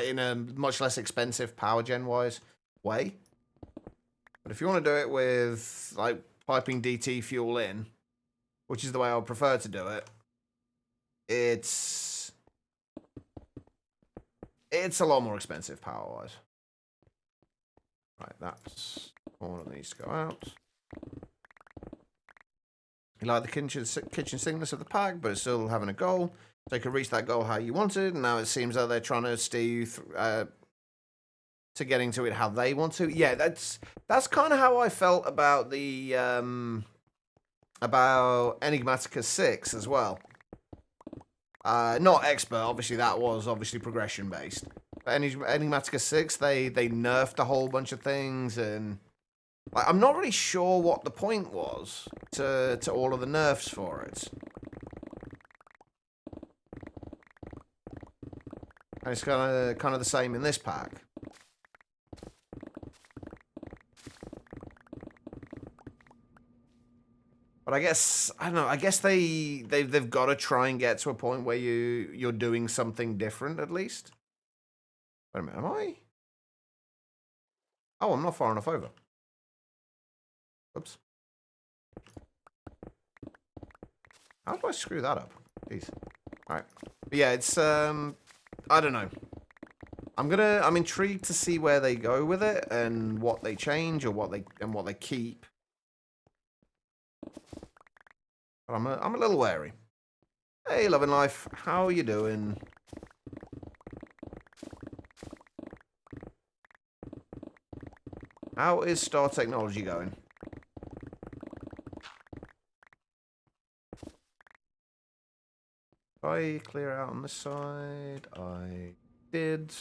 in a much less expensive power gen wise way. But if you want to do it with like piping DT fuel in, which is the way I would prefer to do it, it's a lot more expensive power-wise. Right, that's one of these to go out. You like the kitchen sickness of the pack, but it's still having a goal. So you can reach that goal how you wanted, and now it seems like they're trying to steer you to getting to it how they want to. Yeah, that's kind of how I felt about the about Enigmatica 6 as well. Not expert, obviously that was obviously progression based. But Enigmatica 6, they nerfed a whole bunch of things, and like, I'm not really sure what the point was to all of the nerfs for it. And it's kind of the same in this pack. But I guess I don't know. I guess they've got to try and get to a point where you're doing something different at least. Wait a minute, am I? Oh, I'm not far enough over. Oops. How do I screw that up? Jeez. All right. But yeah, it's I don't know. I'm intrigued to see where they go with it and what they change or what they keep. But I'm a little wary. Hey, Loving Life, how are you doing? How is Star Technology going? Did I clear out on this side? I did.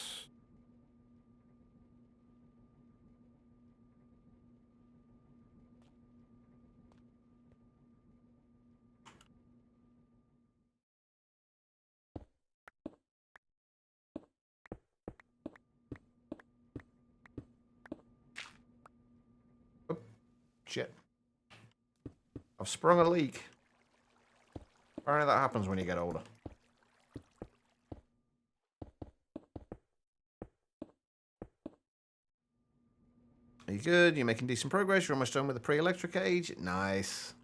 Shit. I've sprung a leak. Apparently that happens when you get older. Are you good? You're making decent progress. You're almost done with the pre-electric age. Nice.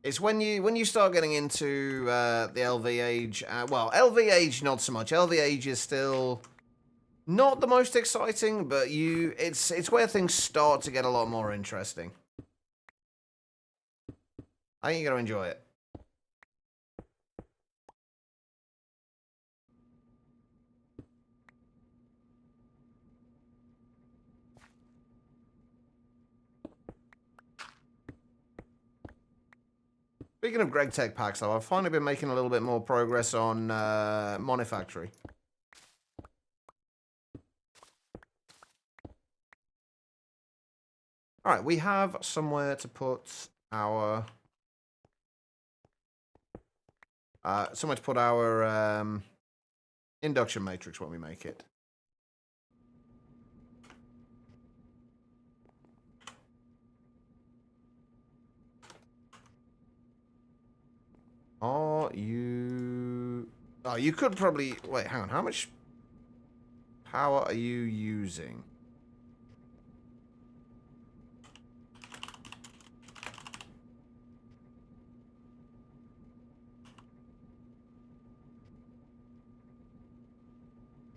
It's when you start getting into the LV age. Well, LV age not so much. LV age is still not the most exciting, but it's where things start to get a lot more interesting. I think you're gonna enjoy it. Speaking of Greg Tech packs, though, I've finally been making a little bit more progress on Monifactory. All right, we have somewhere to put our induction matrix when we make it. Are you... Oh, you could probably... Wait, hang on. How much power are you using?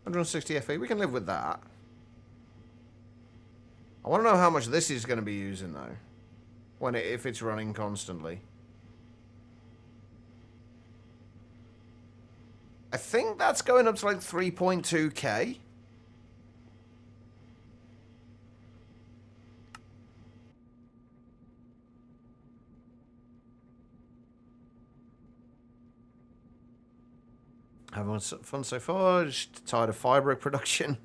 $160 FE. We can live with that. I want to know how much this is going to be using, though. If it's running constantly. I think that's going up to like 3.2k. Having fun so far. Just tired of fibre production.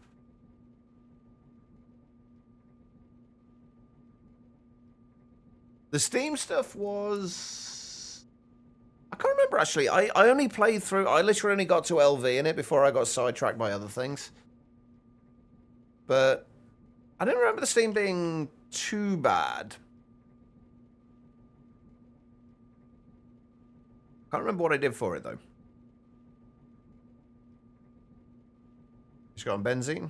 The Steam stuff was... I can't remember, actually. I only played through... I literally only got to LV in it before I got sidetracked by other things. But I didn't remember the Steam being too bad. Can't remember what I did for it, though. Just got on benzene.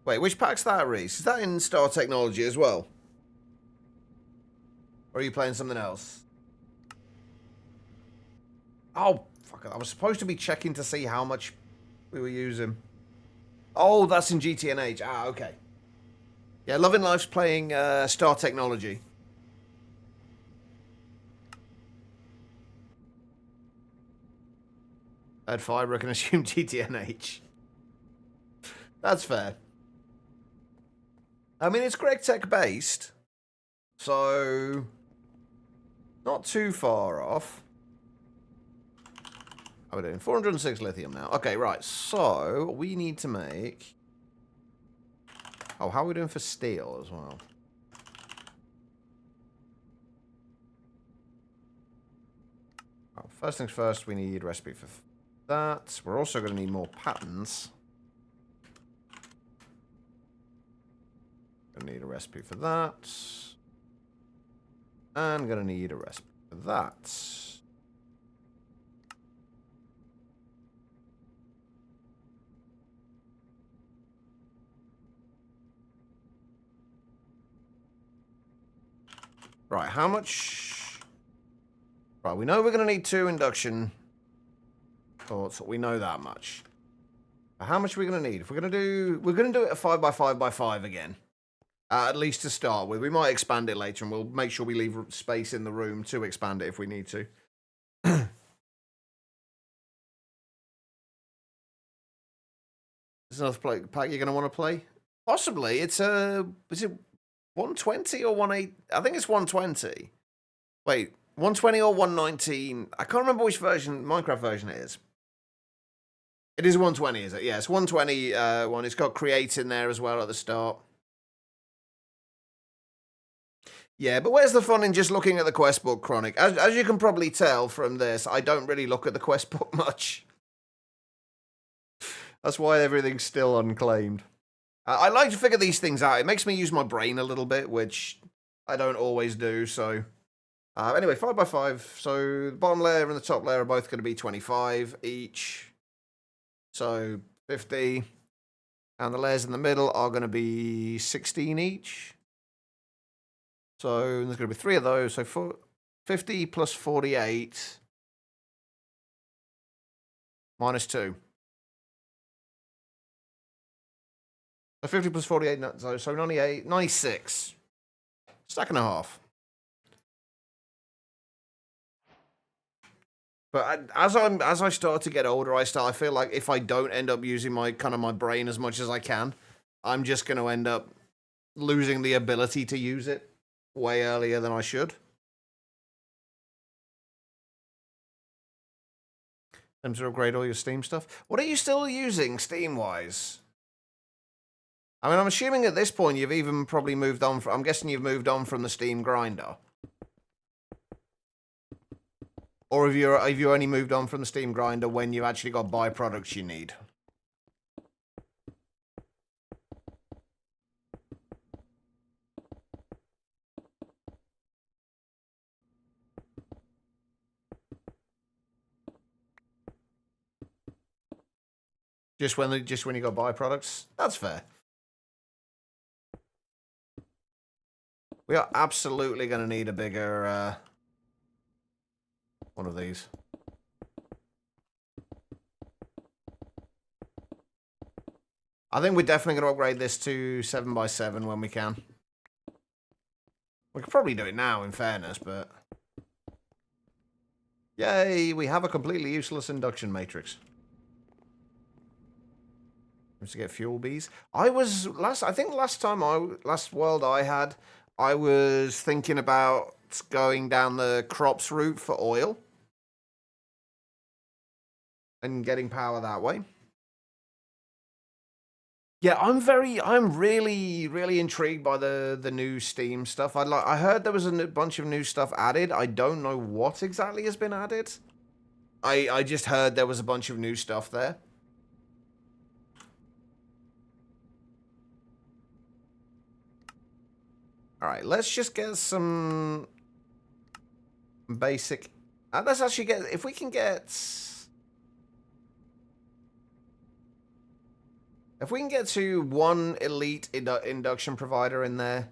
Wait, which pack's that, Reese? Is that in Star Technology as well? Or are you playing something else? Oh, fuck it. I was supposed to be checking to see how much we were using. Oh, that's in GTNH. Ah, okay. Yeah, Loving Life's playing Star Technology. Add fiber, I can assume GTNH. That's fair. I mean, it's Greg Tech based, so not too far off. How are we doing? 406 lithium now. Okay, right. So we need to make... Oh, how are we doing for steel as well? Oh, first things first, we need a recipe for that. We're also going to need more patterns. Gonna need a recipe for that. And gonna need a recipe for that. Right, how much... Right, we know we're gonna need 2 induction ports. We know that much. How much are we gonna need? If we're gonna do it a 5x5x5 again. At least to start with. We might expand it later, and we'll make sure we leave space in the room to expand it if we need to. There's another pack you're going to want to play? Possibly. It's is it 120 or 180? I think it's 120. Wait, 120 or 119? I can't remember which version, Minecraft version it is. It is 120, is it? Yeah, it's 120 one. It's got create in there as well at the start. Yeah, but where's the fun in just looking at the quest book, Chronic? As you can probably tell from this, I don't really look at the quest book much. That's why everything's still unclaimed. I like to figure these things out. It makes me use my brain a little bit, which I don't always do, so... anyway, 5x5. So the bottom layer and the top layer are both going to be 25 each. So 50. And the layers in the middle are going to be 16 each. So there's going to be 3 of those. So 50 plus 48 minus 2. So 50 plus 48, so 98, 96. Stack and a half. But as I start to get older, I feel like if I don't end up using my brain as much as I can, I'm just going to end up losing the ability to use it way earlier than I should. And to upgrade all your Steam stuff. What are you still using Steam-wise? I mean, I'm assuming at this point you've even probably moved on from... I'm guessing you've moved on from the Steam grinder. Or have you only moved on from the Steam grinder when you actually got byproducts you need? Just when you got byproducts? That's fair. We are absolutely going to need a bigger one of these. I think we're definitely going to upgrade this to 7x7 when we can. We could probably do it now, in fairness, but... Yay, we have a completely useless induction matrix. To get fuel bees. I think last world I had, I was thinking about going down the crops route for oil. And getting power that way. Yeah, I'm really intrigued by the new Steam stuff. I heard there was a bunch of new stuff added. I don't know what exactly has been added. I just heard there was a bunch of new stuff there. Alright, let's just get some basic... let's actually get... If we can get... If we can get to one elite induction provider in there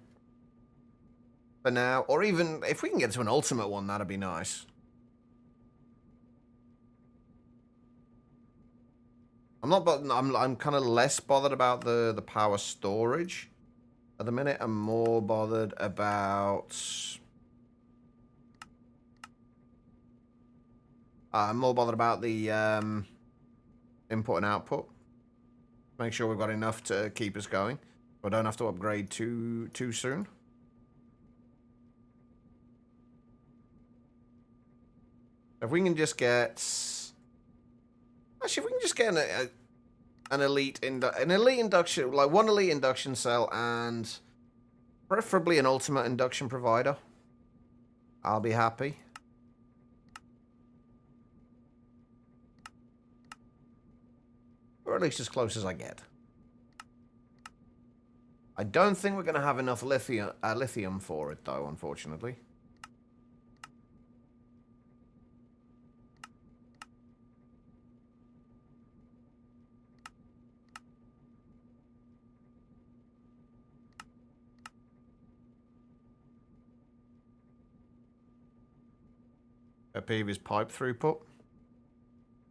for now, or even if we can get to an ultimate one, that'd be nice. I'm kind of less bothered about the power storage at the minute. I'm more bothered about the input and output. Make sure we've got enough to keep us going. We don't have to upgrade too soon. If we can just get... Actually, if we can just get an elite induction... Like, one elite induction cell and preferably an ultimate induction provider, I'll be happy. Or at least as close as I get. I don't think we're going to have enough lithium for it, though, unfortunately. Pet peeve is pipe throughput.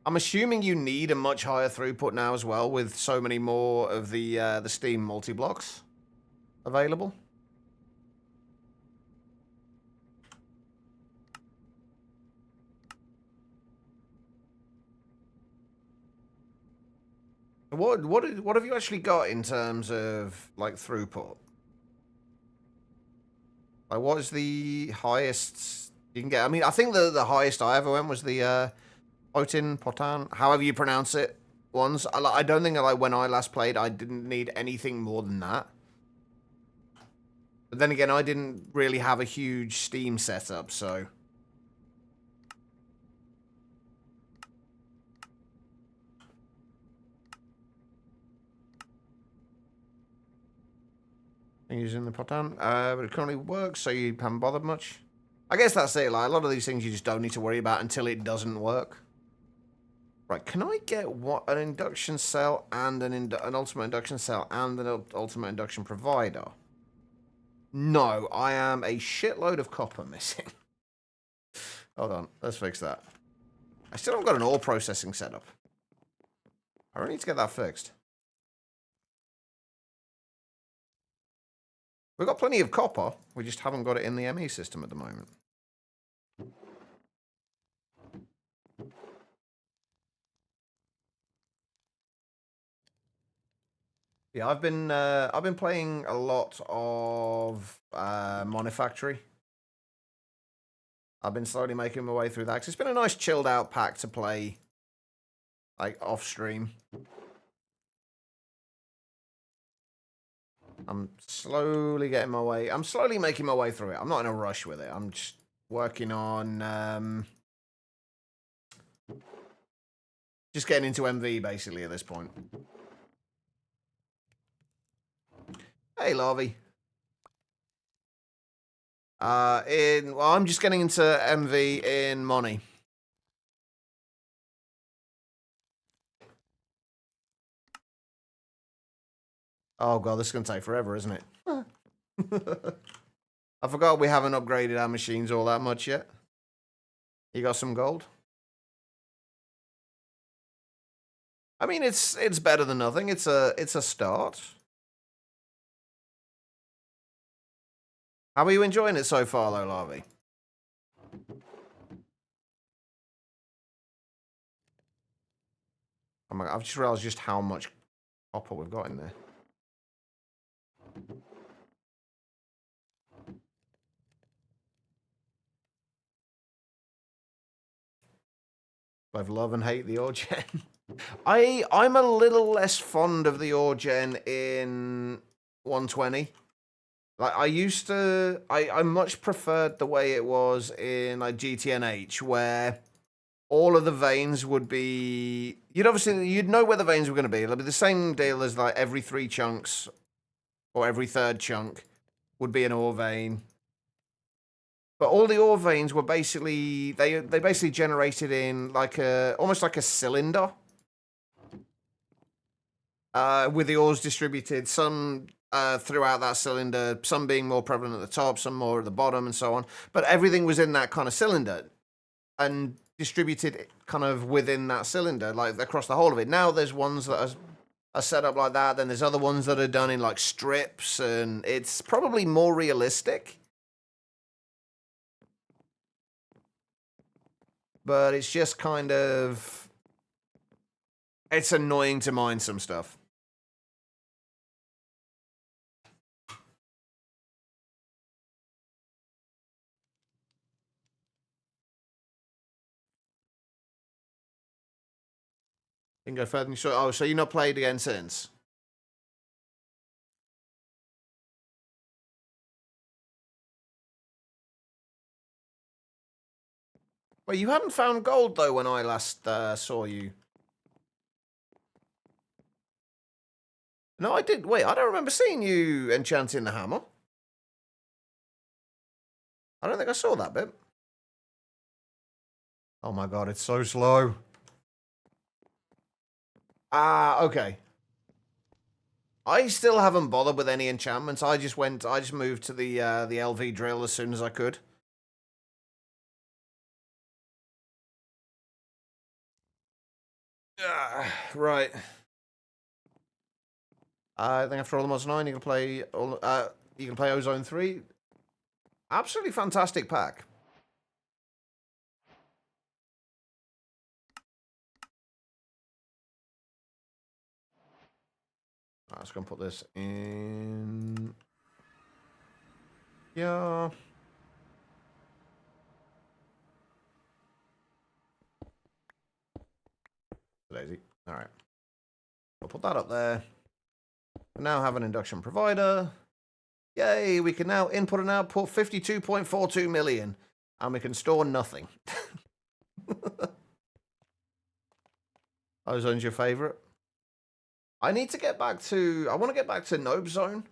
I'm assuming you need a much higher throughput now as well, with so many more of the Steam multi-blocks available. What have you actually got in terms of like throughput? Like, what is the highest you can get? I mean, I think the highest I ever went was the Potan, however you pronounce it, ones. I don't think like when I last played, I didn't need anything more than that. But then again, I didn't really have a huge Steam setup, so. Using the potan, but it currently works, so you haven't bothered much. I guess that's it. Like a lot of these things, you just don't need to worry about until it doesn't work. Right? Can I get what an induction cell and an ultimate induction cell and an ultimate induction provider? No, I am a shitload of copper missing. Hold on, let's fix that. I still haven't got an ore processing setup. I really need to get that fixed. We've got plenty of copper. We just haven't got it in the ME system at the moment. Yeah, I've been playing a lot of Monofactory. I've been slowly making my way through that because it's been a nice chilled out pack to play, like off stream. I'm slowly getting my way. I'm slowly making my way through it. I'm not in a rush with it. I'm just working on just getting into MV basically at this point. Hey, Larvy. Well, I'm just getting into MV in Money. Oh god, this is gonna take forever, isn't it? I forgot we haven't upgraded our machines all that much yet. You got some gold? I mean, it's better than nothing. It's a start. How are you enjoying it so far, though, Larvy? Oh my, I've just realized just how much copper we've got in there. Both love and hate the ore gen. I'm a little less fond of the ore gen in 120. Like I much preferred the way it was in like GTNH, where all of the veins would be, you'd know where the veins were going to be. It'll be the same deal as like every 3 chunks or every 3rd chunk would be an ore vein. But all the ore veins were basically, they basically generated in like almost like a cylinder. With the ores distributed, some throughout that cylinder, some being more prevalent at the top, some more at the bottom, and so on. But everything was in that kind of cylinder and distributed kind of within that cylinder, like across the whole of it. Now there's ones that are set up like that, then there's other ones that are done in like strips, and it's probably more realistic. But it's just kind of, it's annoying to mine some stuff. You can go further than you saw. Oh, so you've not played again since? Well, you hadn't found gold, though, when I last saw you. No, I did. Wait, I don't remember seeing you enchanting the hammer. I don't think I saw that bit. Oh my god, it's so slow. Ah, okay. I still haven't bothered with any enchantments. I just moved to the LV drill as soon as I could. Right. I think after all the mods 9, you can play Ozone 3. Absolutely fantastic pack. Right, let's go and put this in. Yeah. Lazy. All right. We'll put that up there. We now have an induction provider. Yay, we can now input and output 52.42 million. And we can store nothing. Ozone's your favorite? I want to get back to Nobe Zone.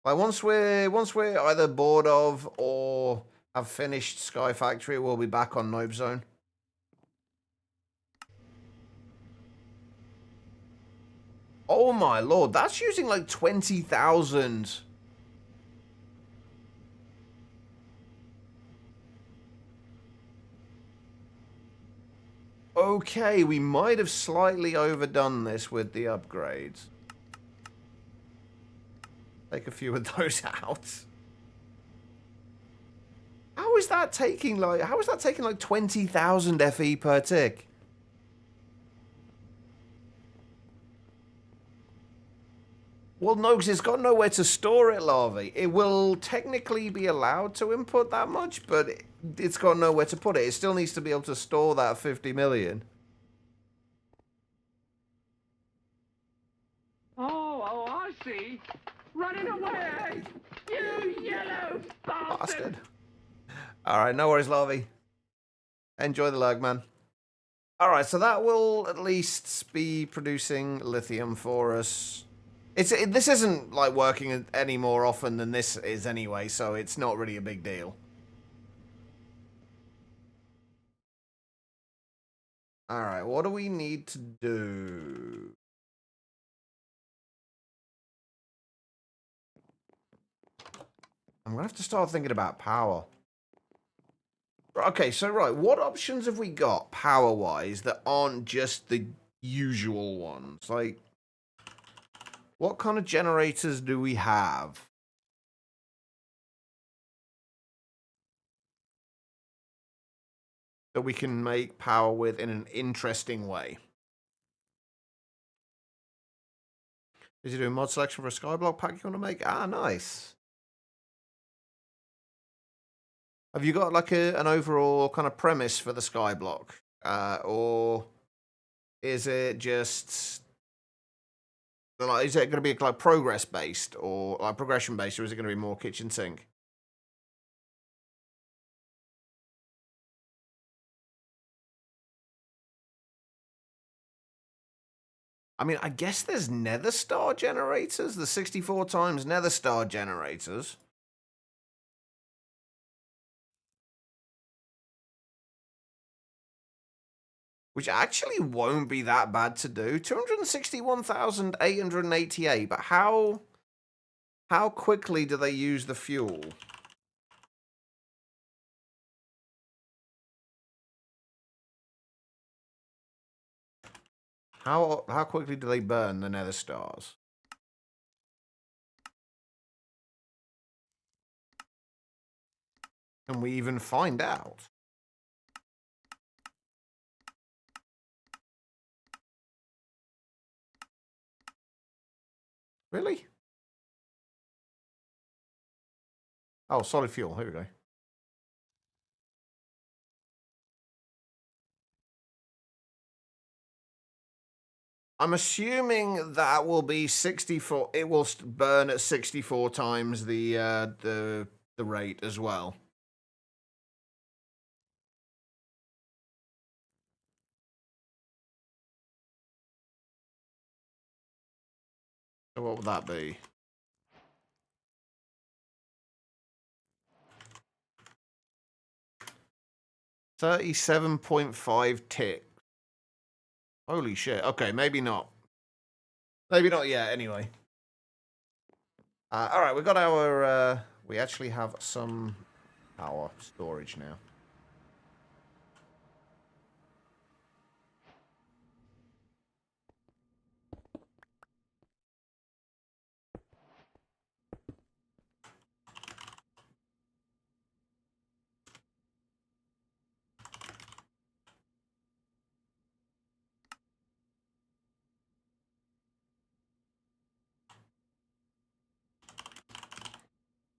Like once we're either bored of or have finished Sky Factory, we'll be back on Nope Zone. Oh my lord, that's using like 20,000. Okay, we might have slightly overdone this with the upgrades. Take a few of those out. How is that taking like 20,000 FE per tick? Well, no, because it's got nowhere to store it, Larvae. It will technically be allowed to input that much, but it's got nowhere to put it. It still needs to be able to store that 50 million. Oh, I see. Running away! You yellow bastard! Alright, no worries, Larvae. Enjoy the lag, man. Alright, so that will at least be producing lithium for us. This isn't like working any more often than this is anyway, so it's not really a big deal. Alright, what do we need to do? I'm gonna have to start thinking about power. Okay, so right, what options have we got power-wise that aren't just the usual ones? Like, what kind of generators do we have? That we can make power with in an interesting way. Is he doing mod selection for a skyblock pack you want to make? Ah, nice. Have you got like an overall kind of premise for the skyblock? Or is it just like, is it going to be like progress based or like progression based, or is it going to be more kitchen sink? I mean, I guess there's nether star generators, the 64 times nether star generators. Which actually won't be that bad to do. 261,888, but how quickly do they use the fuel? How quickly do they burn the nether stars? Can we even find out? Really? Oh, solid fuel. Here we go. I'm assuming that will be 64. It will burn at 64 times the rate as well. So what would that be? 37.5 ticks. Holy shit. Okay, maybe not. Maybe not yet, anyway. Alright, we got our... we actually have some power storage now.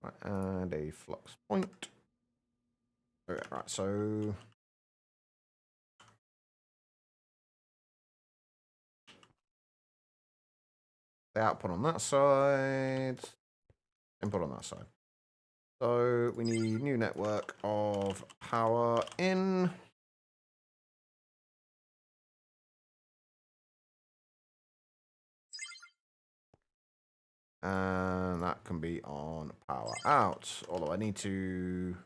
Right, and a flux point. Okay, right, so... the output on that side, input on that side. So we need new network of power in. And that can be on power out. Although I need to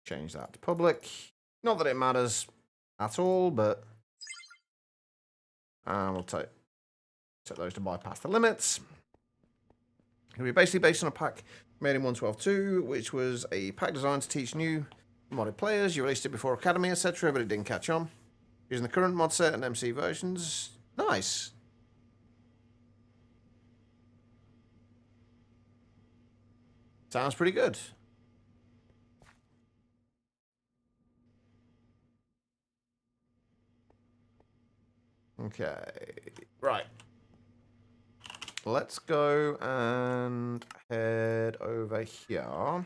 change that to public. Not that it matters at all, but we'll set those to bypass the limits. It'll be basically based on a pack made in 1.12.2, which was a pack designed to teach new modded players. You released it before Academy, etc., but it didn't catch on. Using the current mod set and MC versions. Nice. Sounds pretty good. Okay, right. Let's go and head over here.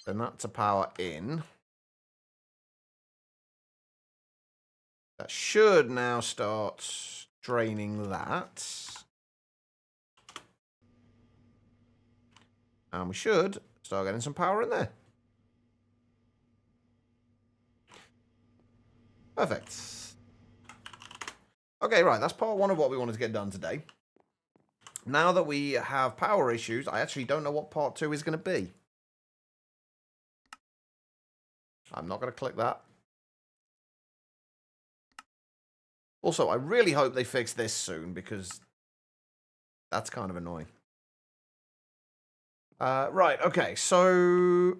Then that's a power in. That should now start draining that. And we should start getting some power in there. Perfect. Okay, right, that's part one of what we wanted to get done today. Now that we have power issues, I actually don't know what part two is going to be. I'm not going to click that. Also, I really hope they fix this soon, because that's kind of annoying. Right, okay, so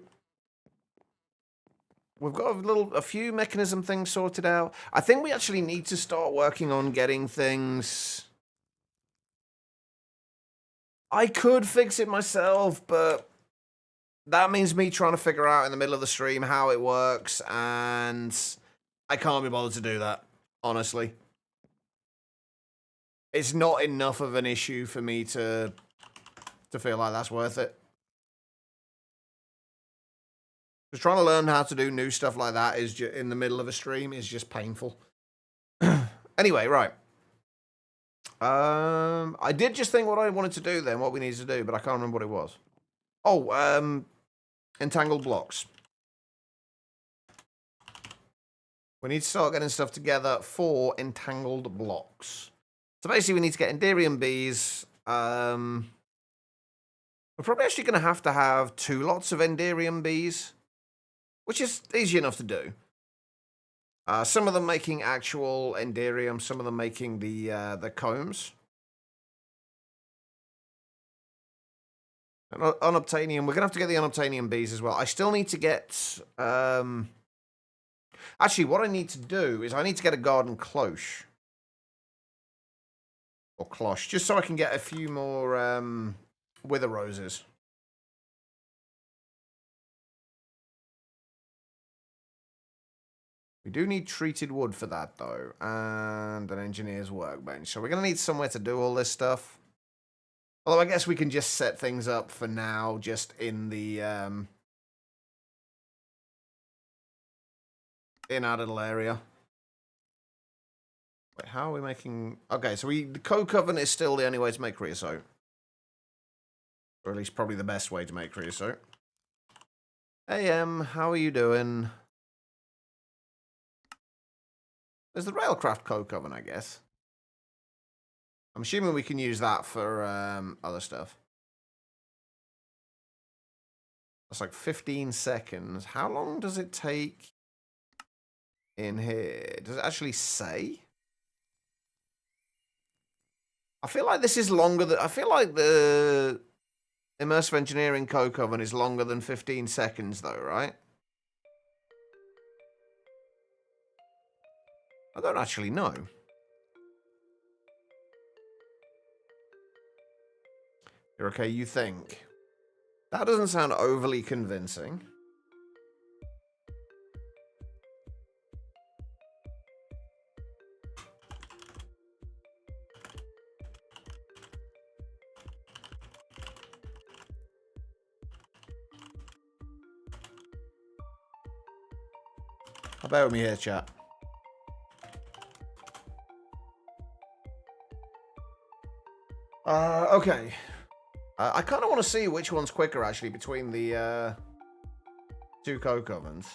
we've got a few mechanism things sorted out. I think we actually need to start working on getting things. I could fix it myself, but that means me trying to figure out in the middle of the stream how it works, and I can't be bothered to do that, honestly. It's not enough of an issue for me to feel like that's worth it. Just trying to learn how to do new stuff like that is in the middle of a stream is just painful. Anyway, right. I did just think what I wanted to do then, what we needed to do, but I can't remember what it was. Oh, entangled blocks. We need to start getting stuff together for entangled blocks. So basically we need to get Enderium bees. We're probably actually going to have 2 lots of Enderium bees, which is easy enough to do. Some of them making actual Enderium, some of them making the combs. And unobtainium, we're going to have to get the unobtainium bees as well. I still need to get... Actually, what I need to do is I need to get a garden cloche. Or cloche, just so I can get a few more wither roses. We do need treated wood for that, though, and an engineer's workbench. So we're going to need somewhere to do all this stuff. Although I guess we can just set things up for now, just in the in our little area. Wait, how are we making? Okay, so the coke oven is still the only way to make creosote, or at least probably the best way to make creosote. Hey, how are you doing? There's the Railcraft coke oven, I guess. I'm assuming we can use that for other stuff. That's like 15 seconds. How long does it take in here? Does it actually say? I feel like this is longer than... I feel like the Immersive Engineering coke oven is longer than 15 seconds, though, right? I don't actually know. You're okay, you think? That doesn't sound overly convincing. Bear with me here, chat. Okay. I kind of want to see which one's quicker, actually, between the 2 coke ovens.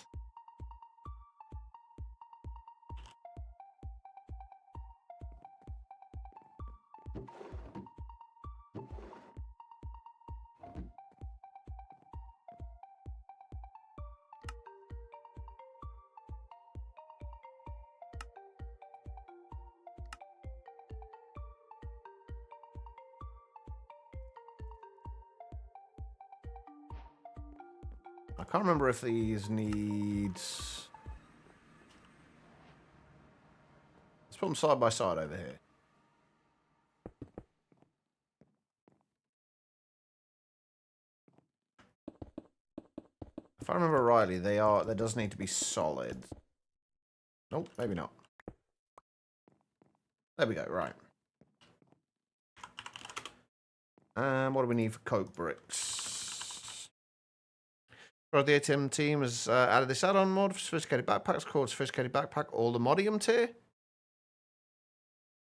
I can't remember if these need... Let's put them side by side over here. If I remember rightly, there does need to be solid. Nope, maybe not. There we go, right. And what do we need for coke bricks? The ATM team has added this add-on mod for sophisticated backpacks called Sophisticated Backpack All the Modium tier.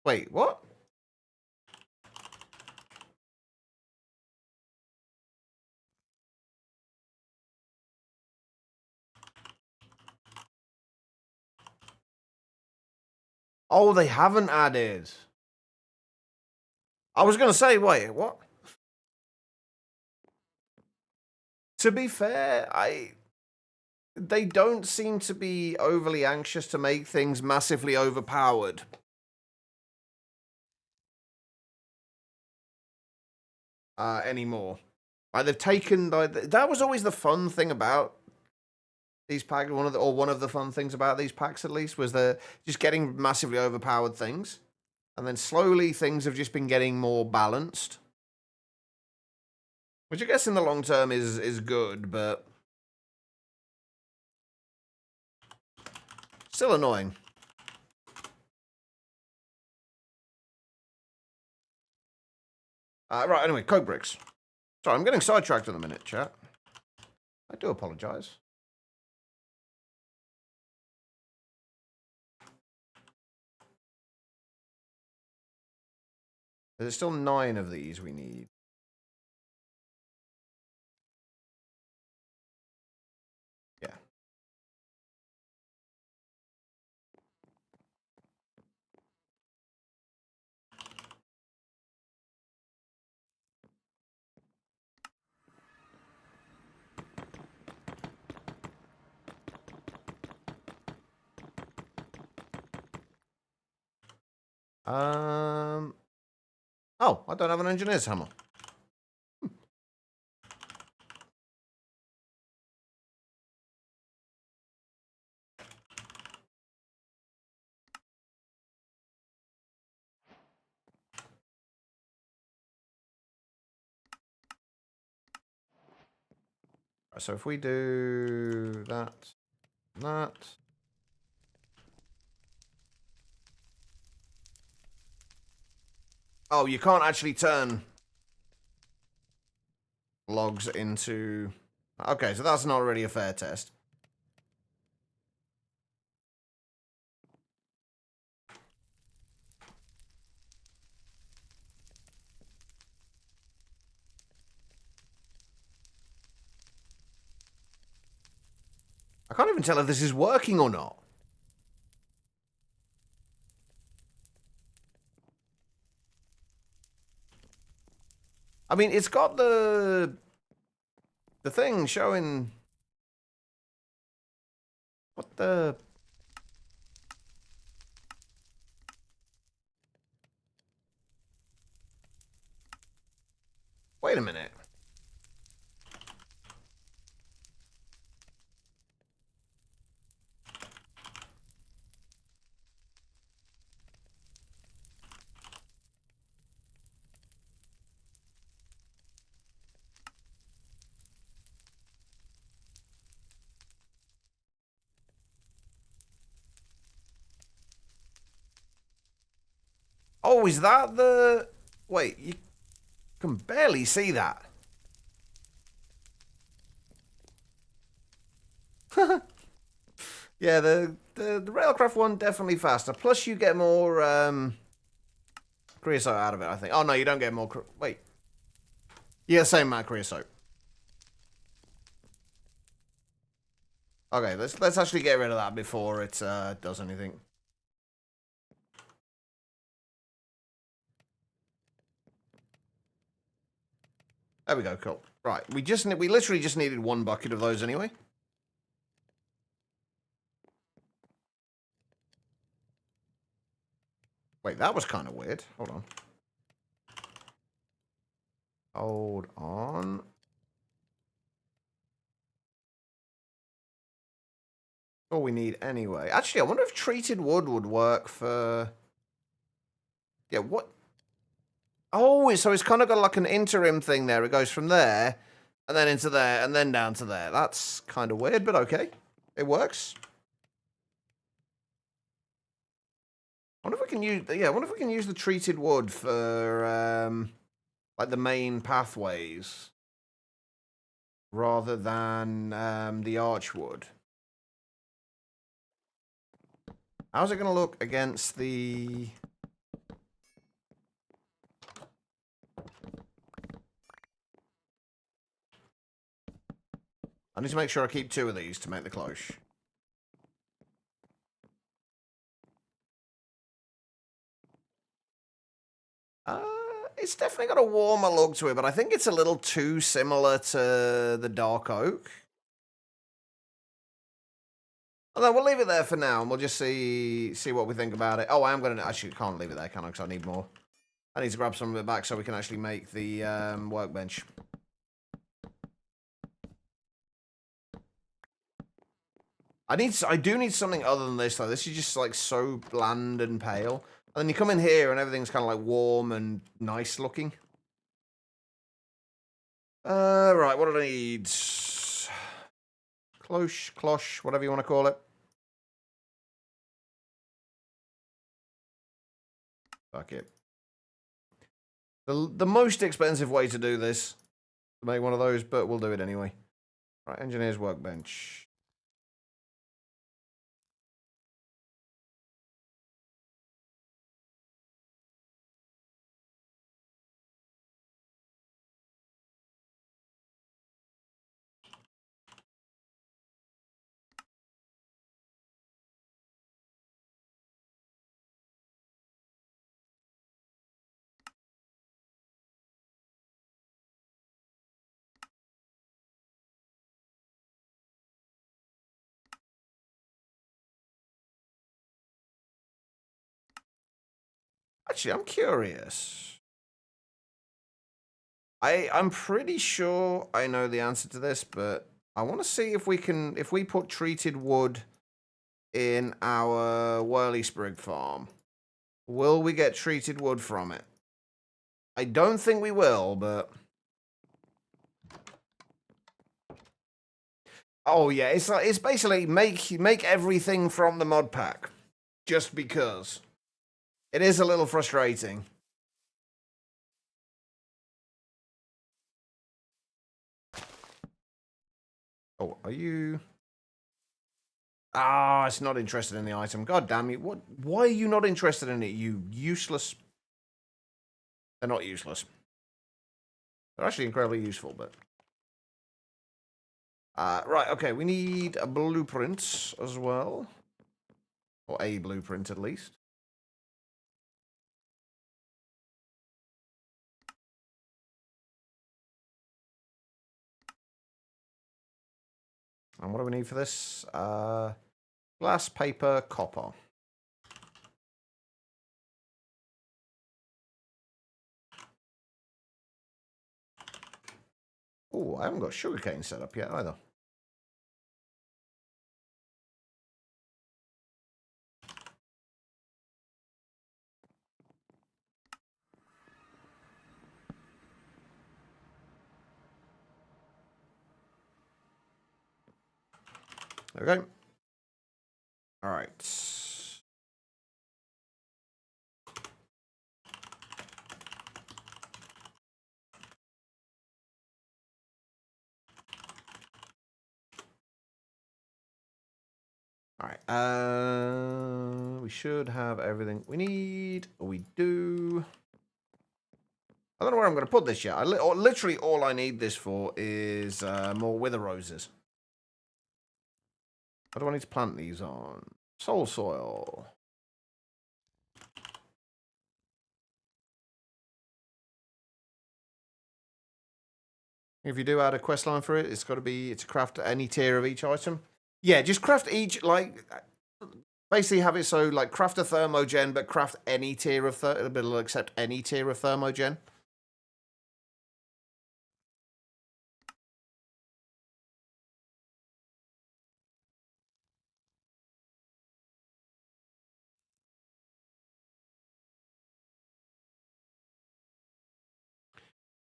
Wait, what? Oh, they haven't added. I was going to say, wait, what? To be fair, they don't seem to be overly anxious to make things massively overpowered. Anymore. Like they've taken that was always the fun thing about these packs. One of the fun things about these packs, at least, was the just getting massively overpowered things, and then slowly things have just been getting more balanced, which I guess in the long term is good, but still annoying. Right. Anyway, coke bricks. Sorry, I'm getting sidetracked in a minute, chat. I do apologize. There's still 9 of these we need. Yeah. Oh, I don't have an engineer's hammer. So if we do that. Oh, you can't actually turn logs into... Okay, so that's not really a fair test. I can't even tell if this is working or not. I mean, it's got the thing showing... What the... Wait a minute. Oh, is that the... Wait, you can barely see that. Yeah, the Railcraft one definitely faster. Plus, you get more creosote out of it, I think. Oh no, you don't get more. Wait, yeah, same amount of creosote. Okay, let's actually get rid of that before it does anything. There we go. Cool. Right, we literally just needed 1 bucket of those anyway. Wait, that was kind of weird. Hold on. Hold on. All we need anyway. Actually, I wonder if treated wood would work for... Yeah, what? Oh, so it's kind of got like an interim thing there. It goes from there, and then into there, and then down to there. That's kind of weird, but okay. It works. I wonder if we can use... Yeah, I wonder if we can use the treated wood for, like, the main pathways, rather than the archwood. How's it going to look against the... I need to make sure I keep 2 of these to make the cloche. It's definitely got a warmer look to it, but I think it's a little too similar to the dark oak. Although we'll leave it there for now, and we'll just see what we think about it. Oh, I am going to... Actually, can't leave it there, can I? Because I need more. I need to grab some of it back so we can actually make the workbench. I do need something other than this, though. This is just, like, so bland and pale. And then you come in here, and everything's kind of, like, warm and nice looking. Right, what do I need? Cloche, whatever you want to call it. Fuck it. The most expensive way to do this, to make one of those, but we'll do it anyway. Right, engineer's workbench. Actually, I'm curious. I'm pretty sure I know the answer to this, but I want to see if we put treated wood in our Whirly Sprig farm, will we get treated wood from it? I don't think we will, but... Oh yeah, it's basically make everything from the mod pack, just because. It is a little frustrating. Oh, are you... Ah, it's not interested in the item. God damn you. What? Why are you not interested in it, you useless... They're not useless. They're actually incredibly useful, but... right, okay, we need a blueprint as well. Or a blueprint, at least. And what do we need for this? Glass, paper, copper. Oh, I haven't got sugarcane set up yet either. Okay. All right. All right. We should have everything we need. We do. I don't know where I'm going to put this yet. Literally all I need this for is more wither roses. What do I need to plant these on? Soul soil. If you do add a quest line for it, it's got to be to craft any tier of each item. Yeah, just craft each, like, basically have it so, like, craft a thermogen, but craft any tier of, it'll accept any tier of thermogen.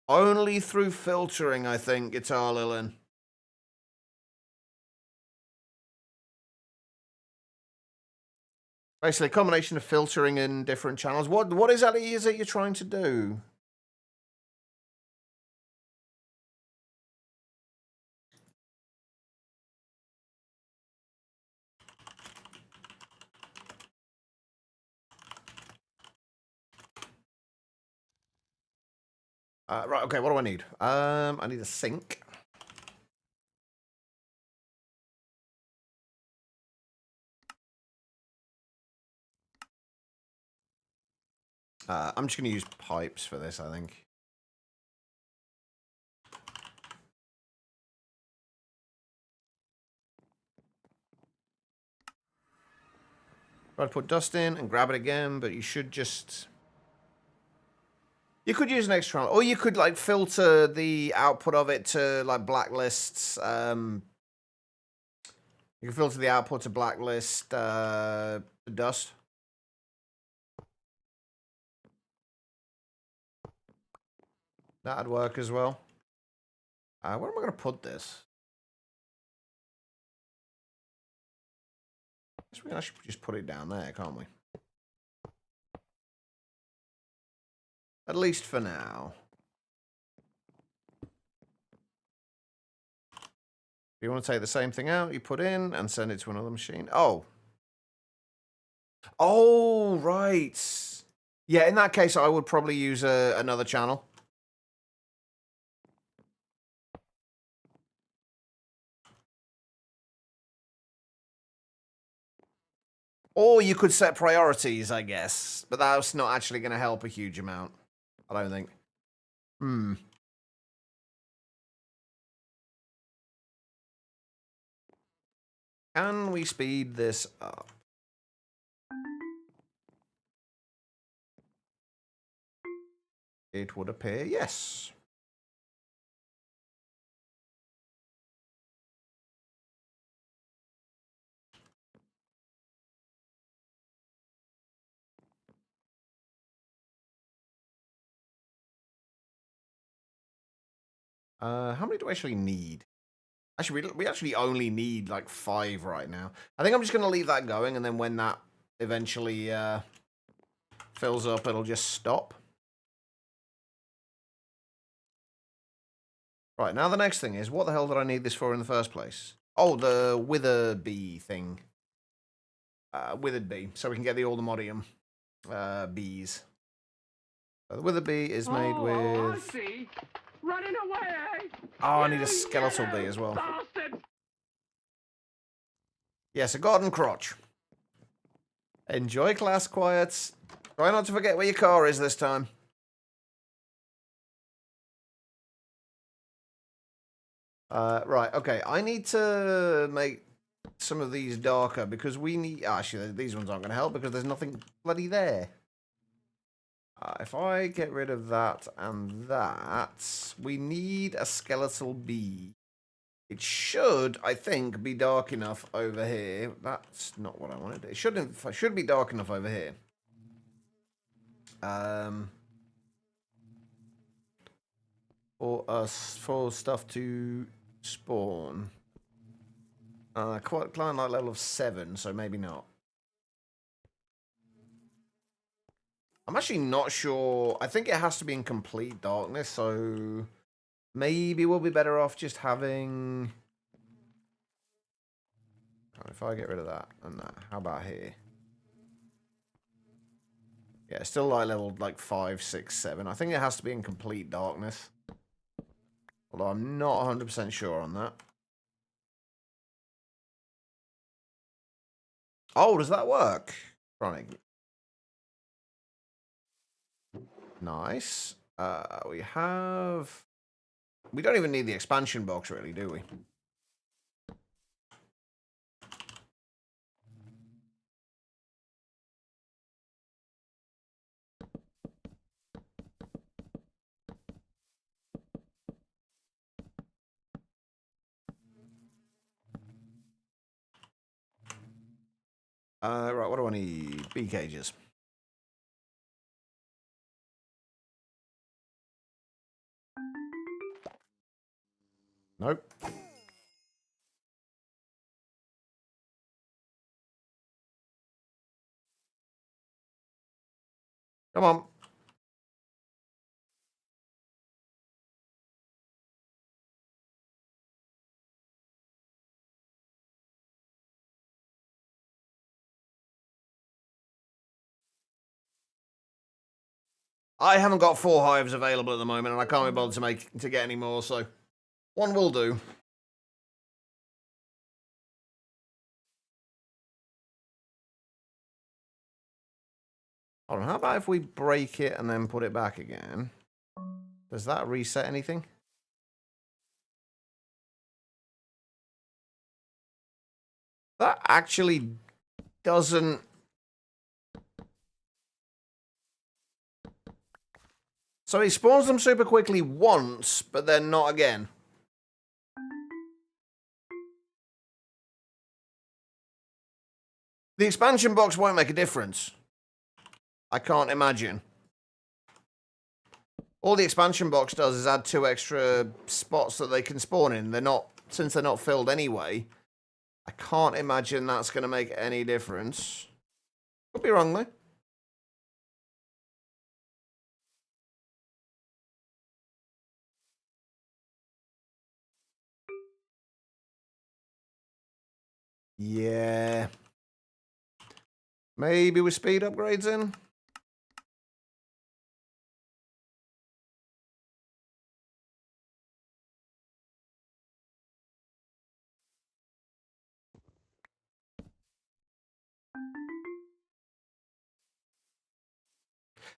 Only through filtering, I think, Guitar Lilin. Basically, a combination of filtering in different channels. What exactly is it you're trying to do? Right, okay, what do I need? I need a sink. I'm just going to use pipes for this, I think. Try to put dust in and grab it again, but you should just... You could use an extra channel, or you could, like, filter the output of it to, like, blacklists. You can filter the output to blacklist the dust. That'd work as well. Where am I going to put this? I guess we can actually just put it down there, can't we? At least for now. If you want to take the same thing out, you put in and send it to another machine. Oh. Oh, right. Yeah, in that case, I would probably use another channel. Or you could set priorities, I guess. But that's not actually going to help a huge amount. I don't think. Can we speed this up? It would appear yes. How many do I actually need? Actually, we actually only need like 5 right now. I think I'm just going to leave that going, and then when that eventually fills up, it'll just stop. Right, now the next thing is, what the hell did I need this for in the first place? Oh, the wither bee thing. Withered bee, so we can get the Aldemodium bees. So the wither bee is made with... Oh, I see. Running away. Oh, I need a skeletal bee as well. Bastard. Yes, a garden crotch. Enjoy class, quiet. Try not to forget where your car is this time. Right, okay. I need to make some of these darker because we need... Actually, these ones aren't going to help because there's nothing bloody there. If I get rid of that and that, we need a skeletal bee. It should, I think, be dark enough over here. That's not what I wanted. It should be dark enough over here. For stuff to spawn. Climb like level of 7, so maybe not. I'm actually not sure. I think it has to be in complete darkness, so maybe we'll be better off just having... If I get rid of that and that, how about here? Yeah, still like level like 5, 6, 7. I think it has to be in complete darkness. Although I'm not 100% sure on that. Oh, does that work? Chronic. Nice. We have... We don't even need the expansion box, really, do we? Right, what do I need? Bee cages. Nope. Come on. I haven't got 4 hives available at the moment, and I can't be bothered to get any more, so one will do. Hold on, how about if we break it and then put it back again? Does that reset anything? That actually doesn't... So he spawns them super quickly once, but then not again. The expansion box won't make a difference. I can't imagine. All the expansion box does is add 2 extra spots that they can spawn in. Since they're not filled anyway, I can't imagine that's going to make any difference. Could be wrong, though. Yeah. Maybe with speed upgrades in?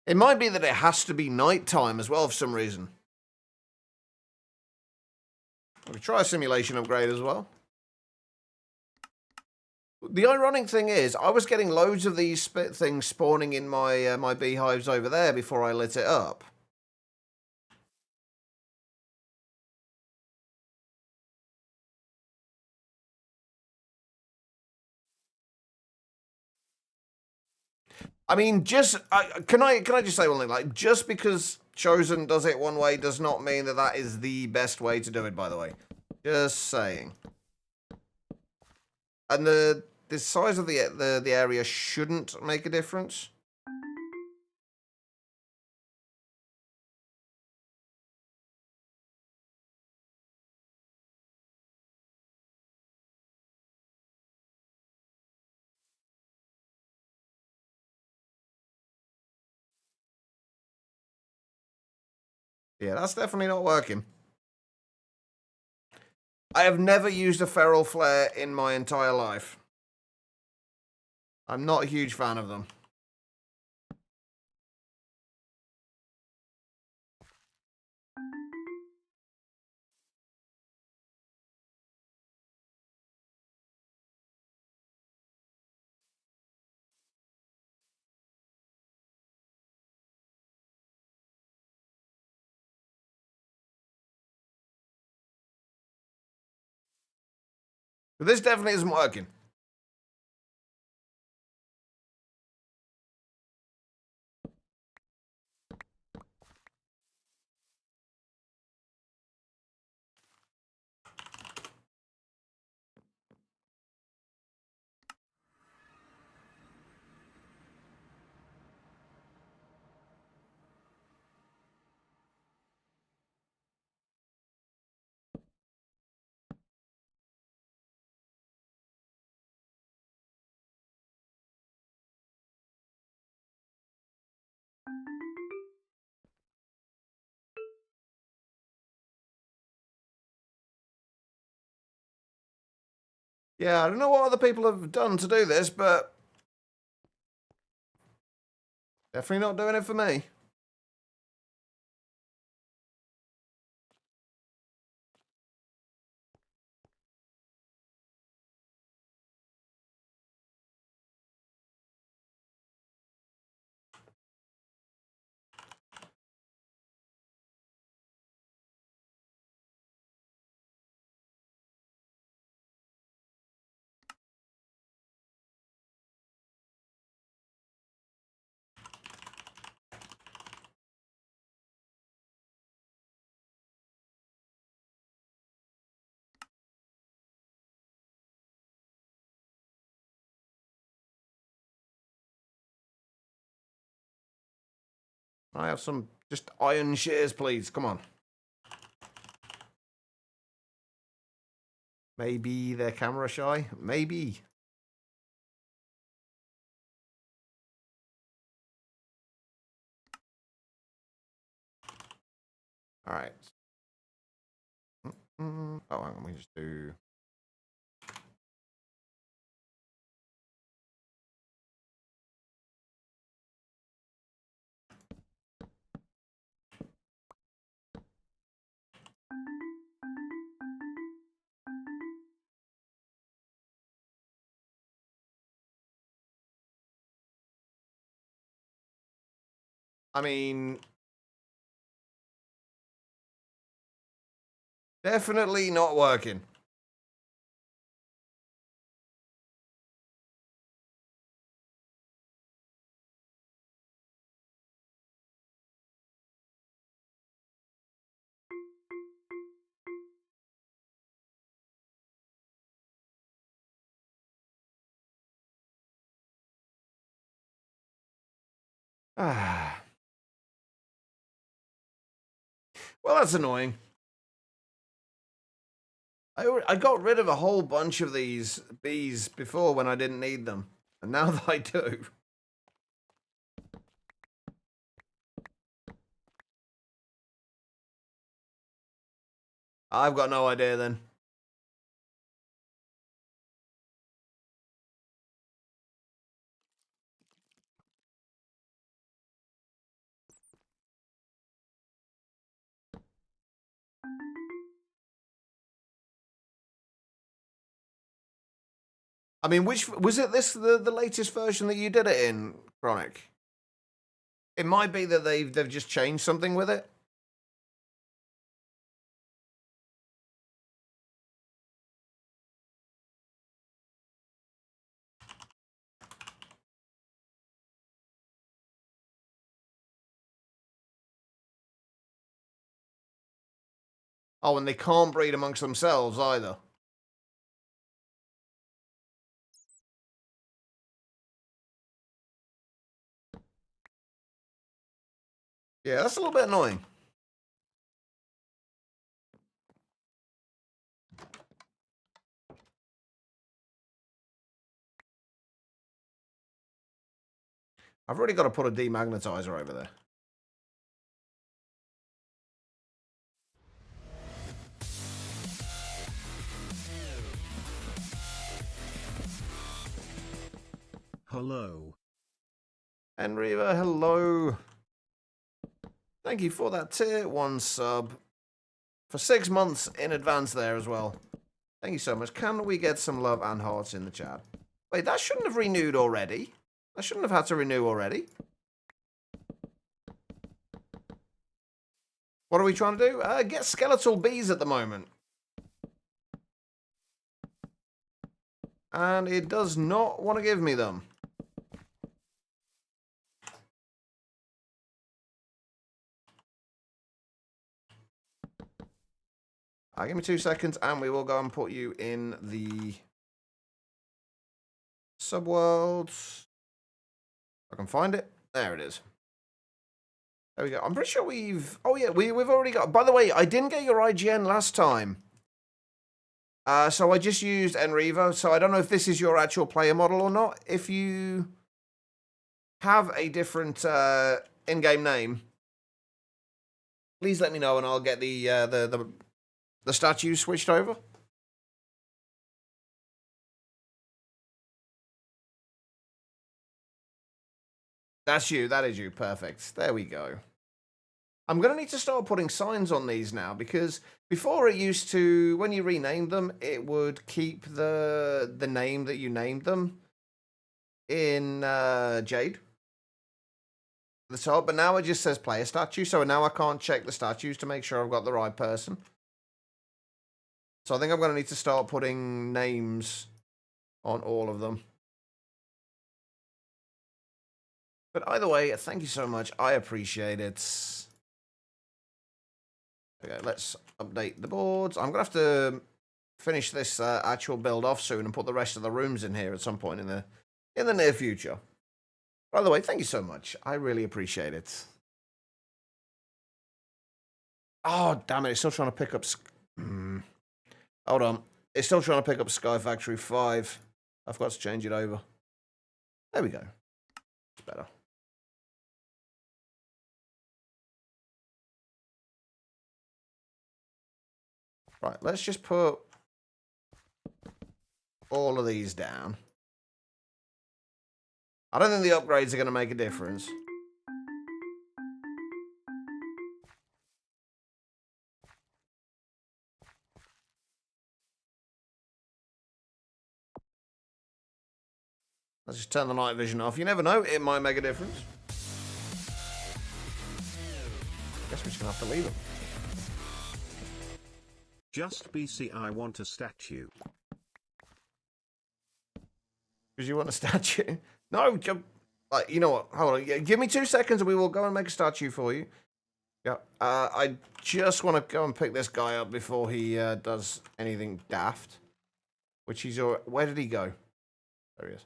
It might be that it has to be nighttime as well for some reason. We could try a simulation upgrade as well. The ironic thing is, I was getting loads of these things spawning in my my beehives over there before I lit it up. I mean, can I just say one thing? Like, just because Chosen does it one way does not mean that that is the best way to do it. By the way, just saying. And the size of the area shouldn't make a difference. Yeah, that's definitely not working. I have never used a feral flare in my entire life. I'm not a huge fan of them. But this definitely isn't working. Yeah, I don't know what other people have done to do this, but definitely not doing it for me. I have some just iron shears, please. Come on. Maybe they're camera shy. Maybe. All right. Oh, hang on. We just do. I mean, definitely not working. Ah. Well, that's annoying. I got rid of a whole bunch of these bees before when I didn't need them. And now that I do. I've got no idea then. I mean, which was it? This the latest version that you did it in, Chronic? It might be that they've just changed something with it. Oh, and they can't breed amongst themselves either. Yeah, that's a little bit annoying. I've already got to put a demagnetizer over there. Hello. Enriva, hello. Thank you for that tier 1 sub. For 6 months in advance there as well. Thank you so much. Can we get some love and hearts in the chat? Wait, that shouldn't have renewed already. I shouldn't have had to renew already. What are we trying to do? Get skeletal bees at the moment. And it does not want to give me them. Give me 2 seconds and we will go and put you in the subworld. I can find it. There it is. There we go. I'm pretty sure we've... Oh, yeah, we've already got... By the way, I didn't get your IGN last time. So I just used Enrivo. So I don't know if this is your actual player model or not. If you have a different in-game name, please let me know and I'll get the statues switched over. That's you. That is you. Perfect. There we go. I'm going to need to start putting signs on these now because before it used to, when you renamed them, it would keep the name that you named them in Jade. The top, but now it just says player statue, so now I can't check the statues to make sure I've got the right person. So I think I'm going to need to start putting names on all of them. But either way, thank you so much. I appreciate it. Okay, let's update the boards. I'm going to have to finish this actual build off soon and put the rest of the rooms in here at some point in the near future. By the way, thank you so much. I really appreciate it. Oh, damn it. It's still trying to pick up... Hold on. It's still trying to pick up Sky Factory 5. I forgot to change it over. There we go. It's better. Right, let's just put all of these down. I don't think the upgrades are going to make a difference. Let's just turn the night vision off. You never know, it might make a difference. Guess we're just going to have to leave it. Just BC, I want a statue. Because you want a statue? No, like, you know what? Hold on. Yeah, give me 2 seconds and we will go and make a statue for you. Yeah. I just want to go and pick this guy up before he does anything daft. Which he's already... Where did he go? There he is.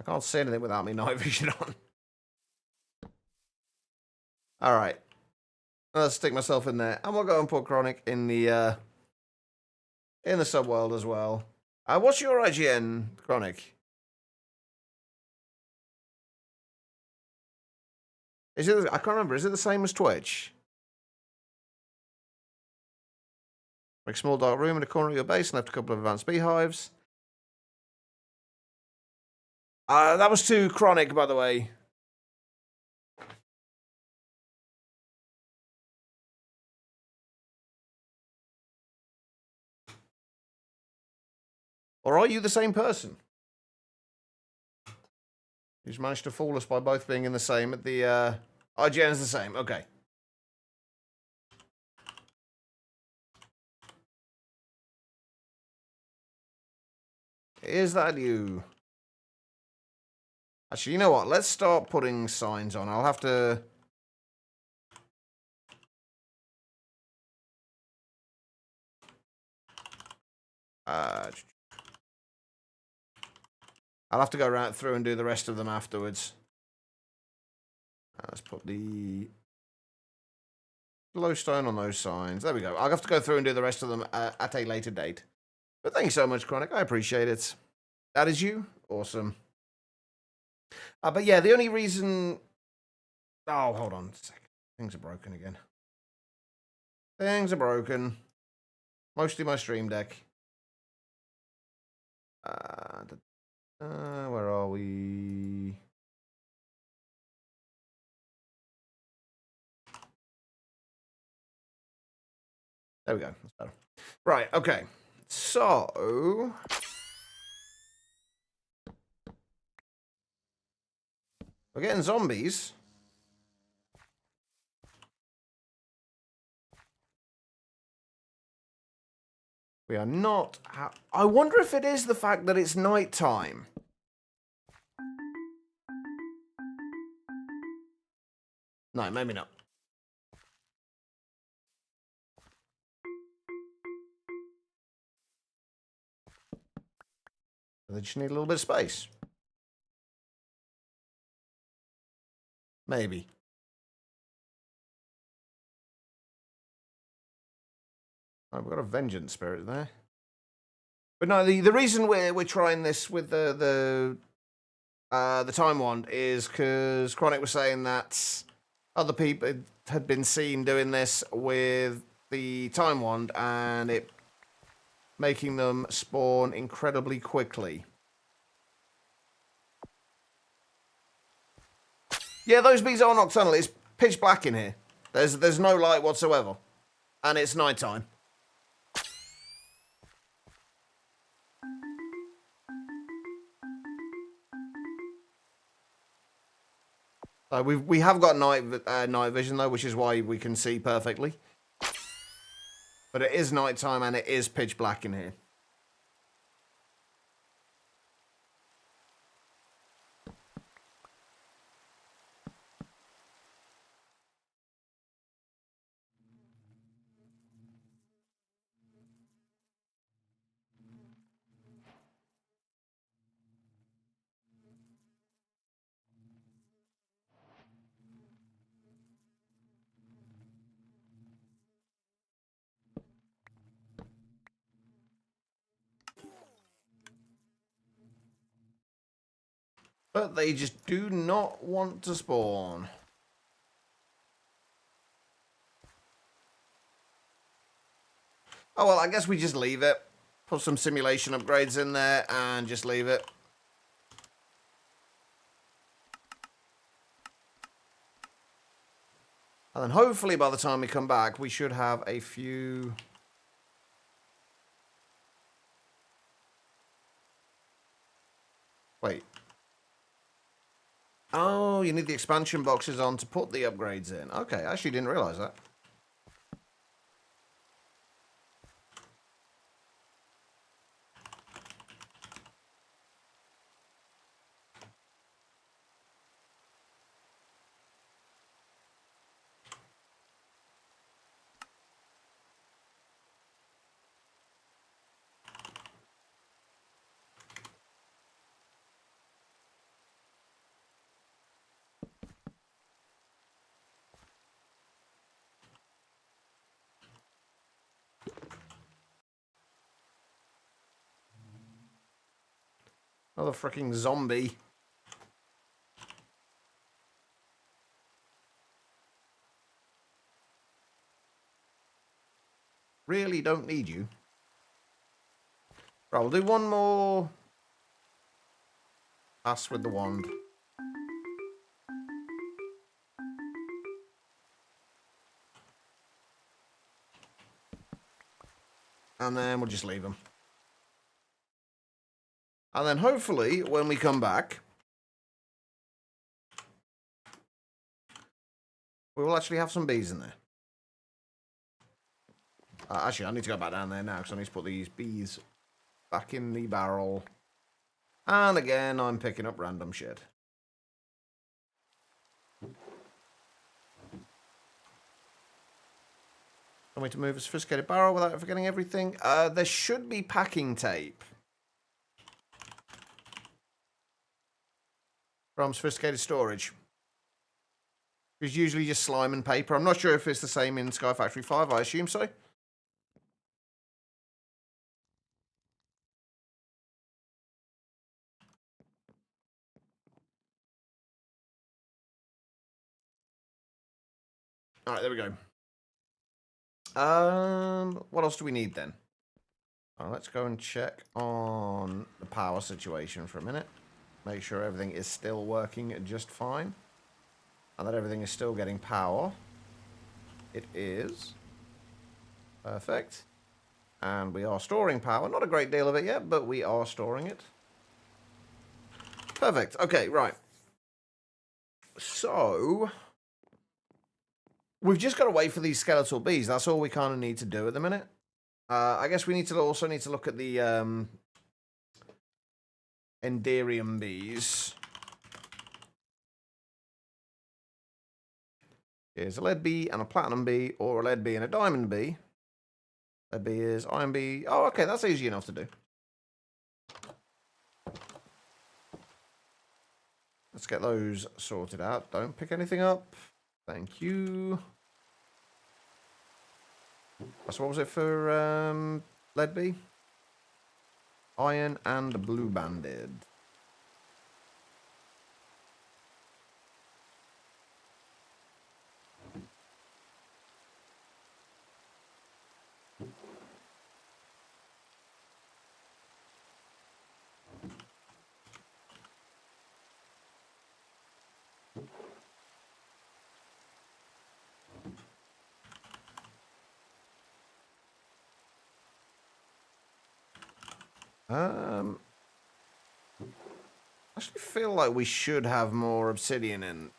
I can't see anything without me night vision on. Alright. Let's stick myself in there. And we'll go and put Chronic in the subworld as well. What's your IGN, Chronic? Is it? I can't remember. Is it the same as Twitch? Make a small dark room in the corner of your base and left a couple of advanced beehives. That was to Chronic, by the way. Or are you the same person? Who's managed to fool us by both being in the same at the, IGN is the same, okay. Is that you? Actually, you know what? Let's start putting signs on. I'll have to... I'll have to go right through and do the rest of them afterwards. Let's put the glowstone on those signs. There we go. I'll have to go through and do the rest of them at a later date. But thanks so much, Chronic. I appreciate it. That is you? Awesome. But yeah, the only reason... Oh, hold on a second. Things are broken again. Things are broken. Mostly my stream deck. Where are we? There we go. That's better. Right, okay. So... We're getting zombies. We are not... I wonder if it is the fact that it's night time. No, maybe not. They just need a little bit of space. Maybe. Oh, we've got a vengeance spirit there. But no, the reason we're trying this with the time wand is because Chronic was saying that other people had been seen doing this with the time wand and it making them spawn incredibly quickly. Yeah, those bees are nocturnal. It's pitch black in here. There's no light whatsoever. And it's nighttime. We have got night vision though, which is why we can see perfectly. But it is nighttime and it is pitch black in here. But they just do not want to spawn. Oh, well, I guess we just leave it. Put some simulation upgrades in there and just leave it. And then hopefully by the time we come back, we should have a few... Wait. Oh, you need the expansion boxes on to put the upgrades in. Okay, I actually didn't realise that. Another freaking zombie. Really don't need you. Right, we'll do one more pass with the wand. And then we'll just leave them. And then hopefully, when we come back, we will actually have some bees in there. Actually, I need to go back down there now because I need to put these bees back in the barrel. And again, I'm picking up random shit. Want me to move a sophisticated barrel without forgetting everything? There should be packing tape from sophisticated storage. It's usually just slime and paper. I'm not sure if it's the same in Sky Factory 5. I assume so. All right, there we go. What else do we need then? All right, let's go and check on the power situation for a minute. Make sure everything is still working just fine. And that everything is still getting power. It is. Perfect. And we are storing power. Not a great deal of it yet, but we are storing it. Perfect. Okay, right. So, we've just got to wait for these skeletal bees. That's all we kind of need to do at the minute. I guess we also need to look at the Enderium bees. Here's a lead bee and a platinum bee, or a lead bee and a diamond bee. Lead bee is iron bee. Oh, okay, that's easy enough to do. Let's get those sorted out. Don't pick anything up. Thank you. So what was it for lead bee? Iron and blue banded. I actually feel like we should have more obsidian in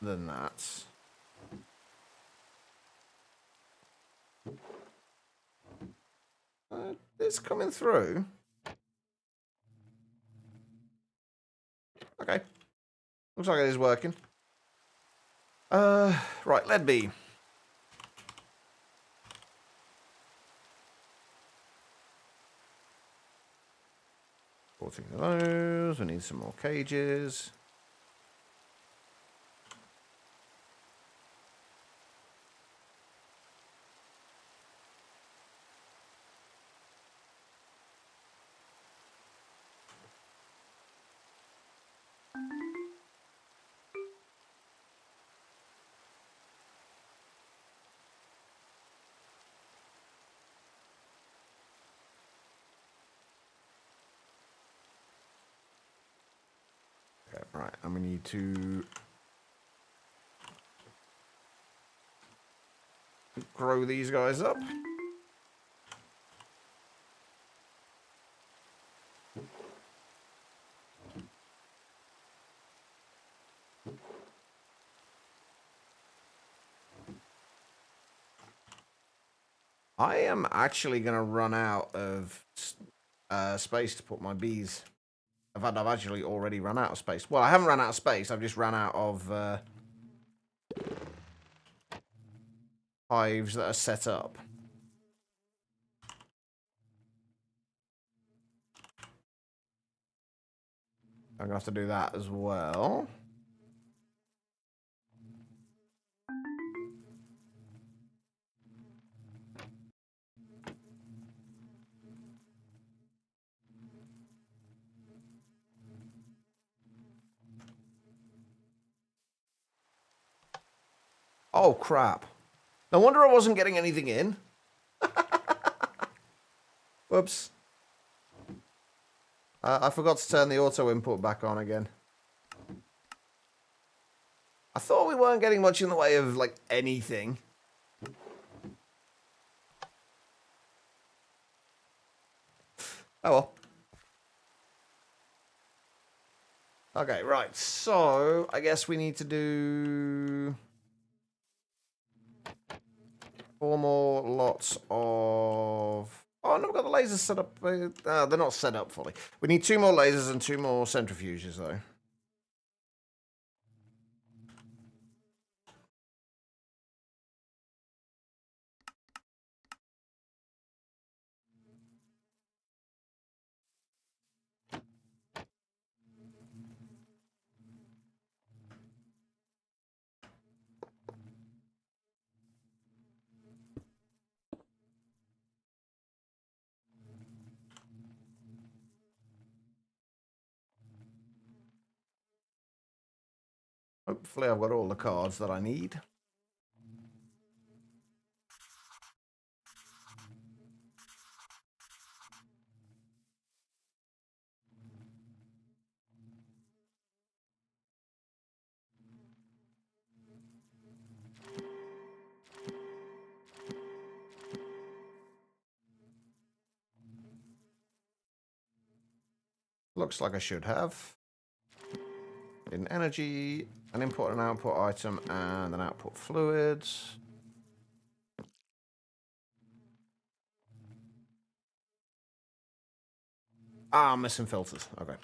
than that. It's coming through. Okay. Looks like it is working. Right, lead bee. 14 of those. We need some more cages. Right, and we need to grow these guys up. I am actually going to run out of space to put my bees. In fact, I've actually already run out of space. Well, I haven't run out of space. I've just run out of hives that are set up. I'm going to have to do that as well. Oh, crap. No wonder I wasn't getting anything in. Whoops. I forgot to turn the auto input back on again. I thought we weren't getting much in the way of, like, anything. Oh, well. Okay, right. So, I guess we need to do 4 more lots of... Oh, no, we've got the lasers set up. They're not set up fully. We need 2 more lasers and 2 more centrifuges, though. Hopefully I've got all the cards that I need. Looks like I should have. In energy, an input and output item, and an output fluids. Ah, I'm missing filters. Okay.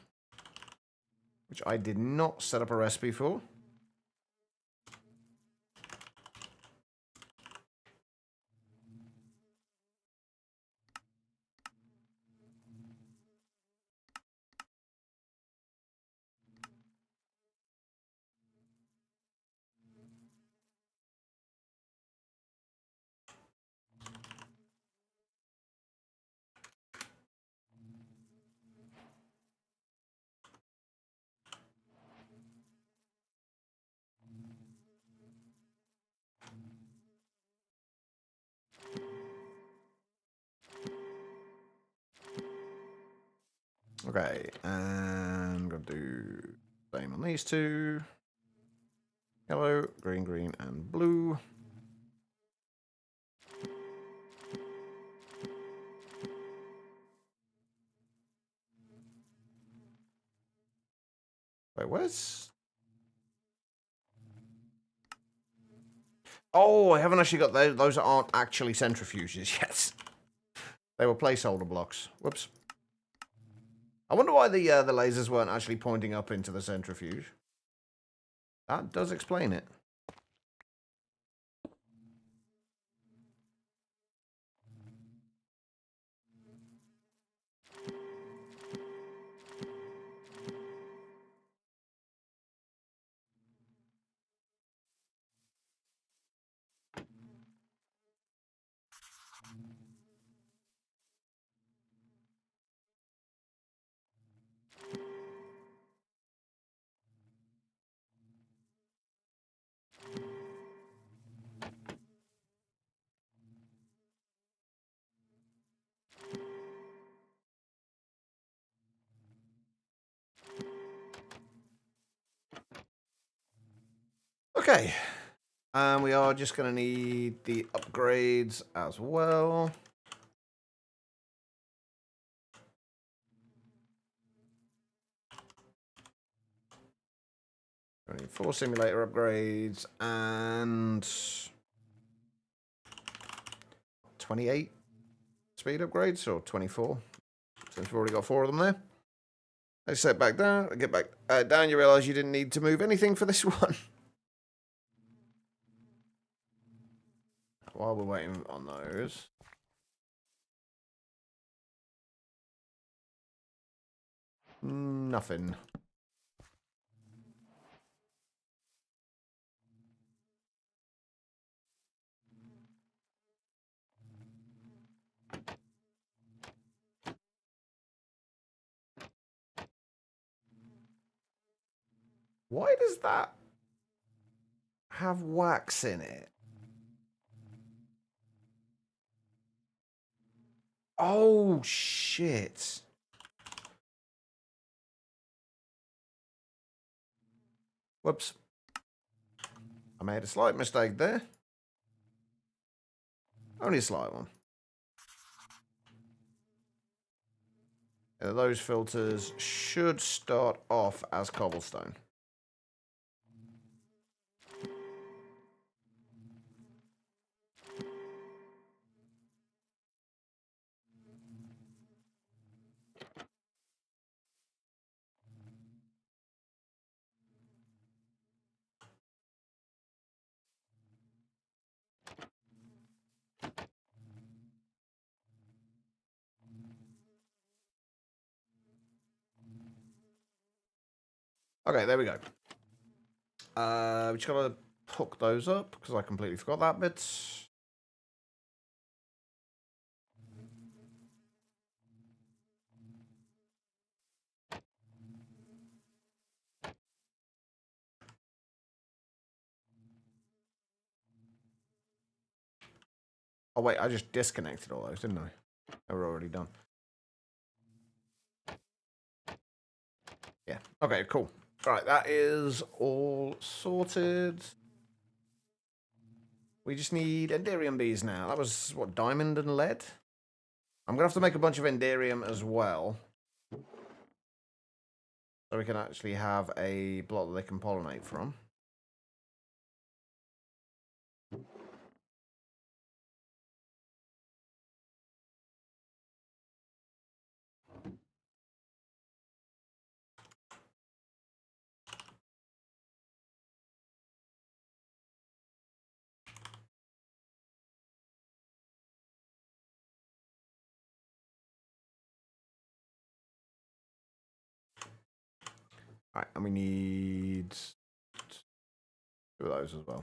Which I did not set up a recipe for. Okay, and I'm going to do same on these two. Yellow, green, green, and blue. Wait, where's... Oh, I haven't actually got those. Those aren't actually centrifuges yet. They were placeholder blocks. Whoops. I wonder why the lasers weren't actually pointing up into the centrifuge. That does explain it. Okay. And we are just going to need the upgrades as well. We need 4 simulator upgrades and 28 speed upgrades, or 24, since we've already got 4 of them there. Let's set back down. Get back down. You realise you didn't need to move anything for this one. While we're waiting on those. Nothing. Why does that have wax in it? Oh, shit. Whoops. I made a slight mistake there. Only a slight one. Those filters should start off as cobblestone. Okay, there we go. We just gotta hook those up because I completely forgot that bit. Oh wait, I just disconnected all those, didn't I? They were already done. Yeah. Okay, cool. All right, that is all sorted. We just need Enderium bees now. That was, what, diamond and lead? I'm going to have to make a bunch of Enderium as well. So we can actually have a block that they can pollinate from. All right, and we need 2 of those as well.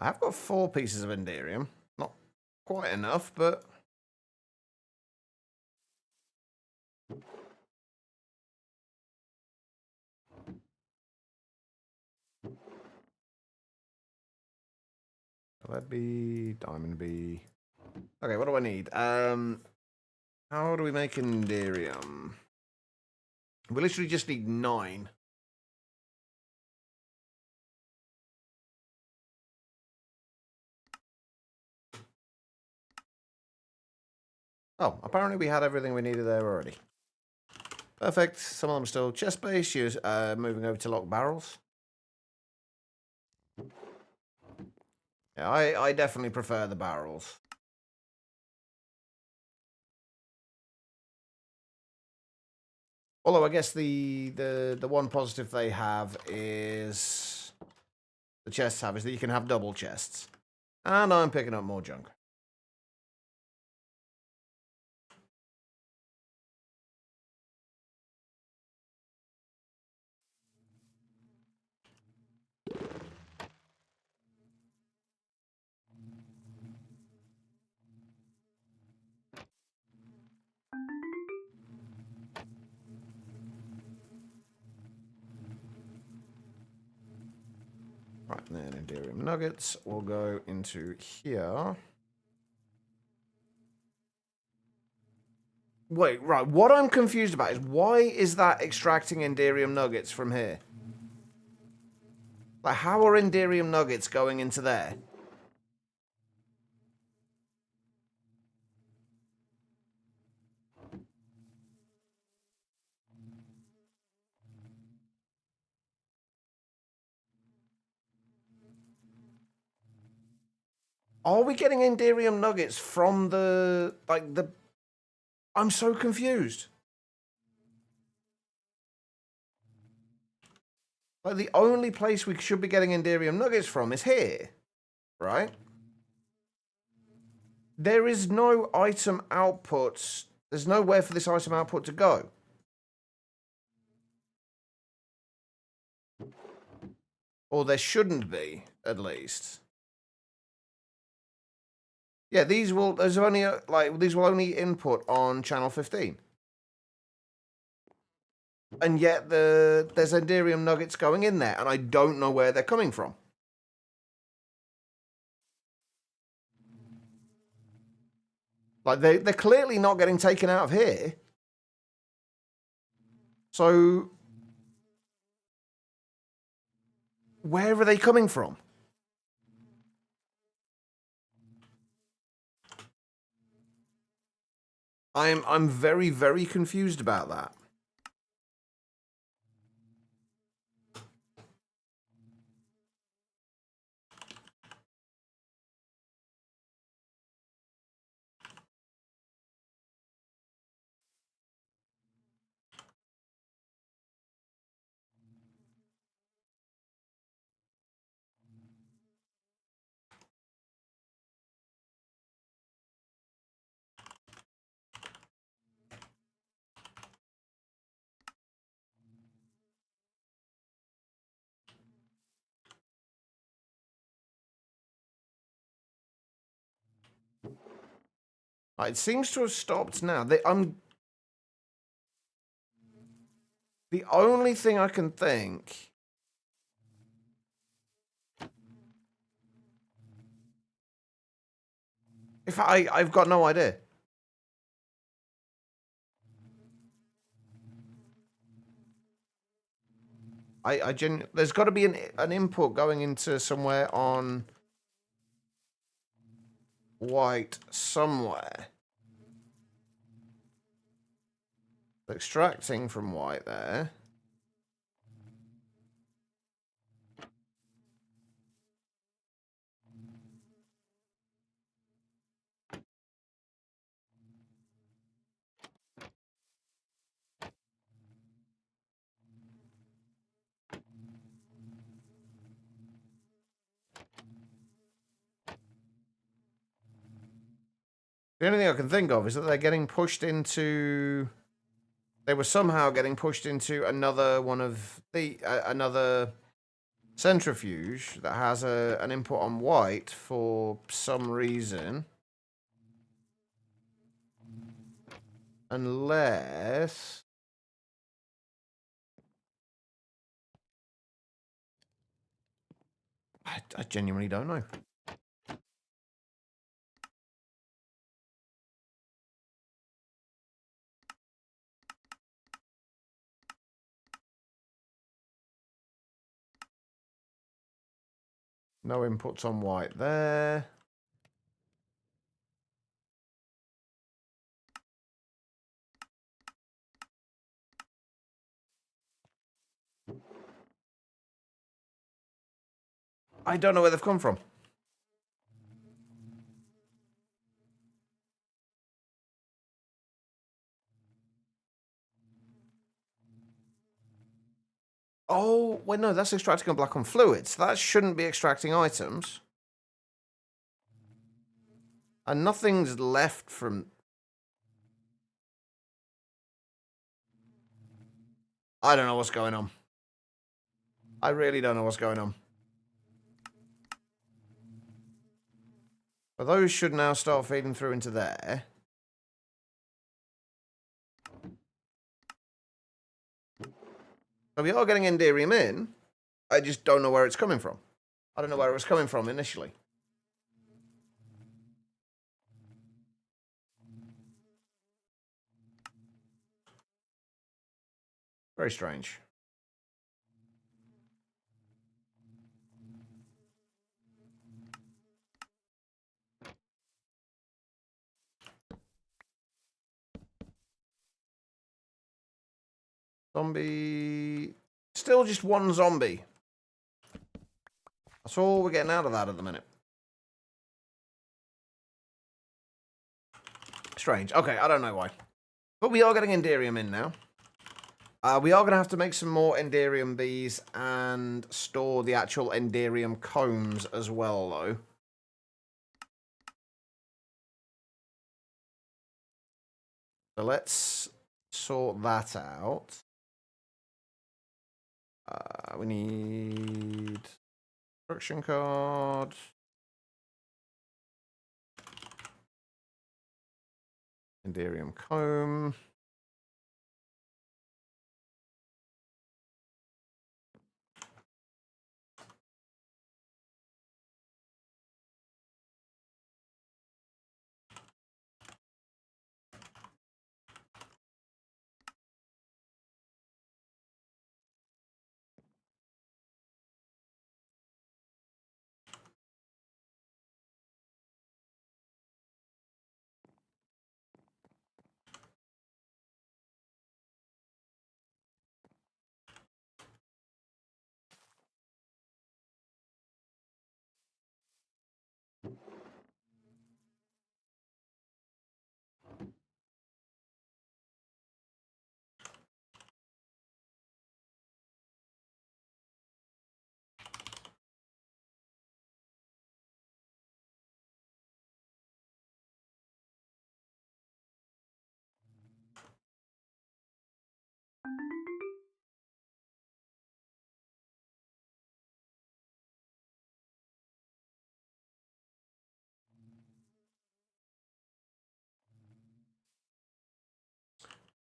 I have got 4 pieces of Enderium. Not quite enough, but... Lead bee, diamond bee. Okay, what do I need? How do we make Enderium? We literally just need 9. Oh, apparently we had everything we needed there already. Perfect. Some of them are still chest base. You're moving over to lock barrels. Yeah, I definitely prefer the barrels. Although I guess the one positive they have is the chests have is that you can have double chests. And I'm picking up more junk. Right, and then Inderium nuggets will go into here. Wait, right, what I'm confused about is why is that extracting Inderium nuggets from here? Like, how are Inderium nuggets going into there? Are we getting Inderium nuggets from the, like, the... I'm so confused. Like, the only place we should be getting Inderium nuggets from is here, right? There is no item outputs. There's nowhere for this item output to go. Or there shouldn't be, at least. Yeah, these will, there's only, these will only input on channel 15. And yet there's Inderium nuggets going in there, and I don't know where they're coming from. Like, they're clearly not getting taken out of here. So, where are they coming from? I'm very, very confused about that. It seems to have stopped now. The only thing I can think... I've got no idea. There's got to be an input going into somewhere on white somewhere. Extracting from white there. The only thing I can think of is that they're getting pushed into... They were somehow getting pushed into another one of the... another centrifuge that has an input on white for some reason. Unless... I genuinely don't know. No inputs on white there. I don't know where they've come from. Oh, wait, no, that's extracting a black on fluids. That shouldn't be extracting items. And nothing's left from... I don't know what's going on. I really don't know what's going on. But those should now start feeding through into there. So we are getting Inderium in. I just don't know where it's coming from. I don't know where it was coming from initially. Very strange. Zombie. Still just one zombie. That's all we're getting out of that at the minute. Strange. Okay, I don't know why. But we are getting Enderium in now. We are going to have to make some more Enderium bees and store the actual Enderium combs as well, though. So let's sort that out. We need instruction card. Enderium comb.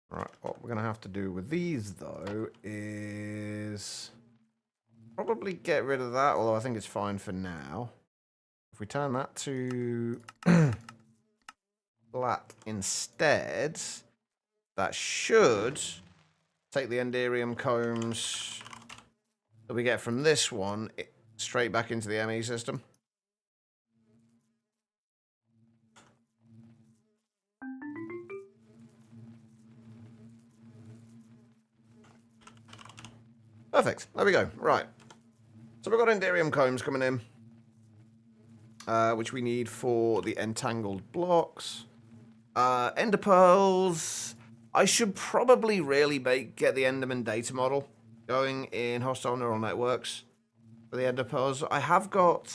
Right, what we're going to have to do with these, though, is probably get rid of that, although I think it's fine for now. If we turn that to black instead, that should take the Enderium combs that we get from this one straight back into the ME system. Perfect. There we go. Right. So we've got Enderium combs coming in, which we need for the entangled blocks. Ender pearls. I should probably really get the Enderman data model going in hostile neural networks for the Ender pearls. I have got.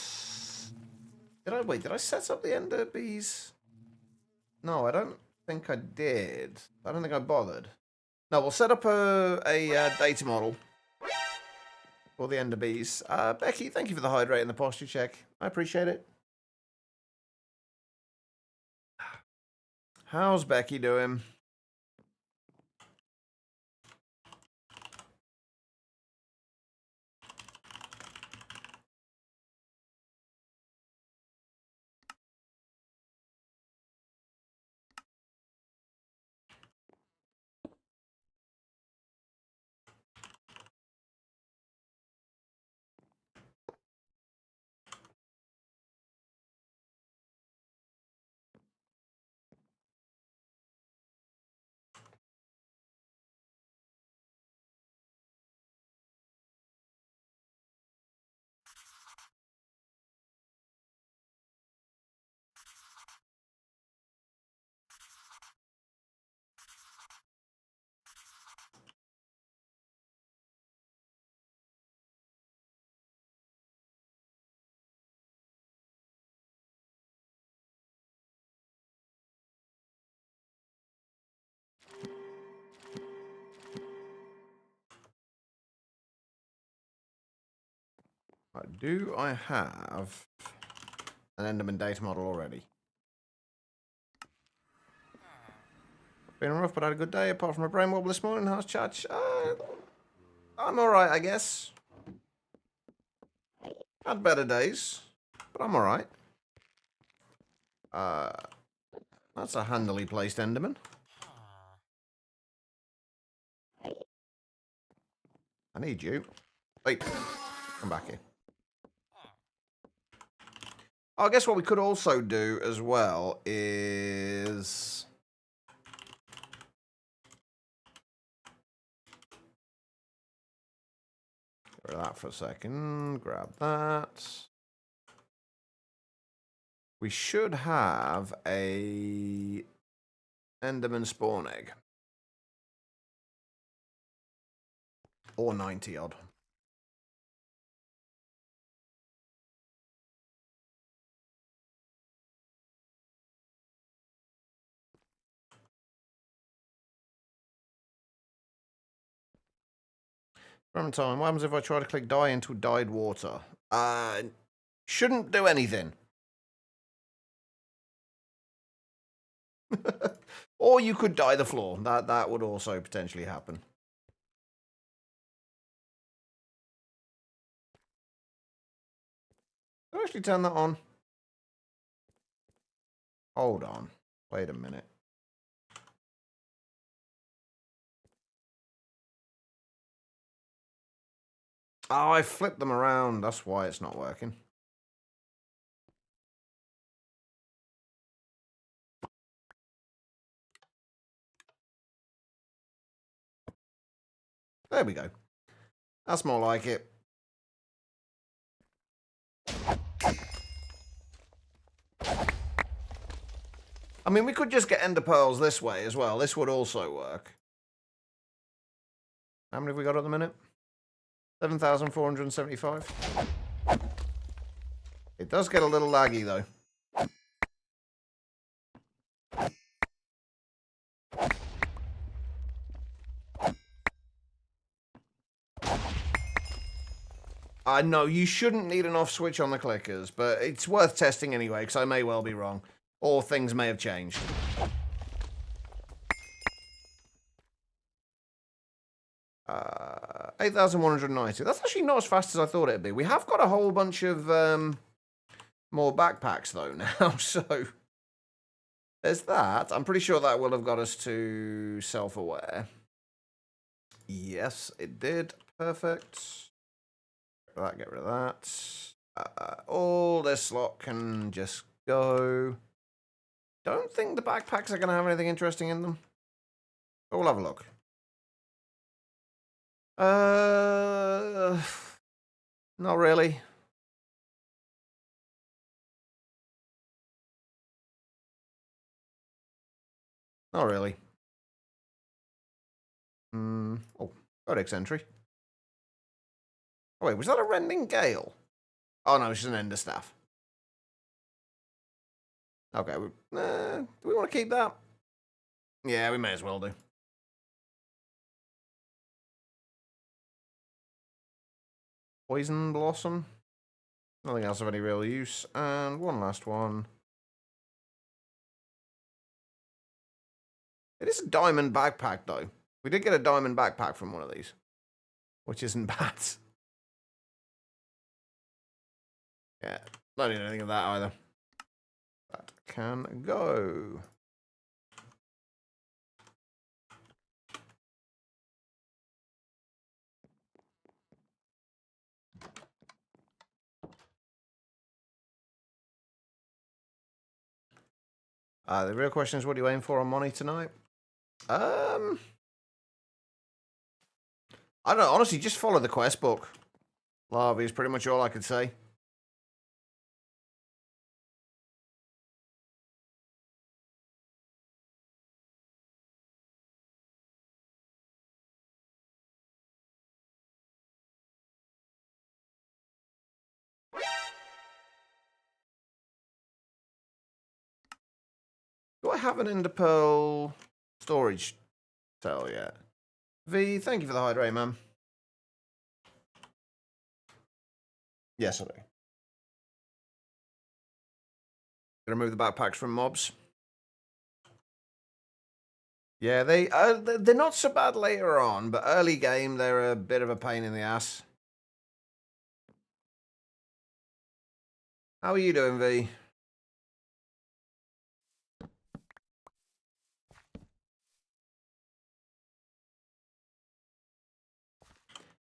Did I set up the Ender bees? No, I don't think I did. I don't think I bothered. No, we'll set up a data model for the Ender bees. Becky, thank you for the hydrate and the posture check. I appreciate it. How's Becky doing? Do I have an Enderman data model already? Been rough, but I had a good day. Apart from a brain wobble this morning, how's Church? I'm alright, I guess. Had better days, but I'm alright. That's a handily placed Enderman. I need you. Wait, come back here. I guess what we could also do as well is... Get rid of that for a second. Grab that. We should have a Enderman spawn egg. Or 90 odd. From time, what happens if I try to click die into dyed water? Shouldn't do anything. Or you could dye the floor. That would also potentially happen. Did I actually turn that on? Hold on. Wait a minute. Oh, I flipped them around. That's why it's not working. There we go. That's more like it. I mean, we could just get ender pearls this way as well. This would also work. How many have we got at the minute? 7,475. It does get a little laggy, though. I know you shouldn't need an off switch on the clickers, but it's worth testing anyway, because I may well be wrong. Or things may have changed. Uh, 8,190. That's actually not as fast as I thought it'd be. We have got a whole bunch of more backpacks, though, now, so... There's that. I'm pretty sure that will have got us to self-aware. Yes, it did. Perfect. Get rid of that. All this lot can just go. Don't think the backpacks are going to have anything interesting in them. But we'll have a look. Not really. Not really. Oh, codex entry. Oh, wait, was that a rending gale? Oh, no, it's just an ender staff. Okay, do we want to keep that? Yeah, we may as well do. Poison blossom. Nothing else of any real use. And one last one. It is a diamond backpack, though. We did get a diamond backpack from one of these, which isn't bad. Yeah, don't need anything of that either. That can go. The real question is, what do you aim for on money tonight? I don't know. Honestly, just follow the quest book. Larvae is pretty much all I could say. Do I have an Ender Pearl storage cell yet? V, thank you for the hydrate, man. Yes, I do. Gonna remove the backpacks from mobs. Yeah, they're not so bad later on, but early game they're a bit of a pain in the ass. How are you doing, V?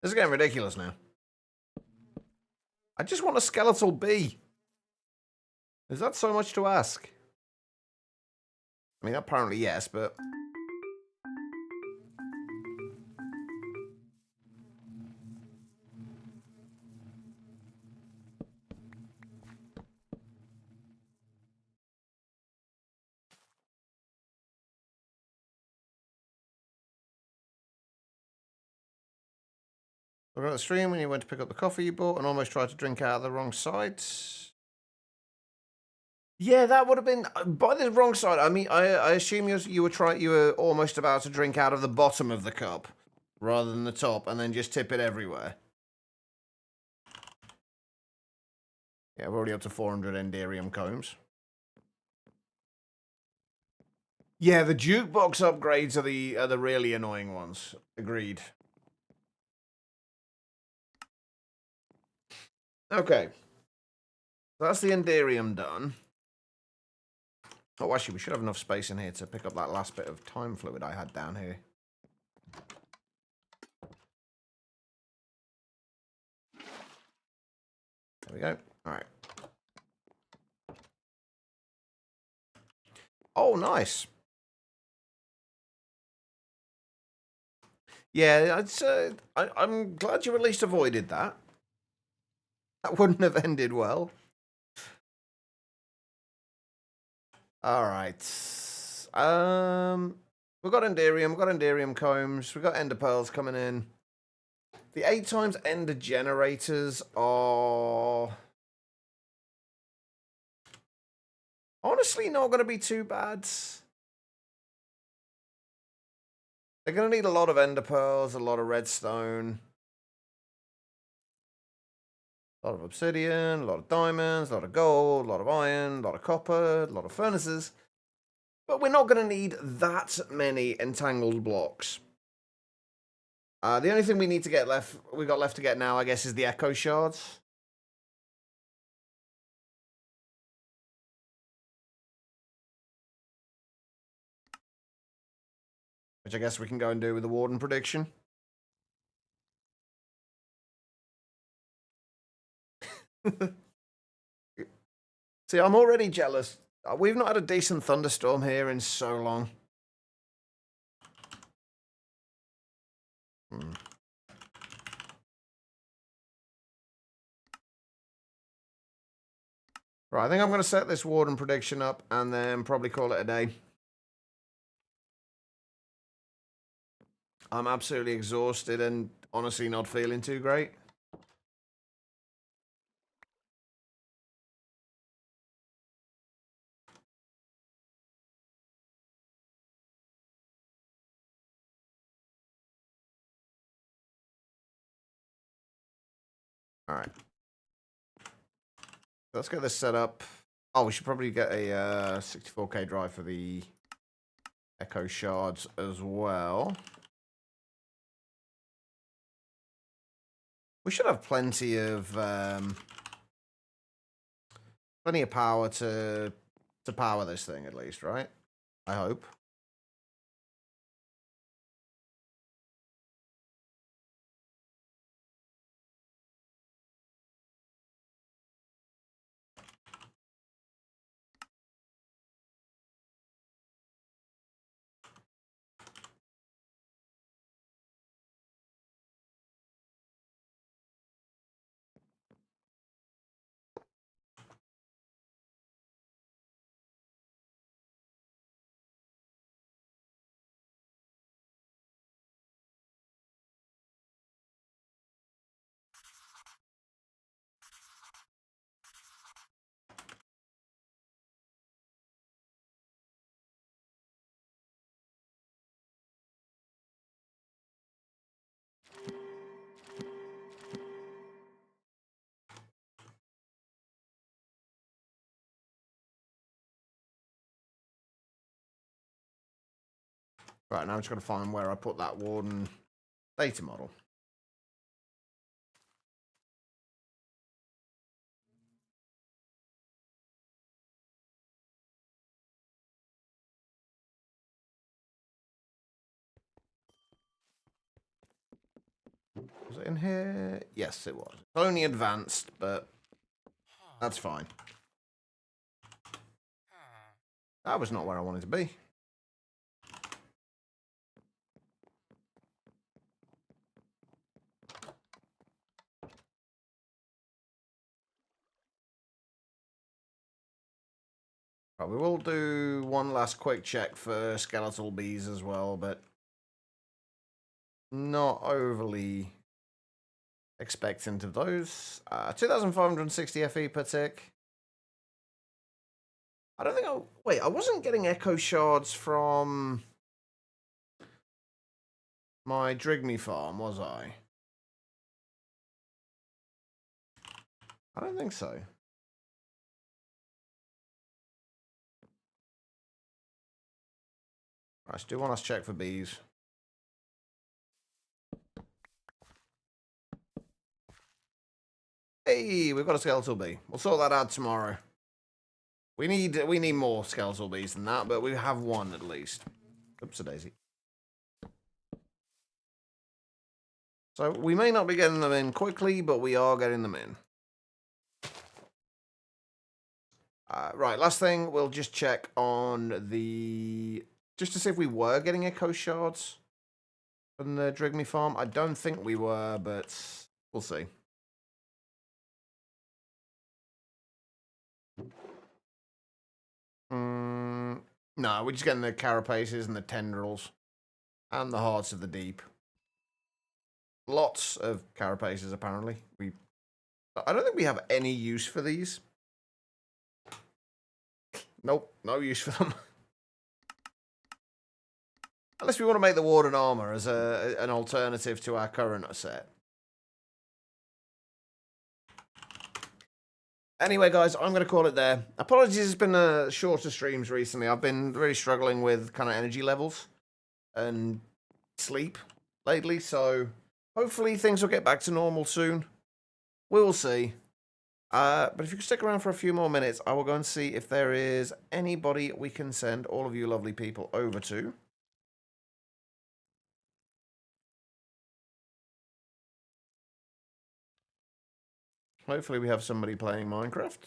This is getting ridiculous now. I just want a skeletal bee. Is that so much to ask? I mean, apparently yes, but... We're on the stream when you went to pick up the coffee you bought and almost tried to drink out of the wrong side. Yeah, that would have been by the wrong side. I mean, I assume you were almost about to drink out of the bottom of the cup rather than the top, and then just tip it everywhere. Yeah, we're already up to 400 Enderium combs. Yeah, the jukebox upgrades are the really annoying ones. Agreed. Okay, that's the Enderium done. Oh, actually, we should have enough space in here to pick up that last bit of time fluid I had down here. There we go. All right. Oh, nice. Yeah, I'm glad you at least avoided that. That wouldn't have ended well. All right. We've got Enderium combs, we've got Ender pearls coming in. The 8 times Ender generators are honestly not going to be too bad. They're going to need a lot of Ender pearls, a lot of redstone, a lot of obsidian, a lot of diamonds, a lot of gold, a lot of iron, a lot of copper, a lot of furnaces. But we're not going to need that many entangled blocks. The only thing we got left to get now, I guess, is the echo shards. Which I guess we can go and do with the Warden prediction. See, I'm already jealous. We've not had a decent thunderstorm here in so long. Right, I think I'm going to set this Warden prediction up and then probably call it a day. I'm absolutely exhausted and honestly not feeling too great. All right. Let's get this set up. Oh, we should probably get a 64K drive for the echo shards as well. We should have plenty of power to power this thing at least, right? I hope. Right, now I'm just going to find where I put that Warden data model. Was it in here? Yes, it was. It's only advanced, but that's fine. That was not where I wanted to be. Right, we will do one last quick check for skeletal bees as well, but not overly expectant of those. 2,560 FE per tick. I don't think wait, I wasn't getting echo shards from my Drigme farm, was I? I don't think so. Right, let's do one last check for bees. Hey, we've got a skeletal bee. We'll sort that out tomorrow. We need more skeletal bees than that, but we have one at least. Oops, a daisy. So we may not be getting them in quickly, but we are getting them in. Right, last thing, we'll just check on the... Just to see if we were getting echo shards from the Drigme farm. I don't think we were, but we'll see. No, we're just getting the carapaces and the tendrils and the hearts of the deep. Lots of carapaces, apparently. I don't think we have any use for these. Nope, no use for them. Unless we want to make the Warden armor as an alternative to our current set. Anyway, guys, I'm going to call it there. Apologies, it's been shorter streams recently. I've been really struggling with kind of energy levels and sleep lately, so hopefully things will get back to normal soon. We will see. But if you can stick around for a few more minutes, I will go and see if there is anybody we can send all of you lovely people over to. Hopefully we have somebody playing Minecraft.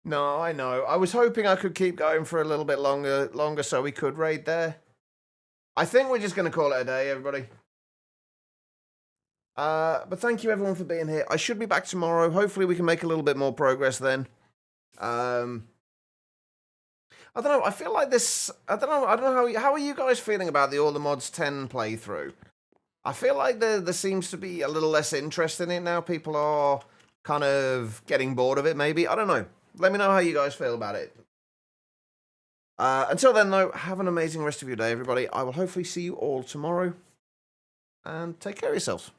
No, I know. I was hoping I could keep going for a little bit longer so we could raid there. I think we're just going to call it a day, everybody. But thank you everyone for being here. I should be back tomorrow. Hopefully we can make a little bit more progress then. I don't know. I feel like this... I don't know how are you guys feeling about the All the Mods 10 playthrough? I feel like there seems to be a little less interest in it now. People are kind of getting bored of it, maybe. I don't know. Let me know how you guys feel about it. Until then, though, have an amazing rest of your day, everybody. I will hopefully see you all tomorrow. And take care of yourselves.